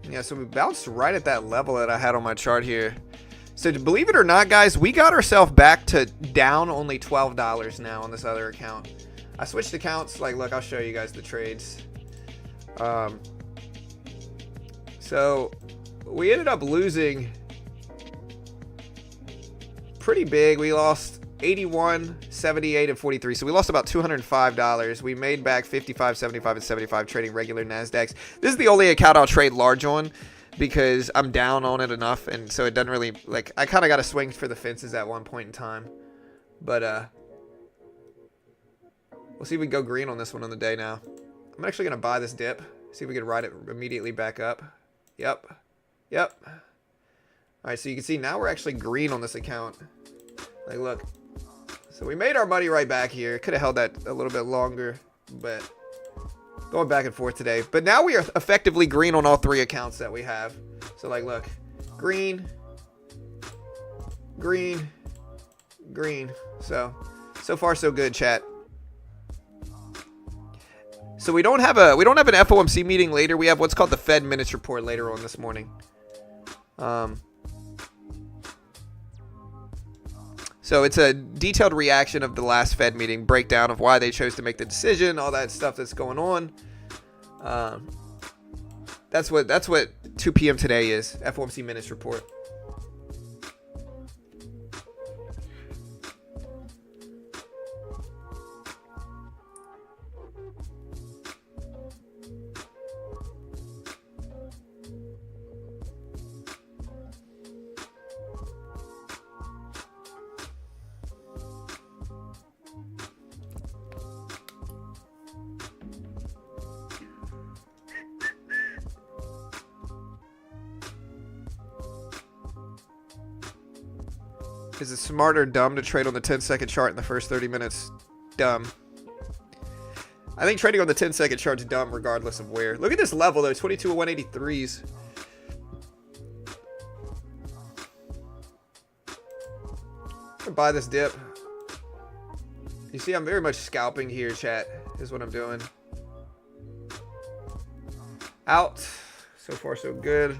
Yeah, so we bounced right at that level that I had on my chart here. So believe it or not, guys, we got ourselves back to down only $12 now on this other account. I switched accounts. Like, look, I'll show you guys the trades. So we ended up losing pretty big. We lost 81, 78, and 43. So we lost about $205. We made back 55, 75, and 75 trading regular Nasdaqs. This is the only account I'll trade large on because I'm down on it enough, and so it doesn't really, like, I kind of got to swing for the fences at one point in time. But we'll see if we can go green on this one on the day now. I'm actually going to buy this dip, see if we can ride it immediately back up. Yep. Yep. All right, so you can see now we're actually green on this account. Like, look. So we made our money right back here. Could have held that a little bit longer, but going back and forth today. But now we are effectively green on all 3 accounts that we have. So, like, look. Green. Green. Green. So far so good, chat. So we don't have an FOMC meeting later. We have what's called the Fed minutes report later on this morning. So it's a detailed reaction of the last Fed meeting, breakdown of why they chose to make the decision, all that stuff that's going on. That's what 2 p.m. today is, FOMC minutes report. Is it smart or dumb to trade on the 10-second chart in the first 30 minutes? Dumb. I think trading on the 10-second chart is dumb regardless of where. Look at this level, though. 22 183s. I'm gonna buy this dip. You see, I'm very much scalping here, chat, is what I'm doing. Out. So far, so good.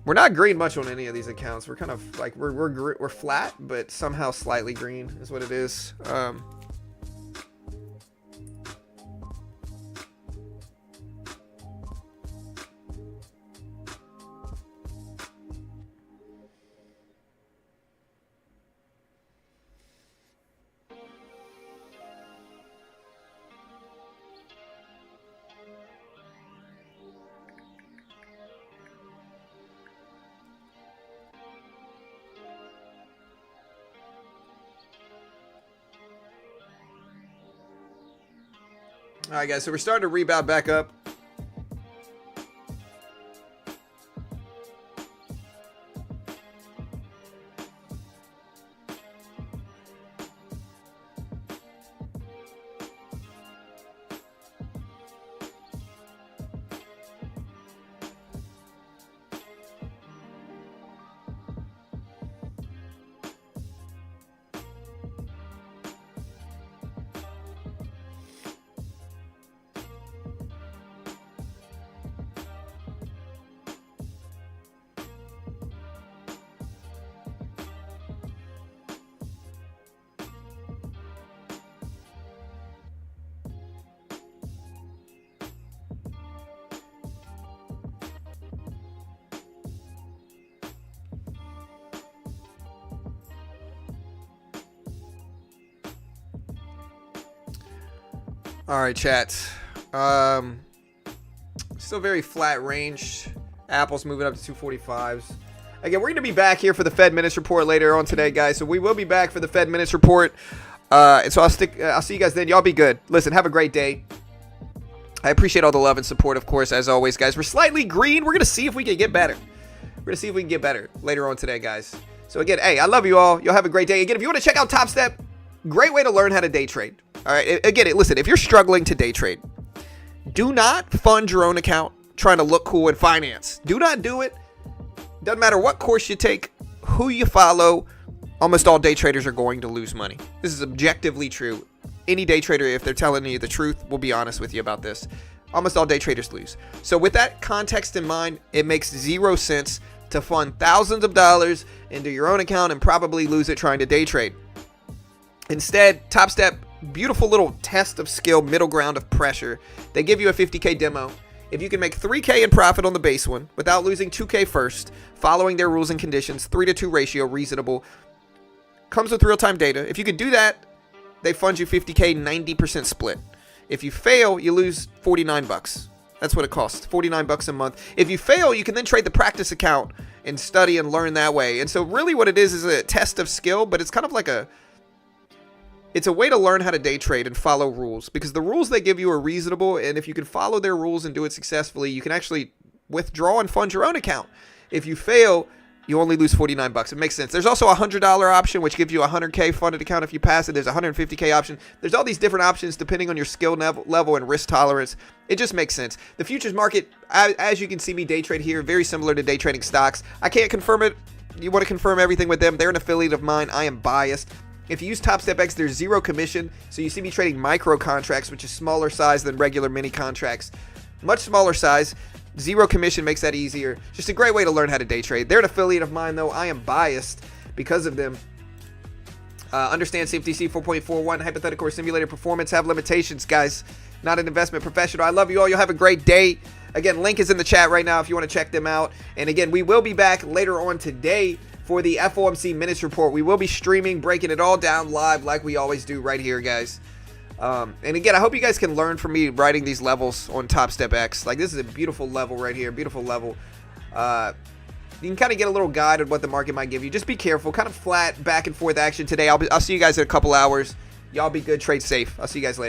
We're not green much on any of these accounts. We're kind of like we're flat, but somehow slightly green is what it is. All right, guys, so we're starting to rebound back up. All right, chat. Still very flat range. Apple's moving up to 245s. Again, we're going to be back here for the Fed minutes report later on today, guys. So we will be back for the Fed minutes report. And so I'll see you guys then. Y'all be good. Listen, have a great day. I appreciate all the love and support, of course, as always, guys. We're slightly green. We're going to see if we can get better. We're going to see if we can get better later on today, guys. So again, hey, I love you all. Y'all have a great day. Again, if you want to check out Top Step, great way to learn how to day trade. All right. Again, listen, if you're struggling to day trade, do not fund your own account trying to look cool in finance. Do not do it. Doesn't matter what course you take, who you follow, almost all day traders are going to lose money. This is objectively true. Any day trader, if they're telling you the truth, will be honest with you about this. Almost all day traders lose. So with that context in mind, it makes 0 sense to fund thousands of dollars into your own account and probably lose it trying to day trade. Instead, Top Step, beautiful little test of skill, middle ground of pressure. They give you a 50K demo. If you can make 3K in profit on the base one without losing 2K first, following their rules and conditions, 3-to-2 ratio, reasonable, comes with real-time data. If you can do that, they fund you 50K, 90% split. If you fail, you lose 49 bucks. That's what it costs, 49 bucks a month. If you fail, you can then trade the practice account and study and learn that way. And so really what it is a test of skill, but it's kind of like it's a way to learn how to day trade and follow rules, because the rules they give you are reasonable, and if you can follow their rules and do it successfully, you can actually withdraw and fund your own account. If you fail, you only lose 49 bucks. It makes sense. There's also a $100 option, which gives you a 100K funded account if you pass it. There's a 150K option. There's all these different options depending on your skill level and risk tolerance. It just makes sense. The futures market, as you can see me day trade here, very similar to day trading stocks. I can't confirm it. You want to confirm everything with them. They're an affiliate of mine. I am biased. If you use TopStepX, there's 0 commission. So you see me trading micro contracts, which is smaller size than regular mini contracts. Much smaller size. 0 commission makes that easier. Just a great way to learn how to day trade. They're an affiliate of mine, though. I am biased because of them. Understand CFTC 4.41 hypothetical or simulated performance have limitations, guys. Not an investment professional. I love you all. You'll have a great day. Again, link is in the chat right now if you want to check them out. And again, we will be back later on today for the FOMC minutes report. We will be streaming, breaking it all down live like we always do right here, guys. And again, I hope you guys can learn from me writing these levels on TopStepX. Like, this is a beautiful level right here. Beautiful level. You can kind of get a little guide on what the market might give you. Just be careful. Kind of flat back and forth action today. I'll see you guys in a couple hours. Y'all be good. Trade safe. I'll see you guys later.